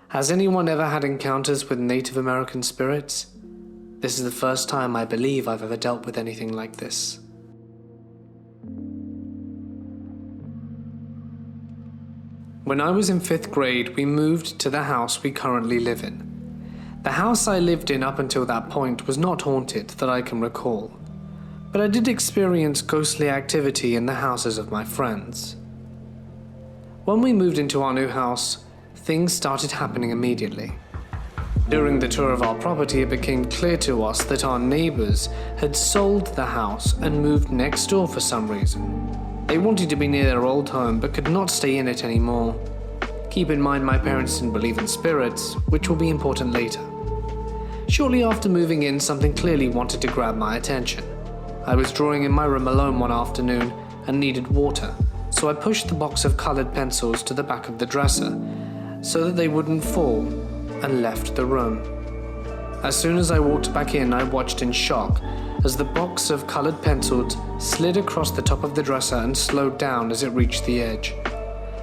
[SPEAKER 1] Has anyone ever had encounters with Native American spirits? This is the first time I believe I've ever dealt with anything like this. When I was in 5th grade, we moved to the house we currently live in. The house I lived in up until that point was not haunted that I can recall, but I did experience ghostly activity in the houses of my friends. When we moved into our new house, things started happening immediately. During the tour of our property, it became clear to us that our neighbors had sold the house and moved next door for some reason. They wanted to be near their old home but could not stay in it anymore. Keep in mind my parents didn't believe in spirits, which will be important later. Shortly after moving in, something clearly wanted to grab my attention. I was drawing in my room alone one afternoon and needed water, so I pushed the box of colored pencils to the back of the dresser so that they wouldn't fall, and left the room. As soon as I walked back in, I watched in shock as the box of colored pencils slid across the top of the dresser and slowed down as it reached the edge.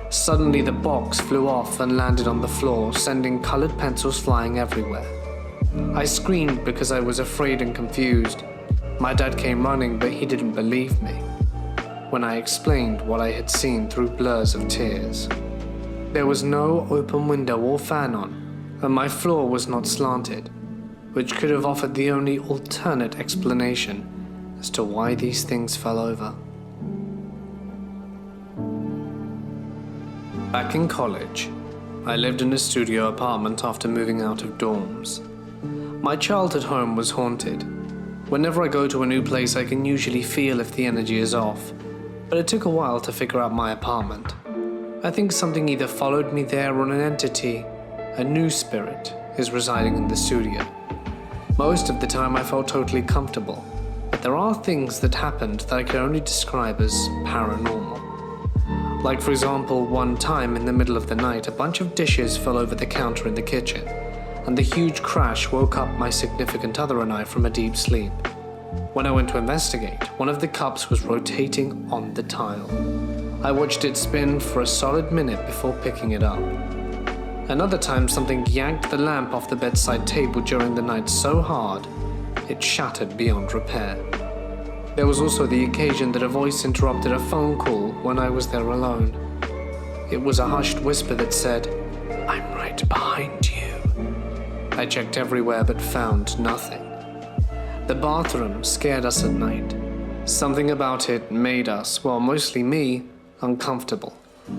[SPEAKER 1] Suddenly the box flew off and landed on the floor, sending colored pencils flying everywhere. I screamed because I was afraid and confused. My dad came running, but he didn't believe me when I explained what I had seen through blurs of tears. There was no open window or fan on, and my floor was not slanted, which could have offered the only alternate explanation as to why these things fell over. Back in college, I lived in a studio apartment after moving out of dorms. My childhood home was haunted. Whenever I go to a new place, I can usually feel if the energy is off, but it took a while to figure out my apartment. I think something either followed me there or an entity, a new spirit, is residing in the studio. Most of the time I felt totally comfortable, but there are things that happened that I can only describe as paranormal. Like for example, one time in the middle of the night, a bunch of dishes fell over the counter in the kitchen, and the huge crash woke up my significant other and I from a deep sleep. When I went to investigate, one of the cups was rotating on the tile. I watched it spin for a solid minute before picking it up. Another time, something yanked the lamp off the bedside table during the night so hard, it shattered beyond repair. There was also the occasion that a voice interrupted a phone call when I was there alone. It was a hushed whisper that said, "I'm right behind you." I checked everywhere but found nothing. The bathroom scared us at night. Something about it made us, well, mostly me, uncomfortable,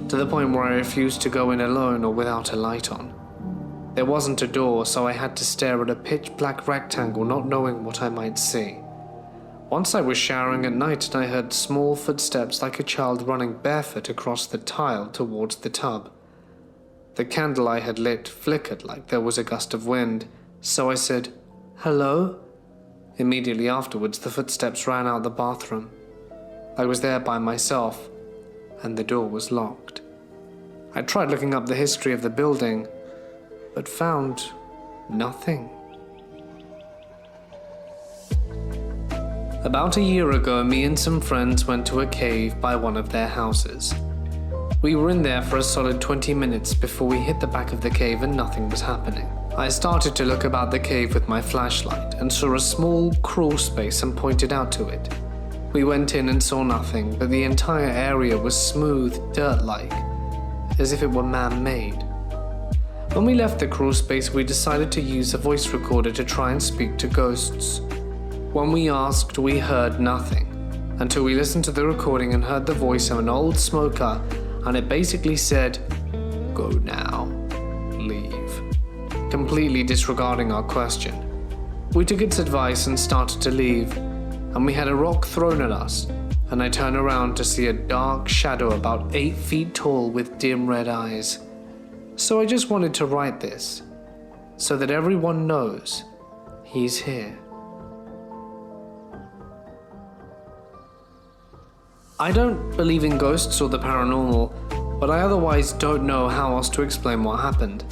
[SPEAKER 1] to the point where I refused to go in alone or without a light on. There wasn't a door, so I had to stare at a pitch-black rectangle, not knowing what I might see. Once I was showering at night and I heard small footsteps like a child running barefoot across the tile towards the tub. The candle I had lit flickered like there was a gust of wind, so I said, "Hello?" Immediately afterwards, the footsteps ran out the bathroom. I was there by myself, and the door was locked. I tried looking up the history of the building, but found nothing. About a year ago, me and some friends went to a cave by one of their houses. We were in there for a solid 20 minutes before we hit the back of the cave and nothing was happening. I started to look about the cave with my flashlight and saw a small crawl space and pointed out to it. We went in and saw nothing, but the entire area was smooth, dirt-like, as if it were man-made. When we left the crawl space, we decided to use a voice recorder to try and speak to ghosts. When we asked, we heard nothing, until we listened to the recording and heard the voice of an old smoker, and it basically said, "Go now, leave," completely disregarding our question. We took its advice and started to leave, and we had a rock thrown at us, and I turned around to see a dark shadow about 8 feet tall with dim red eyes. So I just wanted to write this, so that everyone knows he's here. I don't believe in ghosts or the paranormal, but I otherwise don't know how else to explain what happened,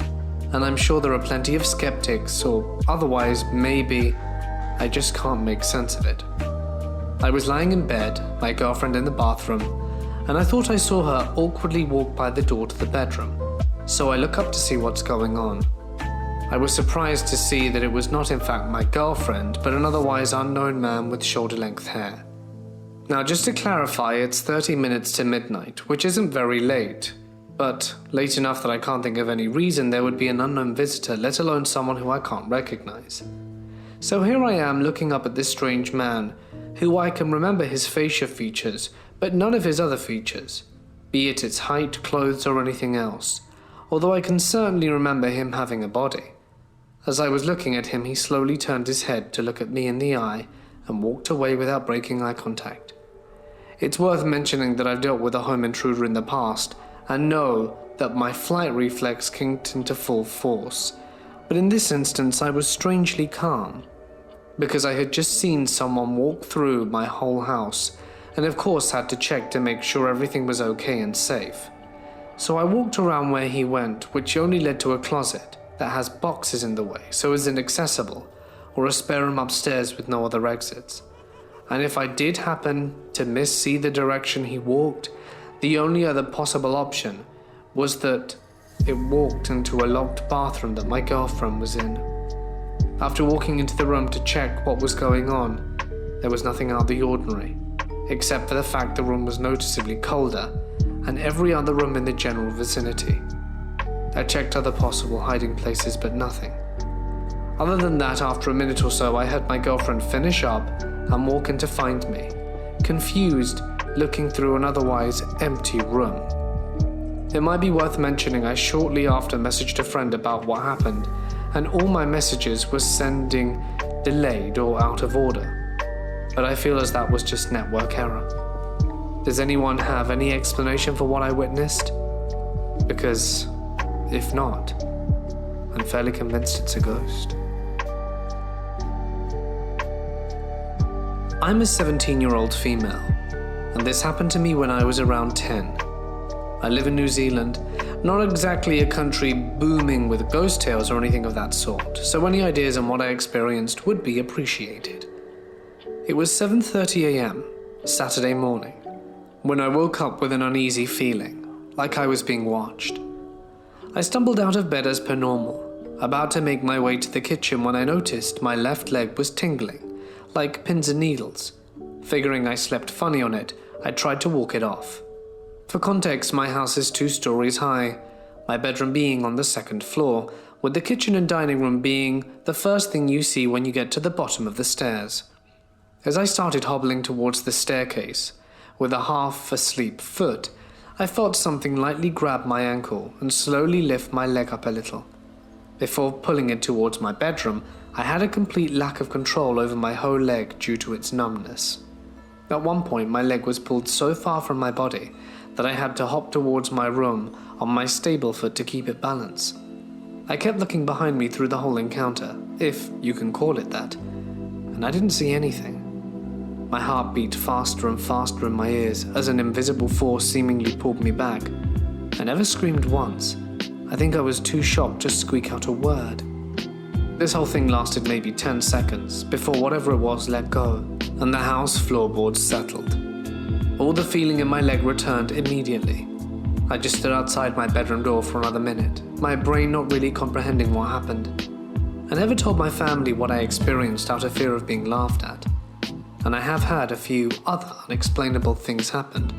[SPEAKER 1] and I'm sure there are plenty of skeptics, or otherwise maybe I just can't make sense of it. I was lying in bed, my girlfriend in the bathroom, and I thought I saw her awkwardly walk by the door to the bedroom, so I look up to see what's going on. I was surprised to see that it was not in fact my girlfriend, but an otherwise unknown man with shoulder-length hair. Now, just to clarify, it's 30 minutes to midnight, which isn't very late, but late enough that I can't think of any reason there would be an unknown visitor, let alone someone who I can't recognize. So here I am looking up at this strange man, who I can remember his facial features, but none of his other features, be it its height, clothes, or anything else, although I can certainly remember him having a body. As I was looking at him, he slowly turned his head to look at me in the eye and walked away without breaking eye contact. It's worth mentioning that I've dealt with a home intruder in the past and know that my flight reflex kicked into full force, but in this instance I was strangely calm, because I had just seen someone walk through my whole house and of course had to check to make sure everything was okay and safe. So I walked around where he went, which only led to a closet that has boxes in the way so is inaccessible, or a spare room upstairs with no other exits. And if I did happen to see the direction he walked, the only other possible option was that it walked into a locked bathroom that my girlfriend was in. After walking into the room to check what was going on, there was nothing out of the ordinary, except for the fact the room was noticeably colder and every other room in the general vicinity. I checked other possible hiding places, but nothing. Other than that, after a minute or so, I heard my girlfriend finish up and walk in to find me, confused, looking through an otherwise empty room. It might be worth mentioning I shortly after messaged a friend about what happened, and all my messages were sending delayed or out of order. But I feel as that was just network error. Does anyone have any explanation for what I witnessed? Because if not, I'm fairly convinced it's a ghost. I'm a 17-year-old female, and this happened to me when I was around 10. I live in New Zealand, not exactly a country booming with ghost tales or anything of that sort, so any ideas on what I experienced would be appreciated. It was 7:30 a.m., Saturday morning, when I woke up with an uneasy feeling, like I was being watched. I stumbled out of bed as per normal, about to make my way to the kitchen when I noticed my left leg was tingling, like pins and needles. Figuring I slept funny on it, I tried to walk it off. For context, my house is 2 stories high, my bedroom being on the 2nd floor, with the kitchen and dining room being the first thing you see when you get to the bottom of the stairs. As I started hobbling towards the staircase, with a half-asleep foot, I felt something lightly grab my ankle and slowly lift my leg up a little. Before pulling it towards my bedroom, I had a complete lack of control over my whole leg due to its numbness. At one point, my leg was pulled so far from my body that I had to hop towards my room on my stable foot to keep it balanced. I kept looking behind me through the whole encounter, if you can call it that, and I didn't see anything. My heart beat faster and faster in my ears as an invisible force seemingly pulled me back. I never screamed once. I think I was too shocked to squeak out a word. This whole thing lasted maybe 10 seconds before whatever it was let go, and the house floorboards settled. All the feeling in my leg returned immediately. I just stood outside my bedroom door for another minute, my brain not really comprehending what happened. I never told my family what I experienced out of fear of being laughed at, and I have had a few other unexplainable things happen,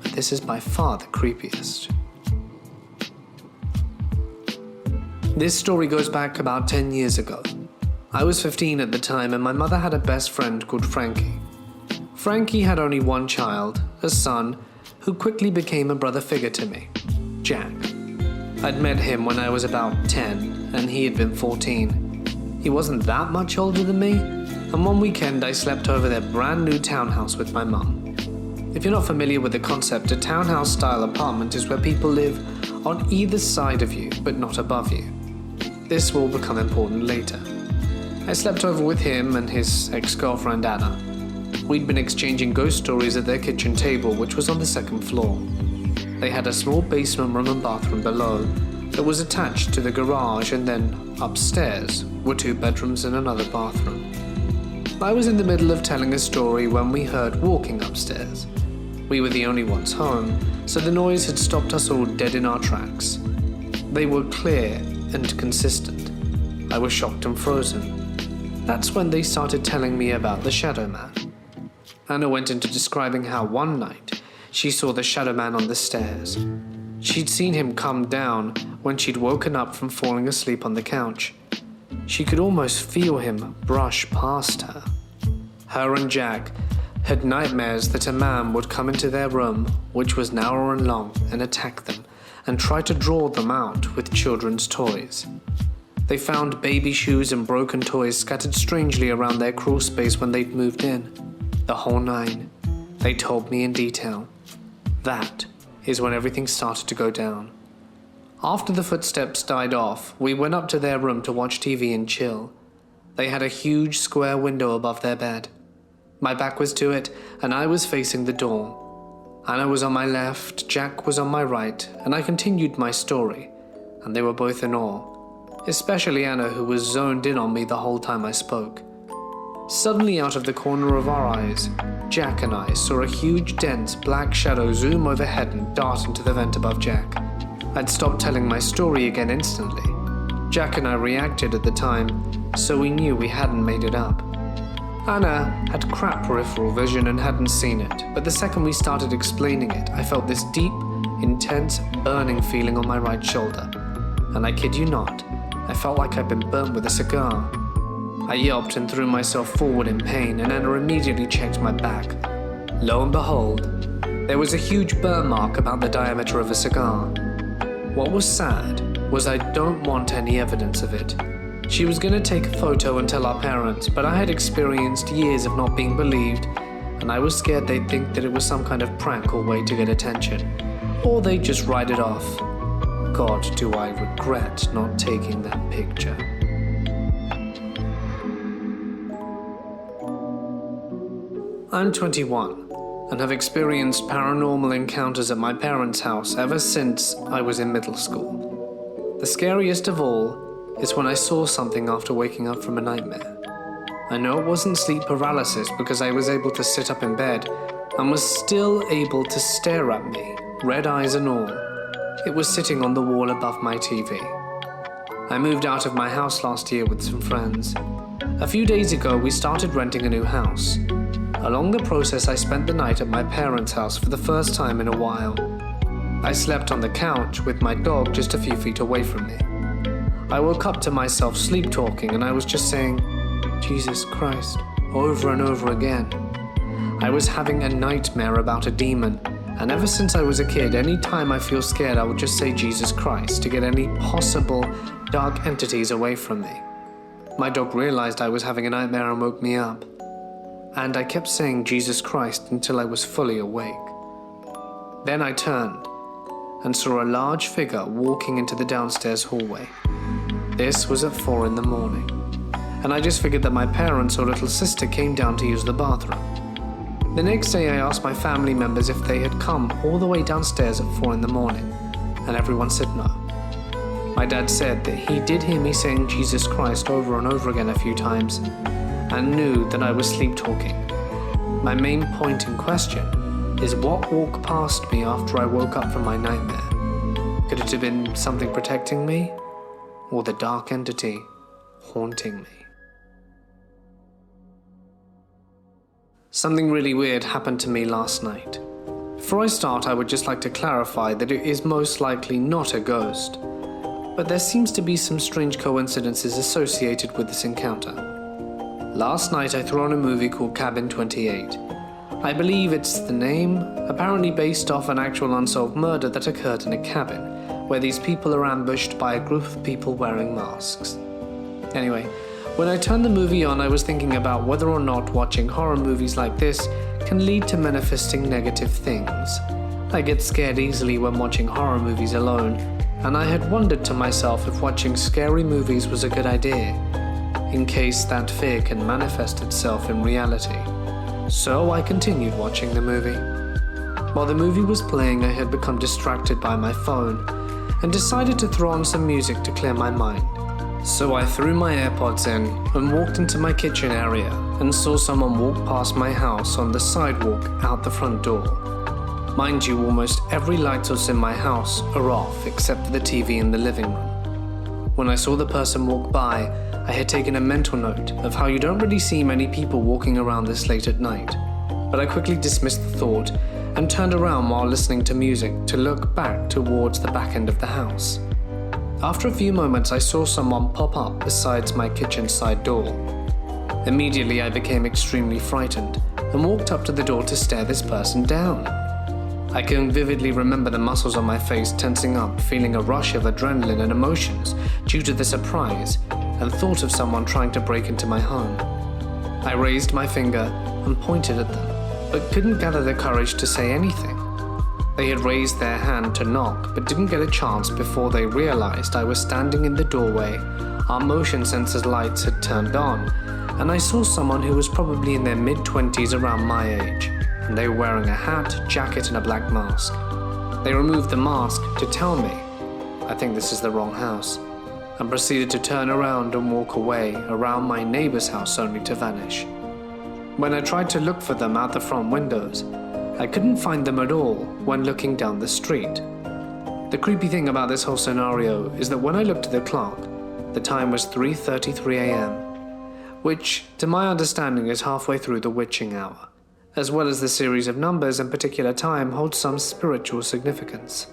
[SPEAKER 1] but this is by far the creepiest. This story goes back about 10 years ago. I was 15 at the time, and my mother had a best friend called Frankie. Frankie had only one child, a son, who quickly became a brother figure to me, Jack. I'd met him when I was about 10, and he had been 14. He wasn't that much older than me, and one weekend I slept over their brand new townhouse with my mum. If you're not familiar with the concept, a townhouse-style apartment is where people live on either side of you, but not above you. This will become important later. I slept over with him and his ex-girlfriend Anna. We'd been exchanging ghost stories at their kitchen table, which was on the second floor. They had a small basement room and bathroom below that was attached to the garage, and then upstairs were 2 bedrooms and another bathroom. I was in the middle of telling a story when we heard walking upstairs. We were the only ones home, so the noise had stopped us all dead in our tracks. They were clear and consistent. I was shocked and frozen. That's when they started telling me about the Shadow Man. Anna went into describing how one night she saw the Shadow Man on the stairs. She'd seen him come down when she'd woken up from falling asleep on the couch. She could almost feel him brush past her. Her and Jack had nightmares that a man would come into their room, which was narrow and long, and attack them, and try to draw them out with children's toys. They found baby shoes and broken toys scattered strangely around their crawl space when they'd moved in. The whole 9. They told me in detail. That is when everything started to go down. After the footsteps died off, we went up to their room to watch TV and chill. They had a huge square window above their bed. My back was to it, and I was facing the door. Anna was on my left, Jack was on my right, and I continued my story, and they were both in awe, especially Anna, who was zoned in on me the whole time I spoke. Suddenly, out of the corner of our eyes, Jack and I saw a huge, dense, black shadow zoom overhead and dart into the vent above Jack. I'd stopped telling my story again instantly. Jack and I reacted at the time, so we knew we hadn't made it up. Anna had crap peripheral vision and hadn't seen it, but the second we started explaining it, I felt this deep, intense, burning feeling on my right shoulder. And I kid you not, I felt like I'd been burnt with a cigar. I yelped and threw myself forward in pain, and Anna immediately checked my back. Lo and behold, there was a huge burn mark about the diameter of a cigar. What was sad was I don't want any evidence of it. She was going to take a photo and tell our parents, but I had experienced years of not being believed, and I was scared they'd think that it was some kind of prank or way to get attention, or they'd just write it off. God, do I regret not taking that picture. I'm 21 and have experienced paranormal encounters at my parents' house ever since I was in middle school. The scariest of all is when I saw something after waking up from a nightmare. I know it wasn't sleep paralysis because I was able to sit up in bed and was still able to stare at me, red eyes and all. It was sitting on the wall above my TV. I moved out of my house last year with some friends. A few days ago, we started renting a new house. Along the process, I spent the night at my parents' house for the first time in a while. I slept on the couch with my dog just a few feet away from me. I woke up to myself sleep-talking, and I was just saying, Jesus Christ, over and over again. I was having a nightmare about a demon, and ever since I was a kid, any time I feel scared, I would just say Jesus Christ to get any possible dark entities away from me. My dog realized I was having a nightmare and woke me up, and I kept saying Jesus Christ until I was fully awake. Then I turned and saw a large figure walking into the downstairs hallway. This was at 4 in the morning. and I just figured that my parents or little sister came down to use the bathroom. The next day I asked my family members if they had come all the way downstairs at 4 in the morning, and everyone said no. My dad said that he did hear me saying Jesus Christ over and over again a few times, and knew that I was sleep-talking. My main point in question is what walked past me after I woke up from my nightmare. Could it have been something protecting me, or the dark entity haunting me? Something really weird happened to me last night. Before I start, I would just like to clarify that it is most likely not a ghost, but there seems to be some strange coincidences associated with this encounter. Last night I threw on a movie called Cabin 28. I believe it's the name, apparently based off an actual unsolved murder that occurred in a cabin, where these people are ambushed by a group of people wearing masks. Anyway, when I turned the movie on, I was thinking about whether or not watching horror movies like this can lead to manifesting negative things. I get scared easily when watching horror movies alone, and I had wondered to myself if watching scary movies was a good idea, in case that fear can manifest itself in reality. So I continued watching the movie. While the movie was playing, I had become distracted by my phone and decided to throw on some music to clear my mind. So I threw my AirPods in and walked into my kitchen area and saw someone walk past my house on the sidewalk out the front door. Mind you, almost every light source in my house are off except for the TV in the living room. When I saw the person walk by, I had taken a mental note of how you don't really see many people walking around this late at night, but I quickly dismissed the thought and turned around while listening to music to look back towards the back end of the house. After a few moments, I saw someone pop up beside my kitchen side door. Immediately, I became extremely frightened and walked up to the door to stare this person down. I can vividly remember the muscles on my face tensing up, feeling a rush of adrenaline and emotions due to the surprise and thought of someone trying to break into my home. I raised my finger and pointed at them, but couldn't gather the courage to say anything. They had raised their hand to knock, but didn't get a chance before they realized I was standing in the doorway. Our motion sensor lights had turned on, and I saw someone who was probably in their mid-20s around my age, and they were wearing a hat, jacket, and a black mask. They removed the mask to tell me, I think this is the wrong house, and proceeded to turn around and walk away around my neighbor's house only to vanish. When I tried to look for them out the front windows, I couldn't find them at all when looking down the street. The creepy thing about this whole scenario is that when I looked at the clock, the time was 3:33 a.m., which, to my understanding, is halfway through the witching hour, as well as the series of numbers and particular time holds some spiritual significance.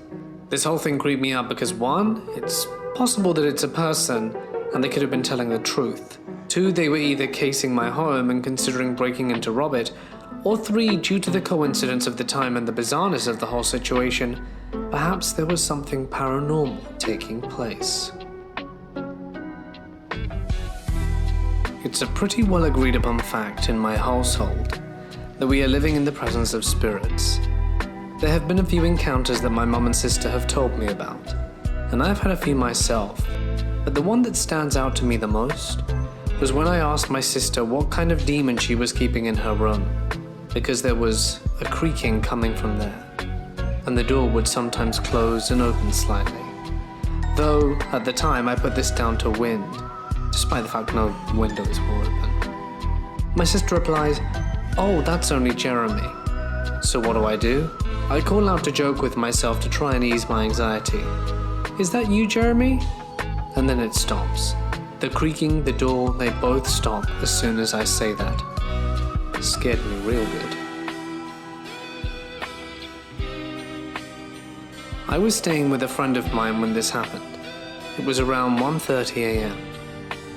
[SPEAKER 1] This whole thing creeped me out because 1, it's possible that it's a person and they could have been telling the truth. 2, they were either casing my home and considering breaking in to rob it, or 3, due to the coincidence of the time and the bizarreness of the whole situation, perhaps there was something paranormal taking place. It's a pretty well agreed upon fact in my household that we are living in the presence of spirits. There have been a few encounters that my mum and sister have told me about, and I've had a few myself, but the one that stands out to me the most was when I asked my sister what kind of demon she was keeping in her room, because there was a creaking coming from there, and the door would sometimes close and open slightly. Though, at the time, I put this down to wind, despite the fact no windows were open. My sister replies, "Oh, that's only Jeremy." So what do? I call out to joke with myself to try and ease my anxiety. "Is that you, Jeremy?" And then it stops. The creaking, the door, they both stop as soon as I say that. It scared me real good. I was staying with a friend of mine when this happened. It was around 1:30 a.m.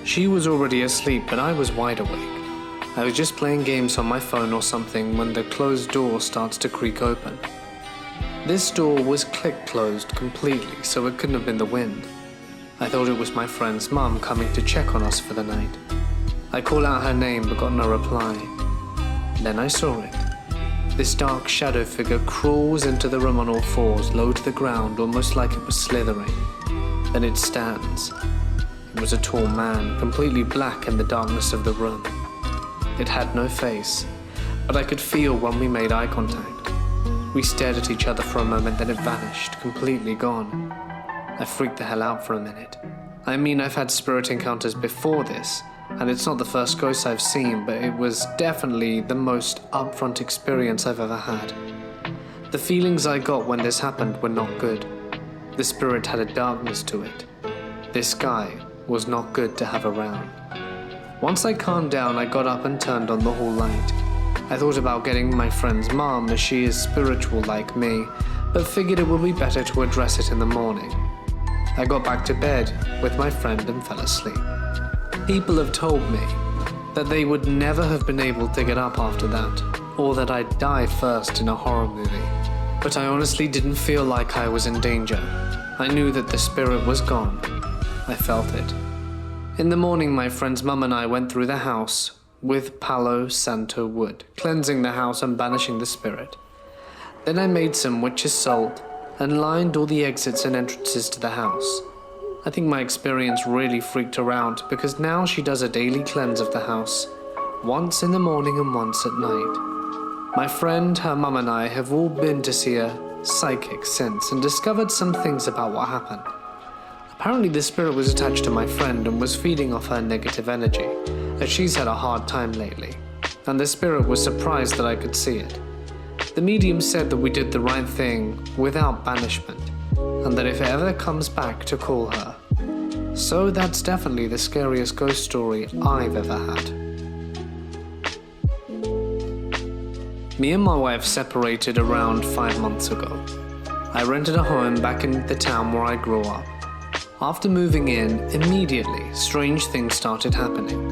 [SPEAKER 1] She was already asleep, but I was wide awake. I was just playing games on my phone or something when the closed door starts to creak open. This door was click-closed completely, so it couldn't have been the wind. I thought it was my friend's mum coming to check on us for the night. I call out her name but got no reply. Then I saw it. This dark shadow figure crawls into the room on all fours, low to the ground, almost like it was slithering. Then it stands. It was a tall man, completely black in the darkness of the room. It had no face, but I could feel when we made eye contact. We stared at each other for a moment, then it vanished, completely gone. I freaked the hell out for a minute. I mean, I've had spirit encounters before this, and it's not the first ghost I've seen, but it was definitely the most upfront experience I've ever had. The feelings I got when this happened were not good. The spirit had a darkness to it. This guy was not good to have around. Once I calmed down, I got up and turned on the hall light. I thought about getting my friend's mom, as she is spiritual like me, but figured it would be better to address it in the morning. I got back to bed with my friend and fell asleep. People have told me that they would never have been able to get up after that, or that I'd die first in a horror movie. But I honestly didn't feel like I was in danger. I knew that the spirit was gone. I felt it. In the morning, my friend's mum and I went through the house with Palo Santo wood, cleansing the house and banishing the spirit. Then I made some witch's salt and lined all the exits and entrances to the house. I think my experience really freaked her out, because now she does a daily cleanse of the house, once in the morning and once at night. My friend, her mum and I have all been to see a psychic since and discovered some things about what happened. Apparently the spirit was attached to my friend and was feeding off her negative energy, as she's had a hard time lately, and the spirit was surprised that I could see it. The medium said that we did the right thing without banishment, and that if it ever comes back, to call her. So that's definitely the scariest ghost story I've ever had. Me and my wife separated around 5 months ago. I rented a home back in the town where I grew up. After moving in, immediately strange things started happening.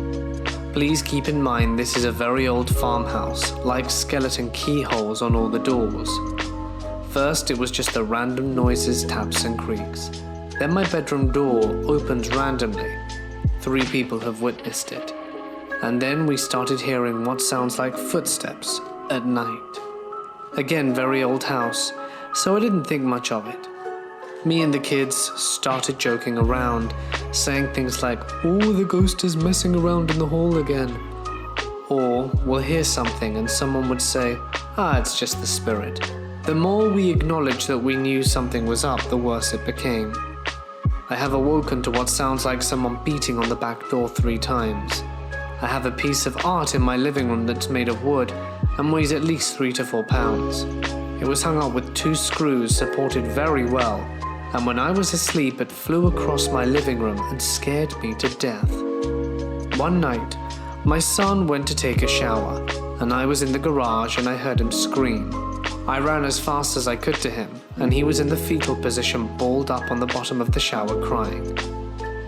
[SPEAKER 1] Please keep in mind this is a very old farmhouse, like skeleton keyholes on all the doors. First, it was just the random noises, taps and creaks. Then my bedroom door opens randomly. 3 people have witnessed it. And then we started hearing what sounds like footsteps at night. Again, very old house, so I didn't think much of it. Me and the kids started joking around, saying things like, "Oh, the ghost is messing around in the hall again." Or we'll hear something and someone would say, "Ah, it's just the spirit." The more we acknowledged that we knew something was up, the worse it became. I have awoken to what sounds like someone beating on the back door 3 times. I have a piece of art in my living room that's made of wood and weighs at least 3 to 4 pounds. It was hung up with 2 screws supported very well, and when I was asleep it flew across my living room and scared me to death. One night, my son went to take a shower, and I was in the garage and I heard him scream. I ran as fast as I could to him, and he was in the fetal position, balled up on the bottom of the shower crying.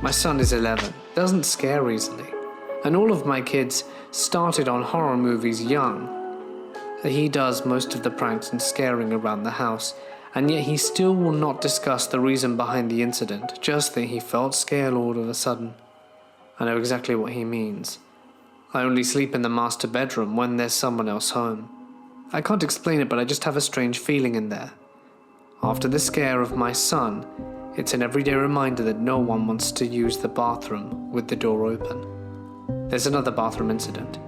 [SPEAKER 1] My son is 11, doesn't scare easily, and all of my kids started on horror movies young. He does most of the pranks and scaring around the house, and yet he still will not discuss the reason behind the incident, just that he felt scared all of a sudden. I know exactly what he means. I only sleep in the master bedroom when there's someone else home. I can't explain it, but I just have a strange feeling in there. After the scare of my son, it's an everyday reminder that no one wants to use the bathroom with the door open. There's another bathroom incident.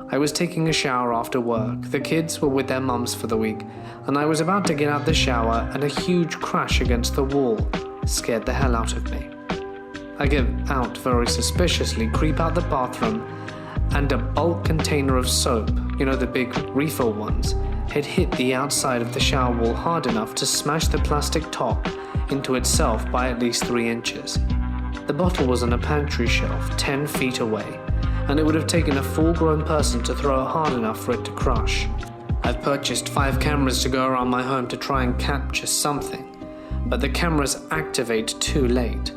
[SPEAKER 1] I was taking a shower after work. The kids were with their mums for the week, and I was about to get out the shower and a huge crash against the wall scared the hell out of me. I get out very suspiciously, creep out the bathroom, and a bulk container of soap, you know, the big refill ones, had hit the outside of the shower wall hard enough to smash the plastic top into itself by at least 3 inches. The bottle was on a pantry shelf 10 feet away, and it would have taken a full-grown person to throw it hard enough for it to crush. I've purchased 5 cameras to go around my home to try and capture something, but the cameras activate too late.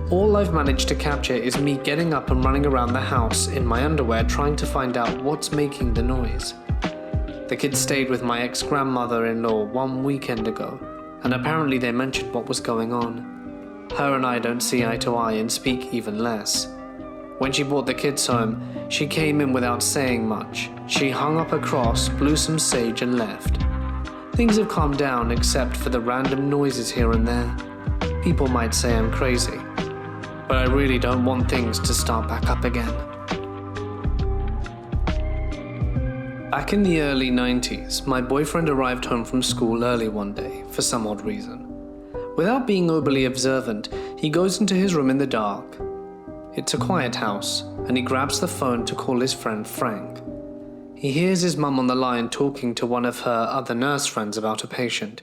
[SPEAKER 1] All I've managed to capture is me getting up and running around the house in my underwear trying to find out what's making the noise. The kids stayed with my ex-grandmother-in-law 1 weekend ago, and apparently they mentioned what was going on. Her and I don't see eye to eye and speak even less. When she brought the kids home, she came in without saying much. She hung up a cross, blew some sage and left. Things have calmed down except for the random noises here and there. People might say I'm crazy. but I really don't want things to start back up again. Back in the early 90s, my boyfriend arrived home from school early one day, for some odd reason. Without being overly observant, he goes into his room in the dark. It's a quiet house, and he grabs the phone to call his friend Frank. He hears his mum on the line talking to one of her other nurse friends about a patient.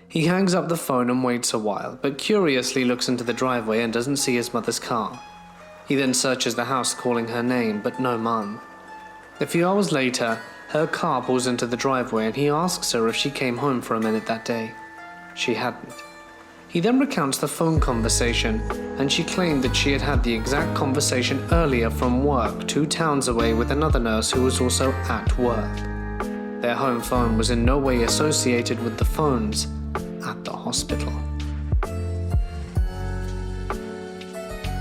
[SPEAKER 1] He hangs up the phone and waits a while, but curiously looks into the driveway and doesn't see his mother's car. He then searches the house calling her name, but no mum. A few hours later, her car pulls into the driveway and he asks her if she came home for a minute that day. She hadn't. He then recounts the phone conversation, and she claimed that she had had the exact conversation earlier from work 2 towns away with another nurse who was also at work. Their home phone was in no way associated with the phones at the hospital.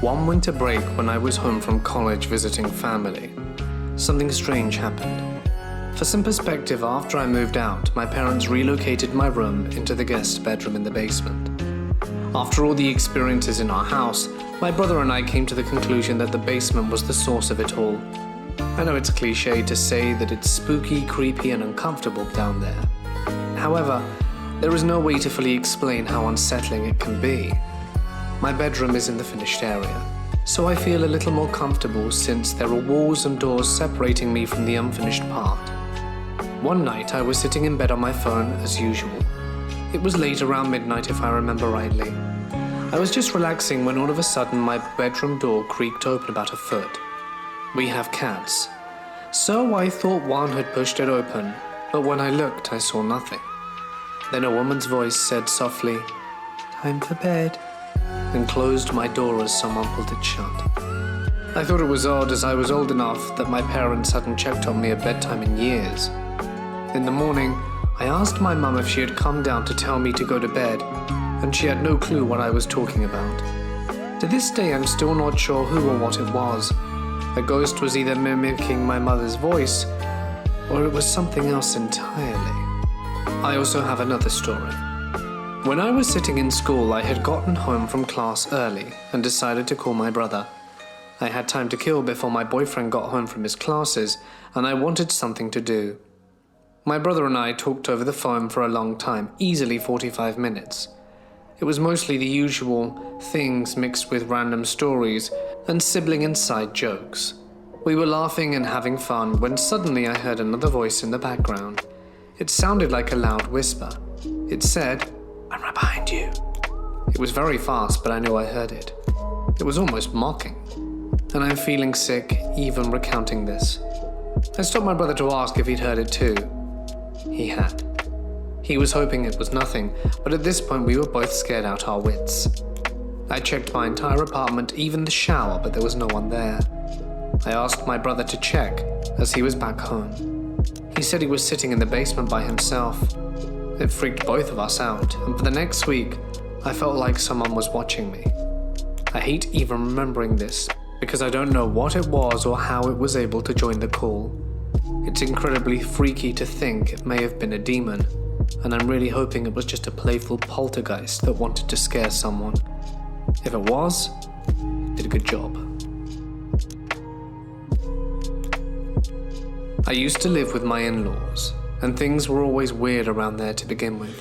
[SPEAKER 1] One winter break when I was home from college visiting family, something strange happened. For some perspective, after I moved out, my parents relocated my room into the guest bedroom in the basement. After all the experiences in our house, my brother and I came to the conclusion that the basement was the source of it all. I know it's cliché to say that it's spooky, creepy, and uncomfortable down there. However, there is no way to fully explain how unsettling it can be. My bedroom is in the finished area, so I feel a little more comfortable since there are walls and doors separating me from the unfinished part. One night I was sitting in bed on my phone as usual. It was late, around midnight if I remember rightly. I was just relaxing when all of a sudden my bedroom door creaked open about a foot. We have cats, so I thought one had pushed it open, but when I looked I saw nothing. Then a woman's voice said softly, "Time for bed," and closed my door as someone pulled it shut. I thought it was odd as I was old enough that my parents hadn't checked on me at bedtime in years. In the morning, I asked my mum if she had come down to tell me to go to bed, and she had no clue what I was talking about. To this day, I'm still not sure who or what it was. A ghost was either mimicking my mother's voice, or it was something else entirely. I also have another story. When I was sitting in school, I had gotten home from class early and decided to call my brother. I had time to kill before my boyfriend got home from his classes, and I wanted something to do. My brother and I talked over the phone for a long time, easily 45 minutes. It was mostly the usual things mixed with random stories and sibling inside jokes. We were laughing and having fun when suddenly I heard another voice in the background. It sounded like a loud whisper. It said, "I'm right behind you." It was very fast, but I knew I heard it. It was almost mocking, and I'm feeling sick even recounting this. I stopped my brother to ask if he'd heard it too. He had. He was hoping it was nothing, but at this point we were both scared out our wits. I checked my entire apartment, even the shower, but there was no one there. I asked my brother to check, as he was back home. He said he was sitting in the basement by himself. It freaked both of us out, and for the next week, I felt like someone was watching me. I hate even remembering this, because I don't know what it was or how it was able to join the call. It's incredibly freaky to think it may have been a demon, and I'm really hoping it was just a playful poltergeist that wanted to scare someone. If it was, it did a good job. I used to live with my in-laws, and things were always weird around there to begin with.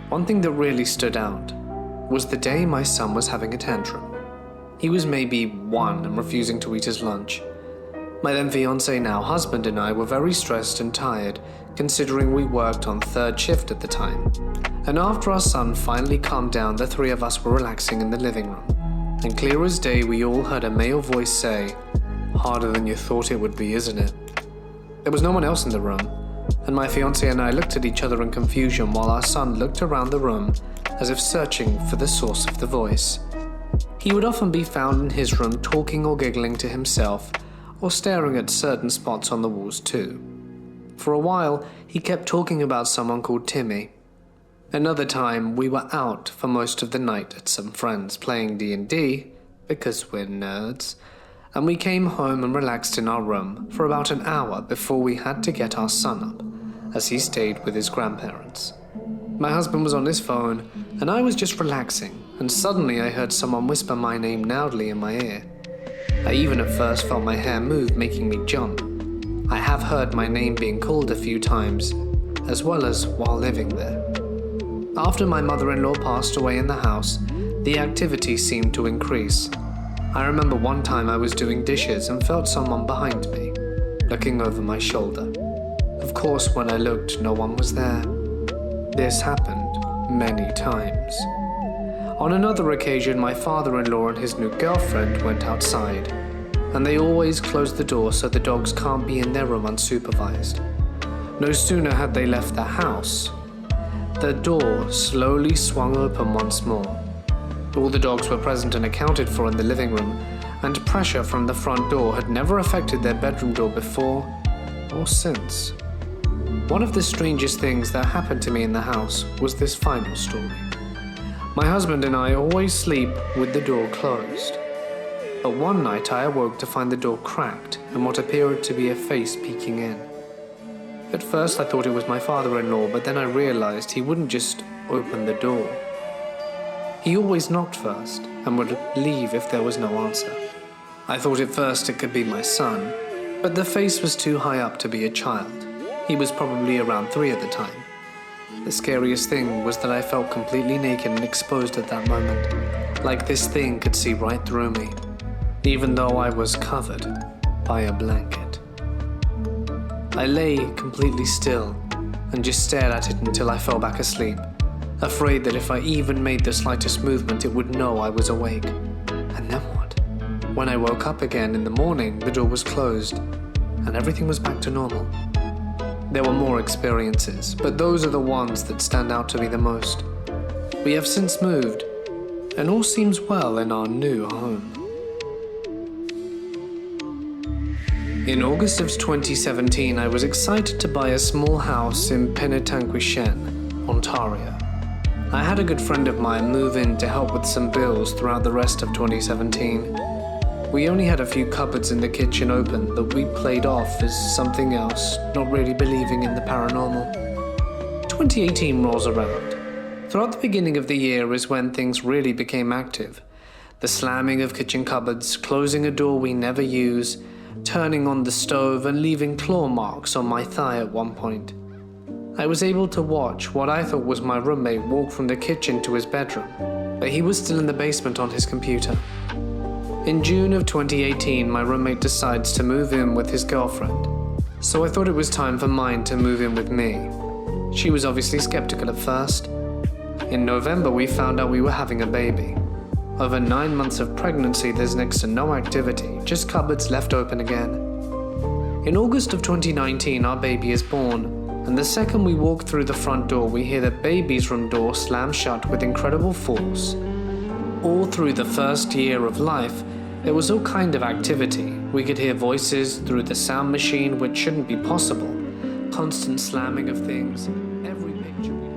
[SPEAKER 1] One thing that really stood out was the day my son was having a tantrum. He was maybe 1 and refusing to eat his lunch. My then fiancé, now husband, and I were very stressed and tired, considering we worked on 3rd shift at the time. And after our son finally calmed down, the 3 of us were relaxing in the living room. And clear as day, we all heard a male voice say, "Harder than you thought it would be, isn't it?" There was no one else in the room, and my fiancé and I looked at each other in confusion while our son looked around the room as if searching for the source of the voice. He would often be found in his room talking or giggling to himself, or staring at certain spots on the walls too. For a while, he kept talking about someone called Timmy. Another time, we were out for most of the night at some friends playing D&D, because we're nerds, and we came home and relaxed in our room for about an hour before we had to get our son up, as he stayed with his grandparents. My husband was on his phone, and I was just relaxing and suddenly I heard someone whisper my name loudly in my ear. I even at first felt my hair move, making me jump. I have heard my name being called a few times, as well as while living there. After my mother-in-law passed away in the house, the activity seemed to increase. I remember one time I was doing dishes and felt someone behind me, looking over my shoulder. Of course, when I looked, no one was there. This happened many times. On another occasion, my father-in-law and his new girlfriend went outside, and they always close the door so the dogs can't be in their room unsupervised. No sooner had they left the house, the door slowly swung open once more. All the dogs were present and accounted for in the living room, and pressure from the front door had never affected their bedroom door before or since. One of the strangest things that happened to me in the house was this final story. My husband and I always sleep with the door closed. But one night I awoke to find the door cracked and what appeared to be a face peeking in. At first I thought it was my father-in-law, but then I realized he wouldn't just open the door. He always knocked first and would leave if there was no answer. I thought at first it could be my son, but the face was too high up to be a child. He was probably around 3 at the time. The scariest thing was that I felt completely naked and exposed at that moment, like this thing could see right through me, even though I was covered by a blanket. I lay completely still and just stared at it until I fell back asleep, afraid that if I even made the slightest movement it would know I was awake. And then what? When I woke up again in the morning, the door was closed and everything was back to normal. There were more experiences, but those are the ones that stand out to me the most. We have since moved, and all seems well in our new home. In August of 2017, I was excited to buy a small house in Penetanguishene, Ontario. I had a good friend of mine move in to help with some bills throughout the rest of 2017. We only had a few cupboards in the kitchen open that we played off as something else, not really believing in the paranormal. 2018 rolls around. Throughout the beginning of the year is when things really became active. The slamming of kitchen cupboards, closing a door we never use, turning on the stove and leaving claw marks on my thigh at one point. I was able to watch what I thought was my roommate walk from the kitchen to his bedroom, but he was still in the basement on his computer. In June of 2018, my roommate decides to move in with his girlfriend, so I thought it was time for mine to move in with me. She was obviously skeptical at first. In November, we found out we were having a baby. Over 9 months of pregnancy, there's next to no activity, just cupboards left open again. In August of 2019, our baby is born, and the second we walk through the front door, we hear the baby's room door slam shut with incredible force. All through the first year of life, there was all kind of activity. We could hear voices through the sound machine, which shouldn't be possible. Constant slamming of things. Every picture we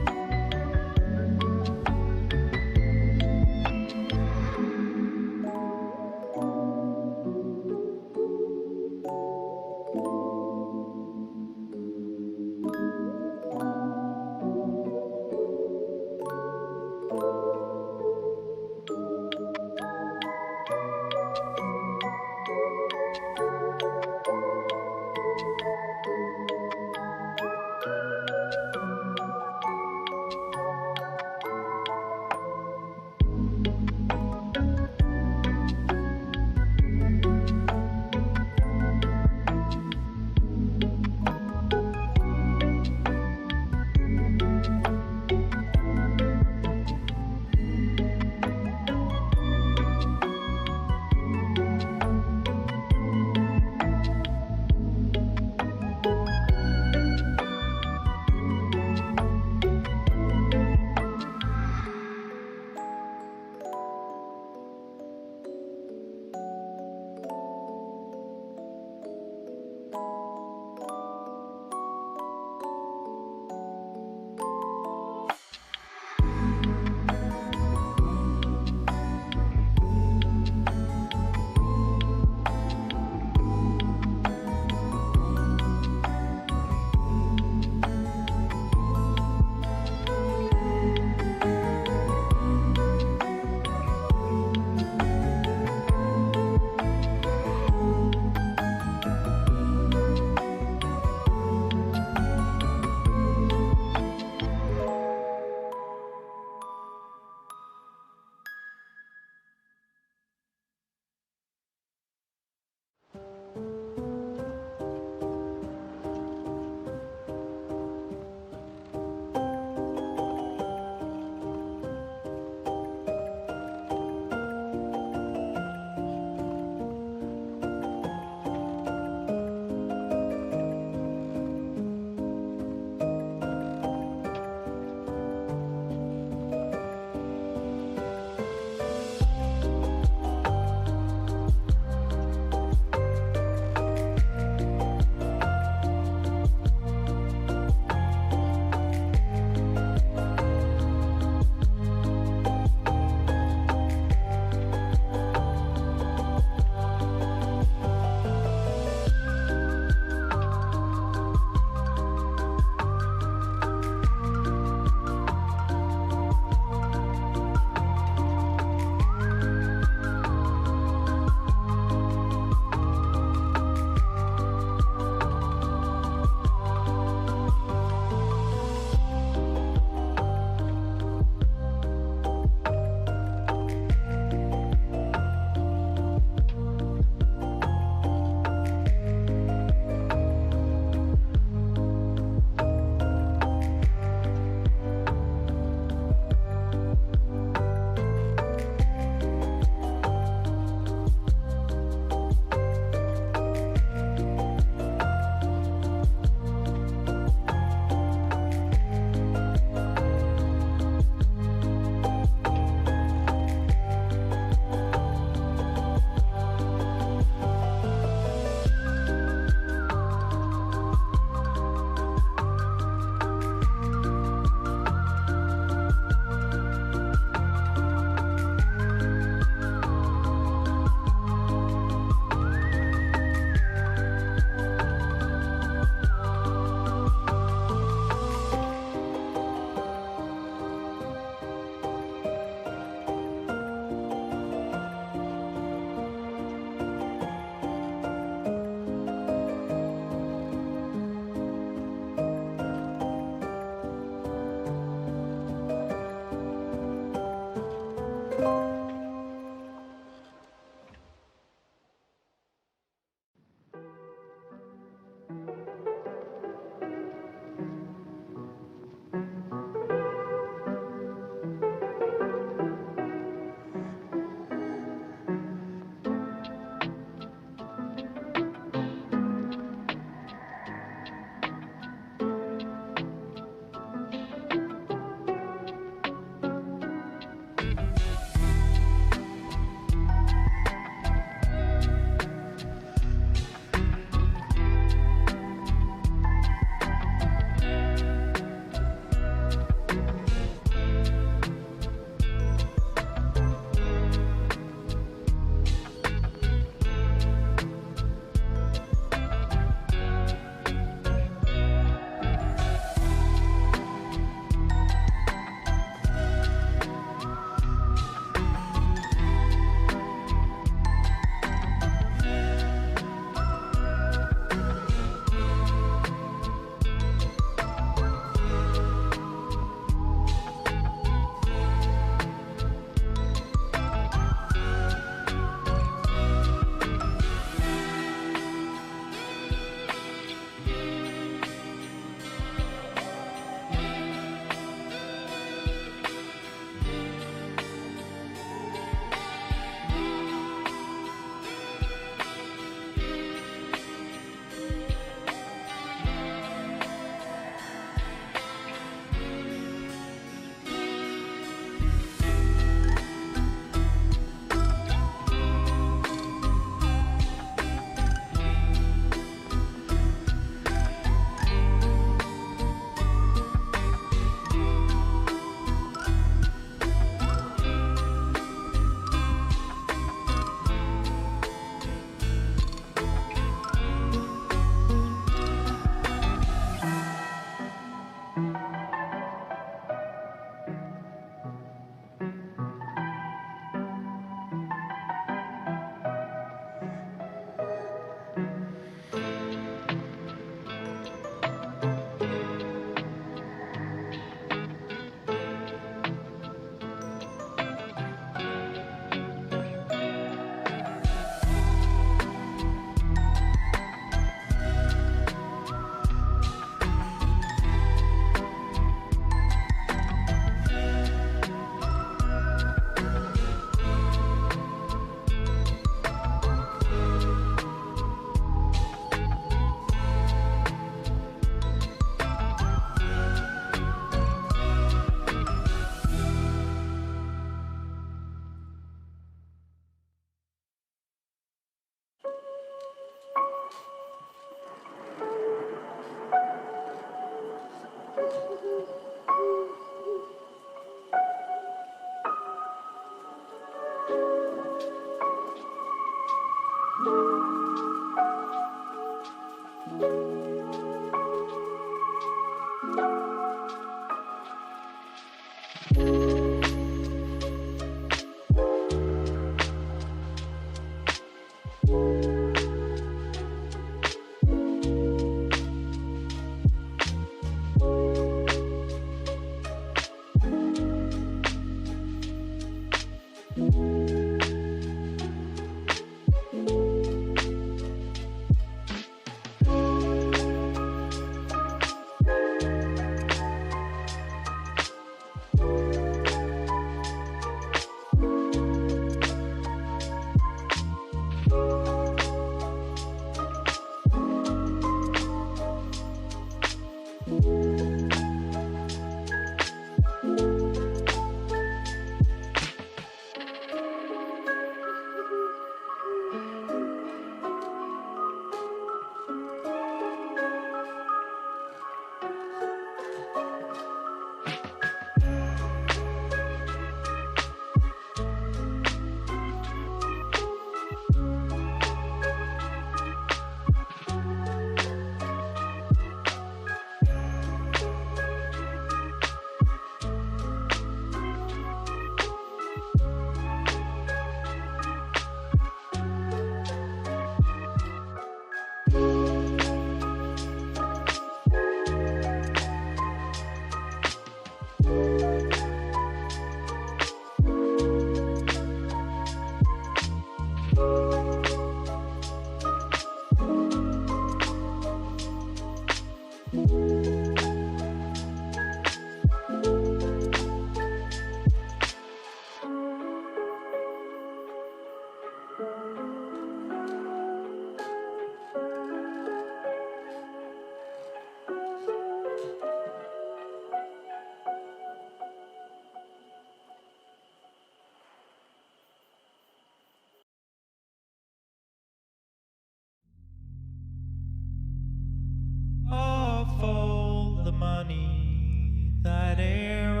[SPEAKER 2] Of all the money that e'er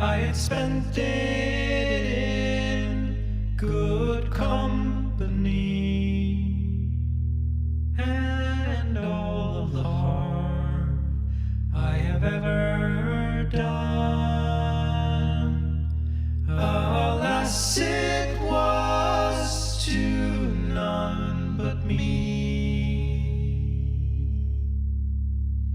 [SPEAKER 2] I had spent it in good company, and all of the harm I have ever done, alas, it was to none but me.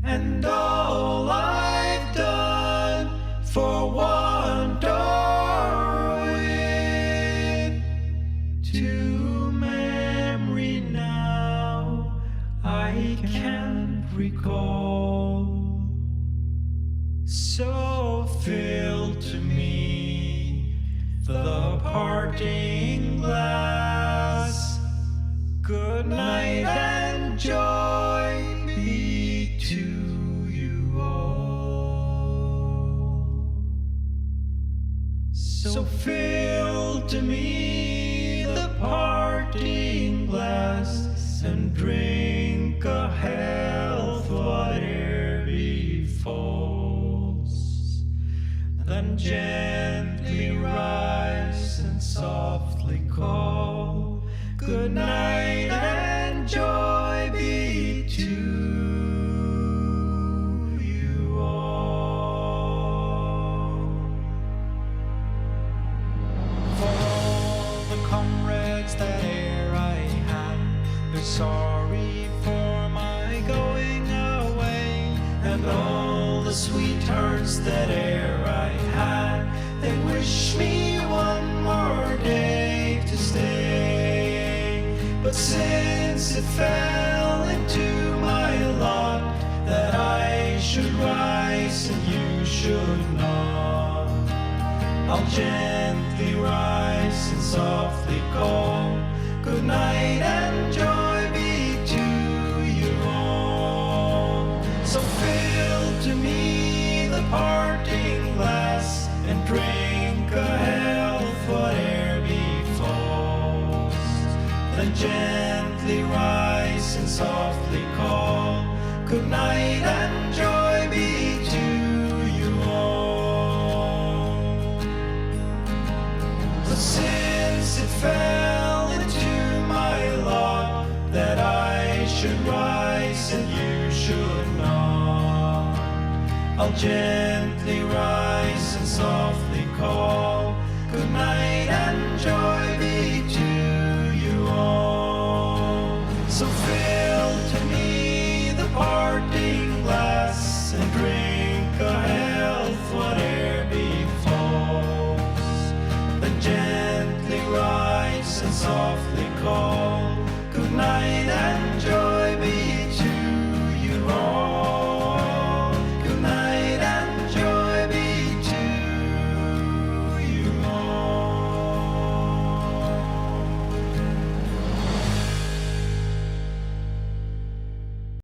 [SPEAKER 2] And all I've done for want or wit to memory now I can't recall. So fill to me the parting glass. Good night and joy be to you all. So fill to me the parting glass and drink a health whate'er befalls. Then gently rise and softly call, good night and joy be to you all. For all the comrades that e'er I had, they're sorry for my going away, and all the sweethearts that e'er I had, they wish me one more day to stay. But since it fell into my lot that I should rise and you should not, I'll gently rise and softly call, good night and joy be to you all. So fill to me the parting glass and drink a health whate'er befalls. Then gently rise and softly call, good night and joy be to you all. But since it fell into my lot that I should rise and you should not, I'll gently rise and softly call, good night and joy be to you all. So fill to me the parting glass and drink a health whate'er befalls. Then gently rise and softly call,